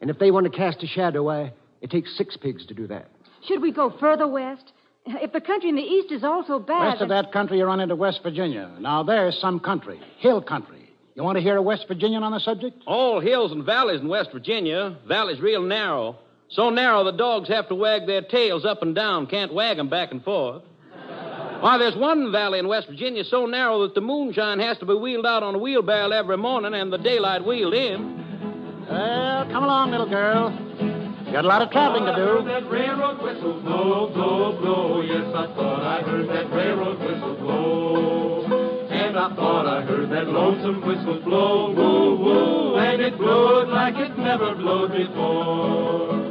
And if they want to cast a shadow, why, it takes 6 pigs to do that. Should we go further west? If the country in the east is all so bad... West of that country, you run into West Virginia. Now, there's some country. Hill country. You want to hear a West Virginian on the subject? All hills and valleys in West Virginia. Valley's real narrow. So narrow the dogs have to wag their tails up and down. Can't wag them back and forth. Why, there's one valley in West Virginia so narrow that the moonshine has to be wheeled out on a wheelbarrow every morning and the daylight wheeled in. Well, come along, little girl. You got a lot of traveling to do. That railroad whistle blow, blow, blow. Yes, I thought I heard that railroad whistle blow. And I thought I heard that lonesome whistle blow, woo, woo. And it blowed like it never blowed before.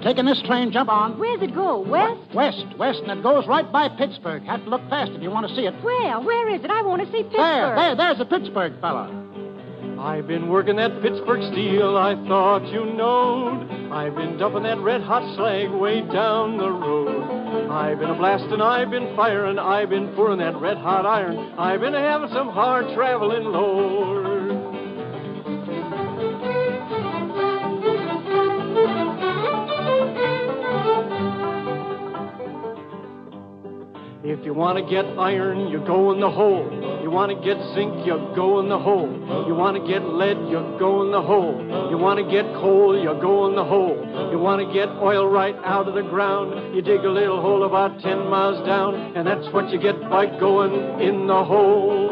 Taking this train, jump on. Where's it go? West? West, and it goes right by Pittsburgh. Have to look fast if you want to see it. Where is it? I want to see Pittsburgh. There's a Pittsburgh fella. I've been working that Pittsburgh steel, I thought you knowed. I've been dumping that red-hot slag way down the road. I've been a-blasting, I've been firing, I've been pouring that red-hot iron. I've been having some hard traveling, Lord. If you want to get iron, you go in the hole. You want to get zinc, you go in the hole. You want to get lead, you go in the hole. You want to get coal, you go in the hole. You want to get oil right out of the ground. You dig a little hole about 10 miles down, and that's what you get by going in the hole.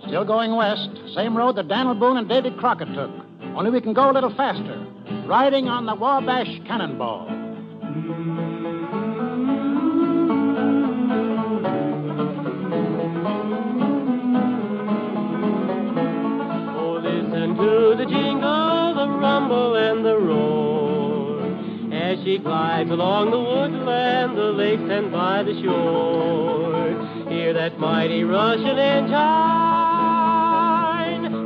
Still going west. Same road that Daniel Boone and David Crockett took. Only we can go a little faster. Riding on the Wabash Cannonball. To the jingle, the rumble, and the roar. as she glides along the woodland, the lakes, and by the shore. Hear that mighty Russian engine,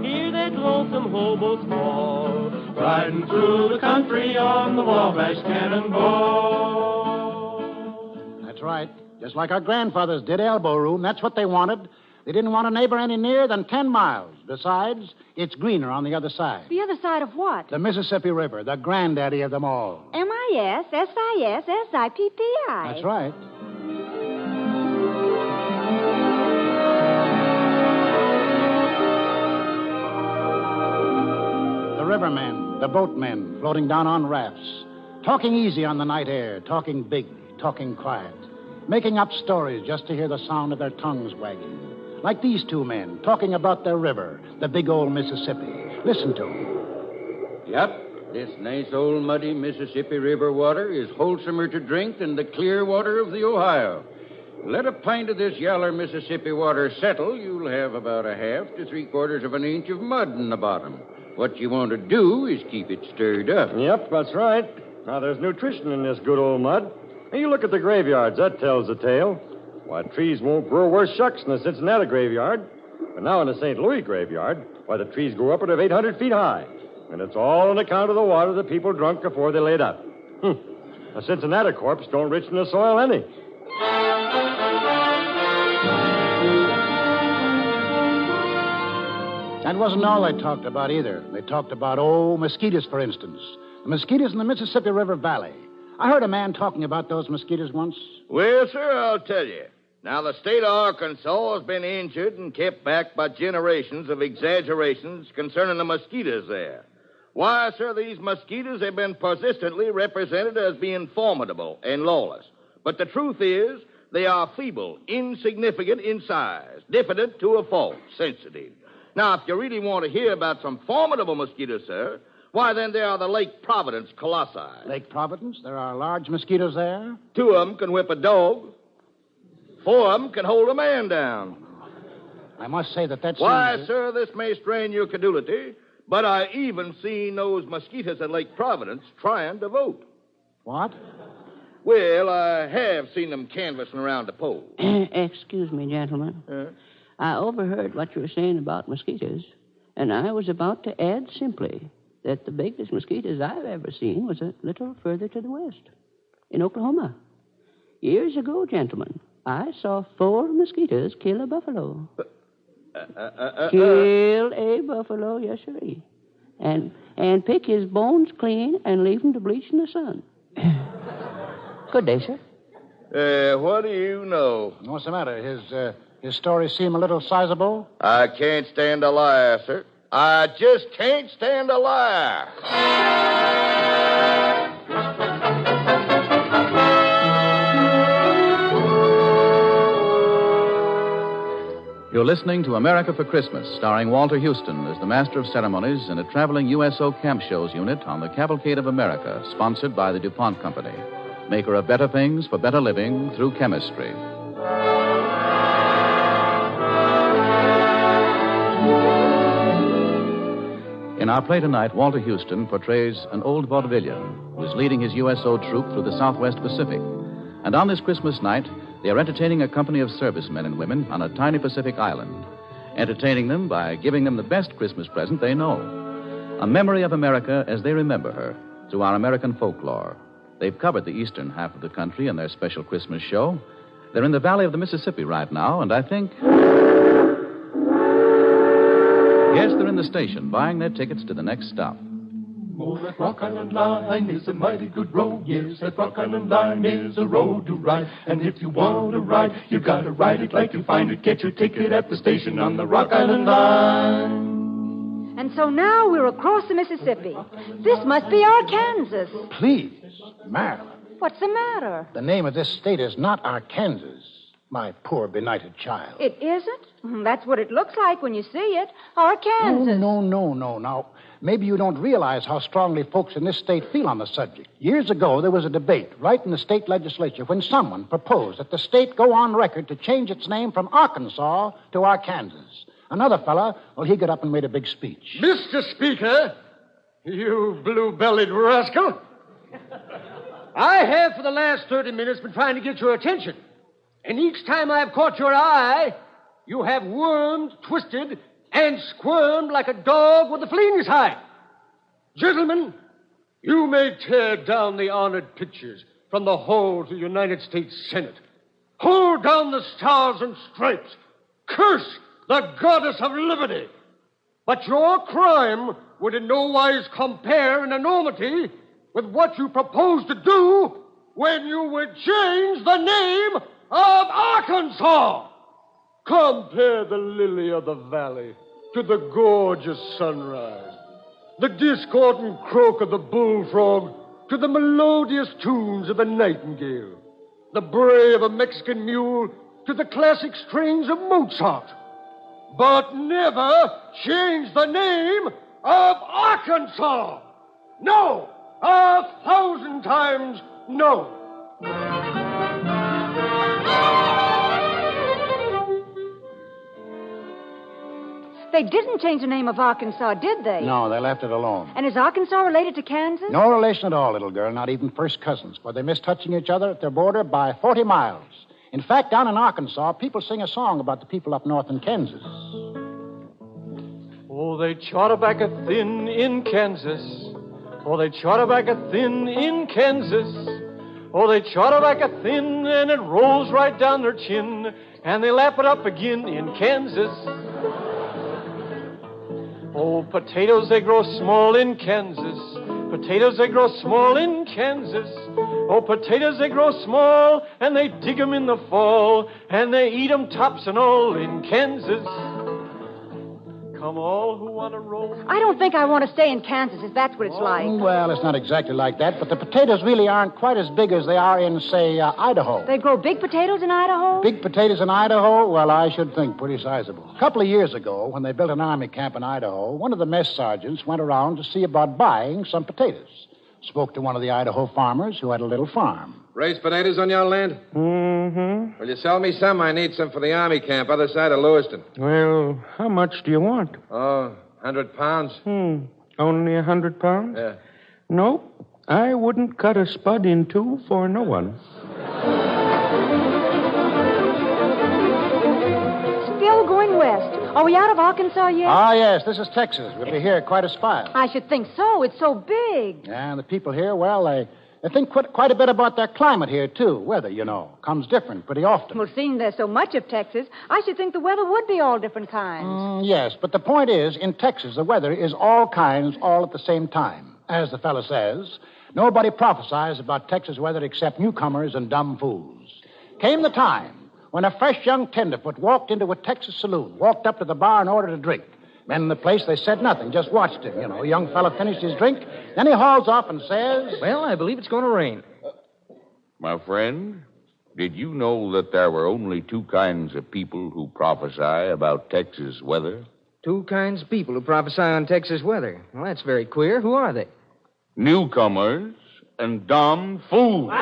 hear that lonesome hobo squall, riding through the country on the Wabash Cannonball. That's right. Just like our grandfathers did elbow room. That's what they wanted. They didn't want a neighbor any nearer than 10 miles. Besides, it's greener on the other side. The other side of what? The Mississippi River, the granddaddy of them all. MISSISSIPPI. That's right. The rivermen, the boatmen, floating down on rafts, talking easy on the night air, talking big, talking quiet, making up stories just to hear the sound of their tongues wagging. Like these two men, talking about their river, the big old Mississippi. Listen to them. Yep, this nice old muddy Mississippi River water is wholesomer to drink than the clear water of the Ohio. Let a pint of this yaller Mississippi water settle, you'll have about a half to 3/4 of an inch of mud in the bottom. What you want to do is keep it stirred up. Yep, that's right. Now, there's nutrition in this good old mud. And you look at the graveyards, that tells the tale. Why, trees won't grow worth shucks in the Cincinnati graveyard. But now in the St. Louis graveyard, why, the trees grow upward of 800 feet high. And it's all on account of the water the people drunk before they laid up. A Cincinnati corpse don't richen the soil any. That wasn't all they talked about either. They talked about, mosquitoes, for instance. The mosquitoes in the Mississippi River Valley. I heard a man talking about those mosquitoes once. Well, sir, I'll tell you. Now, the state of Arkansas has been injured and kept back by generations of exaggerations concerning the mosquitoes there. Why, sir, these mosquitoes have been persistently represented as being formidable and lawless. But the truth is, they are feeble, insignificant in size, diffident to a fault, sensitive. Now, if you really want to hear about some formidable mosquitoes, sir, why, then there are the Lake Providence colossi. Lake Providence? There are large mosquitoes there? 2 of them can whip a dog. 4 of them can hold a man down. I must say that's... Why, sir, this may strain your credulity, but I even seen those mosquitoes at Lake Providence trying to vote. What? Well, I have seen them canvassing around the polls. Excuse me, gentlemen. I overheard what you were saying about mosquitoes, and I was about to add simply that the biggest mosquitoes I've ever seen was a little further to the west, in Oklahoma. Years ago, gentlemen, I saw 4 mosquitoes kill a buffalo. Kill a buffalo, yes, sirree. And pick his bones clean and leave him to bleach in the sun. Good day, sir. What do you know? What's the matter? His stories seem a little sizable? I can't stand a liar, sir. I just can't stand a liar. You're listening to America for Christmas, starring Walter Houston as the Master of Ceremonies in a traveling USO Camp Shows unit on the Cavalcade of America, sponsored by the DuPont Company, maker of better things for better living through chemistry. In our play tonight, Walter Houston portrays an old vaudevillian who is leading his USO troop through the Southwest Pacific. And on this Christmas night, they are entertaining a company of servicemen and women on a tiny Pacific island, entertaining them by giving them the best Christmas present they know, a memory of America as they remember her through our American folklore. They've covered the eastern half of the country in their special Christmas show. They're in the valley of the Mississippi right now, and I think... Yes, they're in the station, buying their tickets to the next stop. Oh, that Rock Island line is a mighty good road, yes, that Rock Island line is a road to ride. And if you want to ride, you gotta ride it like you find it. Get your ticket at the station on the Rock Island line. And so now we're across the Mississippi. This must be Arkansas. Please, Marilyn. What's the matter? The name of this state is not Arkansas, my poor benighted child. It isn't? That's what it looks like when you see it. Arkansas. No. Now, maybe you don't realize how strongly folks in this state feel on the subject. Years ago, there was a debate right in the state legislature when someone proposed that the state go on record to change its name from Arkansas to Arkansas. Another fella, he got up and made a big speech. Mr. Speaker, you blue-bellied rascal. I have for the last 30 minutes been trying to get your attention. And each time I have caught your eye, you have wormed, twisted, and squirmed like a dog with a flea in his hide. Gentlemen, you may tear down the honored pictures from the halls of the United States Senate. Pull down the stars and stripes. Curse the goddess of liberty. But your crime would in no wise compare in enormity with what you propose to do when you would change the name of Arkansas. Compare the lily of the valley to the gorgeous sunrise, the discordant croak of the bullfrog to the melodious tunes of the nightingale, the bray of a Mexican mule to the classic strains of Mozart. But never change the name of Arkansas. No, 1,000 times no. They didn't change the name of Arkansas, did they? No, they left it alone. And is Arkansas related to Kansas? No relation at all, little girl, not even first cousins, but they miss touching each other at their border by 40 miles. In fact, down in Arkansas, people sing a song about the people up north in Kansas. Oh, they chowder back a thin in Kansas. Oh, they chowder back a thin in Kansas. Oh, they chowder back a thin and it rolls right down their chin. And they lap it up again in Kansas. Oh, potatoes, they grow small in Kansas. Potatoes, they grow small in Kansas. Oh, potatoes, they grow small, and they dig 'em in the fall, and they eat 'em tops and all in Kansas. Come all who want to roll. I don't think I want to stay in Kansas if that's what it's like. Well, it's not exactly like that, but the potatoes really aren't quite as big as they are in, say, Idaho. They grow big potatoes in Idaho? Big potatoes in Idaho? Well, I should think pretty sizable. A couple of years ago, when they built an army camp in Idaho, one of the mess sergeants went around to see about buying some potatoes. Spoke to one of the Idaho farmers who had a little farm. Raise potatoes on your land? Mm-hmm. Will you sell me some? I need some for the army camp, other side of Lewiston. Well, how much do you want? Oh, 100 pounds. Only 100 pounds? Yeah. Nope. I wouldn't cut a spud in two for no one. Still going west. Are we out of Arkansas yet? Ah, yes. This is Texas. We'll be here quite a spell. I should think so. It's so big. And the people here, well, they think quite a bit about their climate here, too. Weather, you know, comes different pretty often. Well, seeing there's so much of Texas, I should think the weather would be all different kinds. Yes, but the point is, in Texas, the weather is all kinds all at the same time. As the fellow says, nobody prophesies about Texas weather except newcomers and dumb fools. Came the time when a fresh young tenderfoot walked into a Texas saloon, walked up to the bar and ordered a drink. Men in the place, they said nothing, just watched him. You know, a young fella finished his drink, then he hauls off and says... Well, I believe it's going to rain. My friend, did you know that there were only two kinds of people who prophesy about Texas weather? Two kinds of people who prophesy on Texas weather. Well, that's very queer. Who are they? Newcomers and dumb fools.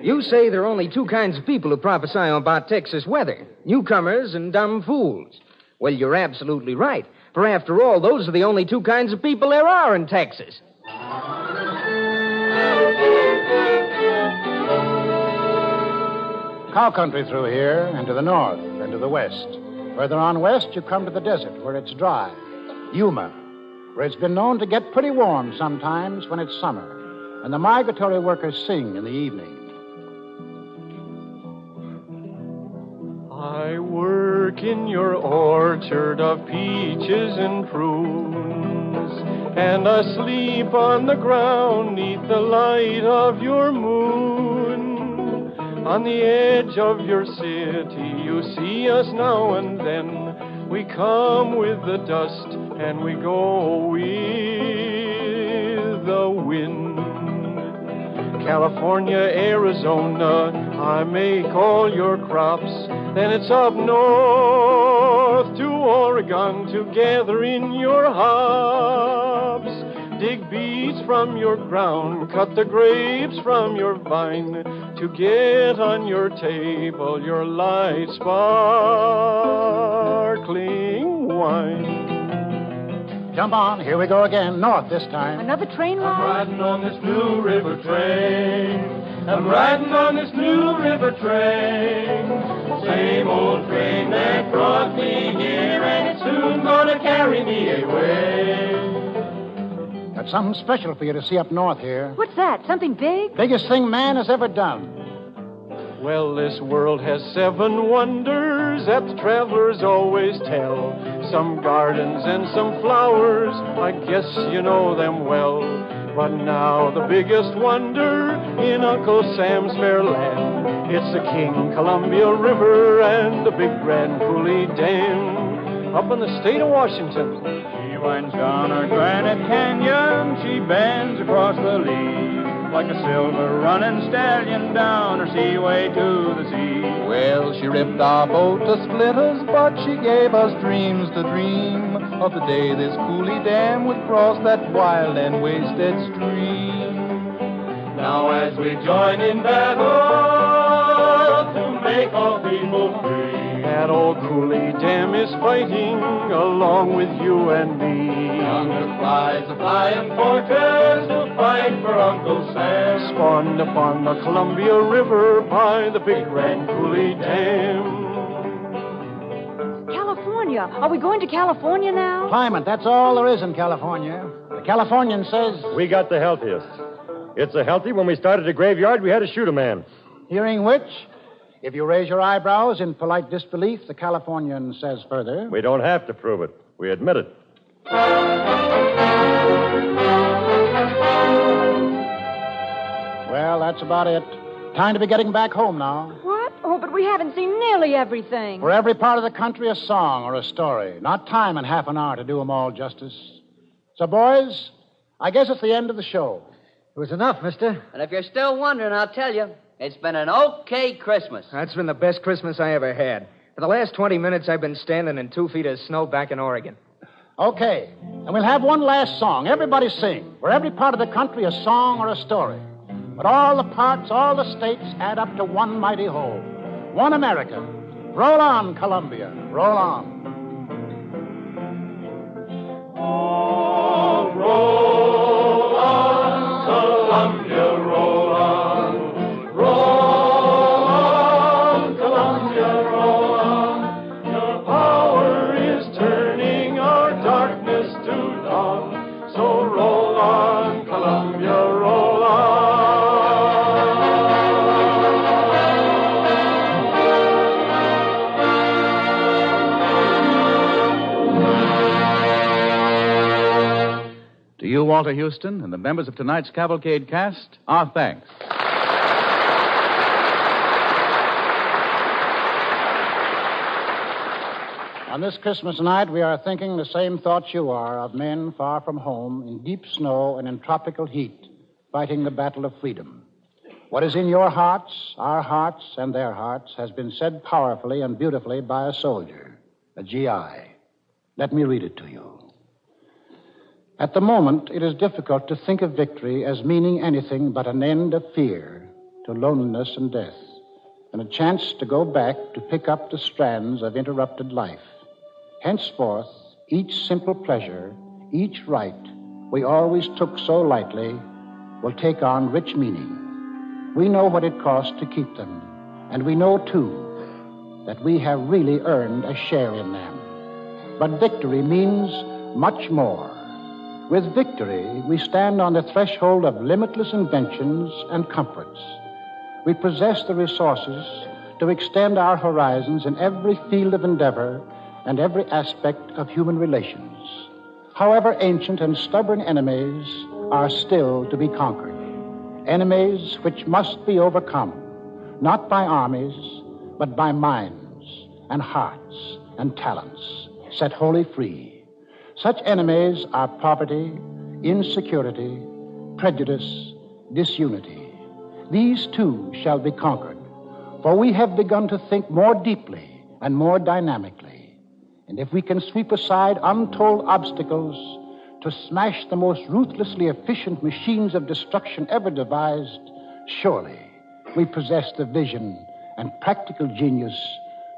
You say there are only two kinds of people who prophesy about Texas weather. Newcomers and dumb fools. Well, you're absolutely right. For after all, those are the only two kinds of people there are in Texas. Cow country through here, and to the north, and to the west. Further on west, you come to the desert, where it's dry. Yuma, where it's been known to get pretty warm sometimes when it's summer. And the migratory workers sing in the evening. I work in your orchard of peaches and prunes, and I sleep on the ground neath the light of your moon. On the edge of your city, you see us now and then. We come with the dust, and we go with the wind. California, Arizona, I make all your crops. Then it's up north to Oregon to gather in your hops. Dig beets from your ground, cut the grapes from your vine to get on your table your light sparkling wine. Jump on. Here we go again. North this time. Another train ride? I'm riding on this Blue River train. I'm riding on this Blue River train. Same old train that brought me here, and it's soon gonna carry me away. Got something special for you to see up north here. What's that? Something big? Biggest thing man has ever done. Well, this world has 7 wonders that the travelers always tell. Some gardens and some flowers, I guess you know them well. But now the biggest wonder in Uncle Sam's fair land, it's the King Columbia River and the Big Grand Coulee Dam up in the state of Washington. She winds down our granite canyon, she bends across the lea, like a silver running stallion down her seaway to the sea. Well, she ripped our boat to splinters, but she gave us dreams to dream of the day this Coulee Dam would cross that wild and wasted stream. Now as we join in battle to make all people free, that old Coulee Dam is fighting along with you and me. Yonder flies a flying fortress to fight for Uncle Sam, spawned upon the Columbia River by the Big Grand Coulee Dam. California. Are we going to California now? Climate, that's all there is in California. The Californian says... We got the healthiest. It's so healthy, when we started a graveyard, we had to shoot a man. Hearing which, if you raise your eyebrows in polite disbelief, the Californian says further... We don't have to prove it. We admit it. Well, that's about it. Time to be getting back home now. What? Oh, but we haven't seen nearly everything. For every part of the country, a song or a story. Not time and half an hour to do them all justice. So, boys, I guess it's the end of the show. It was enough, mister. And if you're still wondering, I'll tell you, it's been an okay Christmas. That's been the best Christmas I ever had. For the last 20 minutes, I've been standing in 2 feet of snow back in Oregon. Okay, and we'll have one last song. Everybody sing. For every part of the country, a song or a story. But all the parts, all the states add up to one mighty whole. One America. Roll on, Columbia. Roll on. Oh, roll on, Columbia, roll on. Roll on, Columbia, roll on. Your power is turning our darkness to dawn. So roll on, Columbia, roll on. To you, Walter Houston, and the members of tonight's Cavalcade cast, our thanks. On this Christmas night, we are thinking the same thoughts you are of men far from home in deep snow and in tropical heat, fighting the battle of freedom. What is in your hearts, our hearts, and their hearts has been said powerfully and beautifully by a soldier, a GI. Let me read it to you. At the moment, it is difficult to think of victory as meaning anything but an end of fear to loneliness and death, and a chance to go back to pick up the strands of interrupted life. Henceforth, each simple pleasure, each right we always took so lightly will take on rich meaning. We know what it costs to keep them, and we know, too, that we have really earned a share in them. But victory means much more. With victory, we stand on the threshold of limitless inventions and comforts. We possess the resources to extend our horizons in every field of endeavor and every aspect of human relations. However ancient and stubborn enemies are still to be conquered. Enemies which must be overcome, not by armies, but by minds and hearts and talents, set wholly free. Such enemies are poverty, insecurity, prejudice, disunity. These too shall be conquered, for we have begun to think more deeply and more dynamically. And if we can sweep aside untold obstacles to smash the most ruthlessly efficient machines of destruction ever devised, surely we possess the vision and practical genius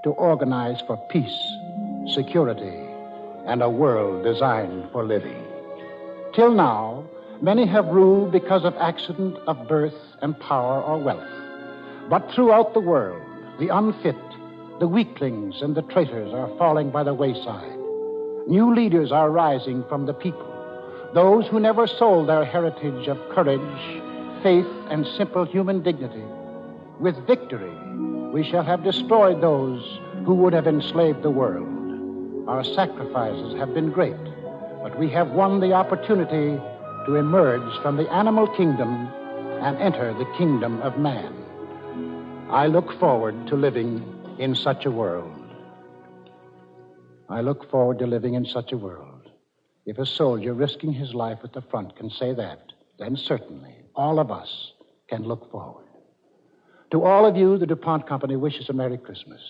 to organize for peace, security, and a world designed for living. Till now, many have ruled because of accident of birth and power or wealth. But throughout the world, the unfit, the weaklings, and the traitors are falling by the wayside. New leaders are rising from the people, those who never sold their heritage of courage, faith, and simple human dignity. With victory, we shall have destroyed those who would have enslaved the world. Our sacrifices have been great, but we have won the opportunity to emerge from the animal kingdom and enter the kingdom of man. I look forward to living in such a world. I look forward to living in such a world. If a soldier risking his life at the front can say that, then certainly all of us can look forward. To all of you, the DuPont Company wishes a Merry Christmas.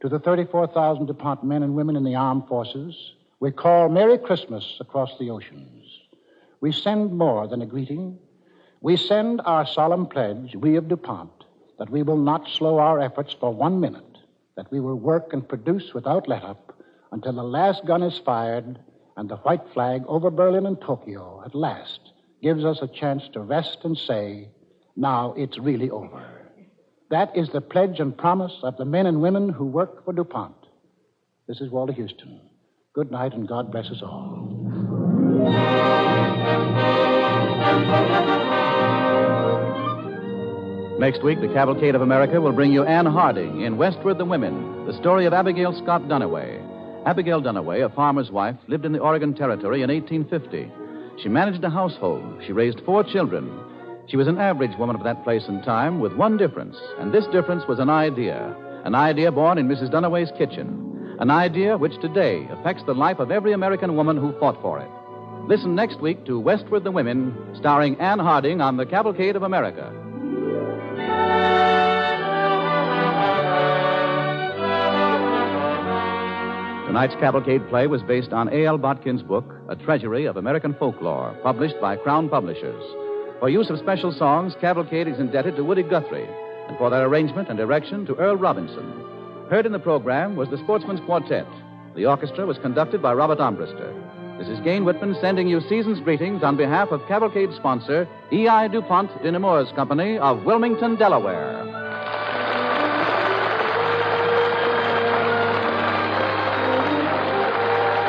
To the 34,000 DuPont men and women in the armed forces, we call Merry Christmas across the oceans. We send more than a greeting. We send our solemn pledge, we of DuPont, that we will not slow our efforts for 1 minute, that we will work and produce without let-up until the last gun is fired and the white flag over Berlin and Tokyo at last gives us a chance to rest and say, now it's really over. That is the pledge and promise of the men and women who work for DuPont. This is Walter Houston. Good night, and God bless us all. Next week, the Cavalcade of America will bring you Anne Harding in Westward the Women, the story of Abigail Scott Duniway. Abigail Duniway, a farmer's wife, lived in the Oregon Territory in 1850. She managed a household. She raised 4 children. She was an average woman of that place and time with one difference, and this difference was an idea born in Mrs. Duniway's kitchen, an idea which today affects the life of every American woman who fought for it. Listen next week to Westward the Women, starring Anne Harding on the Cavalcade of America. Tonight's Cavalcade play was based on A.L. Botkin's book, A Treasury of American Folklore, published by Crown Publishers. For use of special songs, Cavalcade is indebted to Woody Guthrie, and for their arrangement and direction to Earl Robinson. Heard in the program was the Sportsman's Quartet. The orchestra was conducted by Robert Armbruster. This is Gain Whitman sending you season's greetings on behalf of Cavalcade sponsor, E.I. DuPont de Nemours Company of Wilmington, Delaware.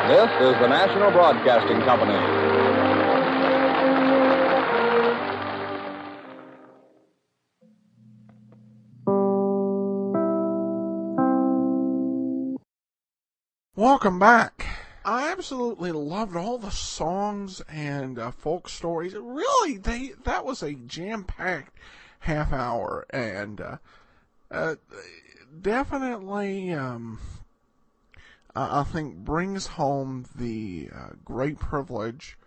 This is the National Broadcasting Company. Welcome back. I absolutely loved all the songs and folk stories. Really, that was a jam-packed half hour, and definitely, I think brings home the great privilege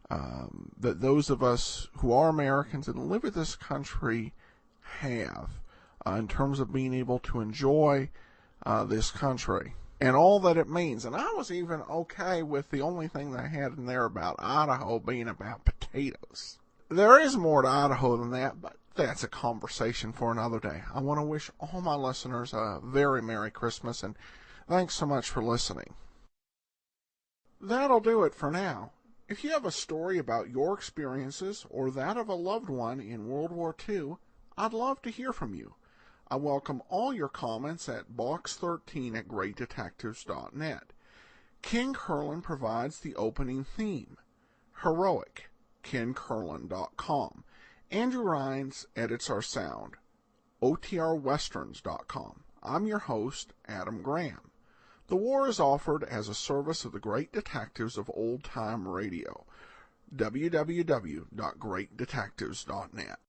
that those of us who are Americans and live in this country have in terms of being able to enjoy this country and all that it means. And I was even okay with the only thing they had in there about Idaho being about potatoes. There is more to Idaho than that, but that's a conversation for another day. I want to wish all my listeners a very Merry Christmas, and thanks so much for listening. That'll do it for now. If you have a story about your experiences or that of a loved one in World War II, I'd love to hear from you. I welcome all your comments at box13@greatdetectives.net. Ken Curlin provides the opening theme. Heroic, KenCurlin.com. Andrew Rhines edits our sound. OTRWesterns.com. I'm your host, Adam Graham. The war is offered as a service of the Great Detectives of Old Time Radio. www.greatdetectives.net.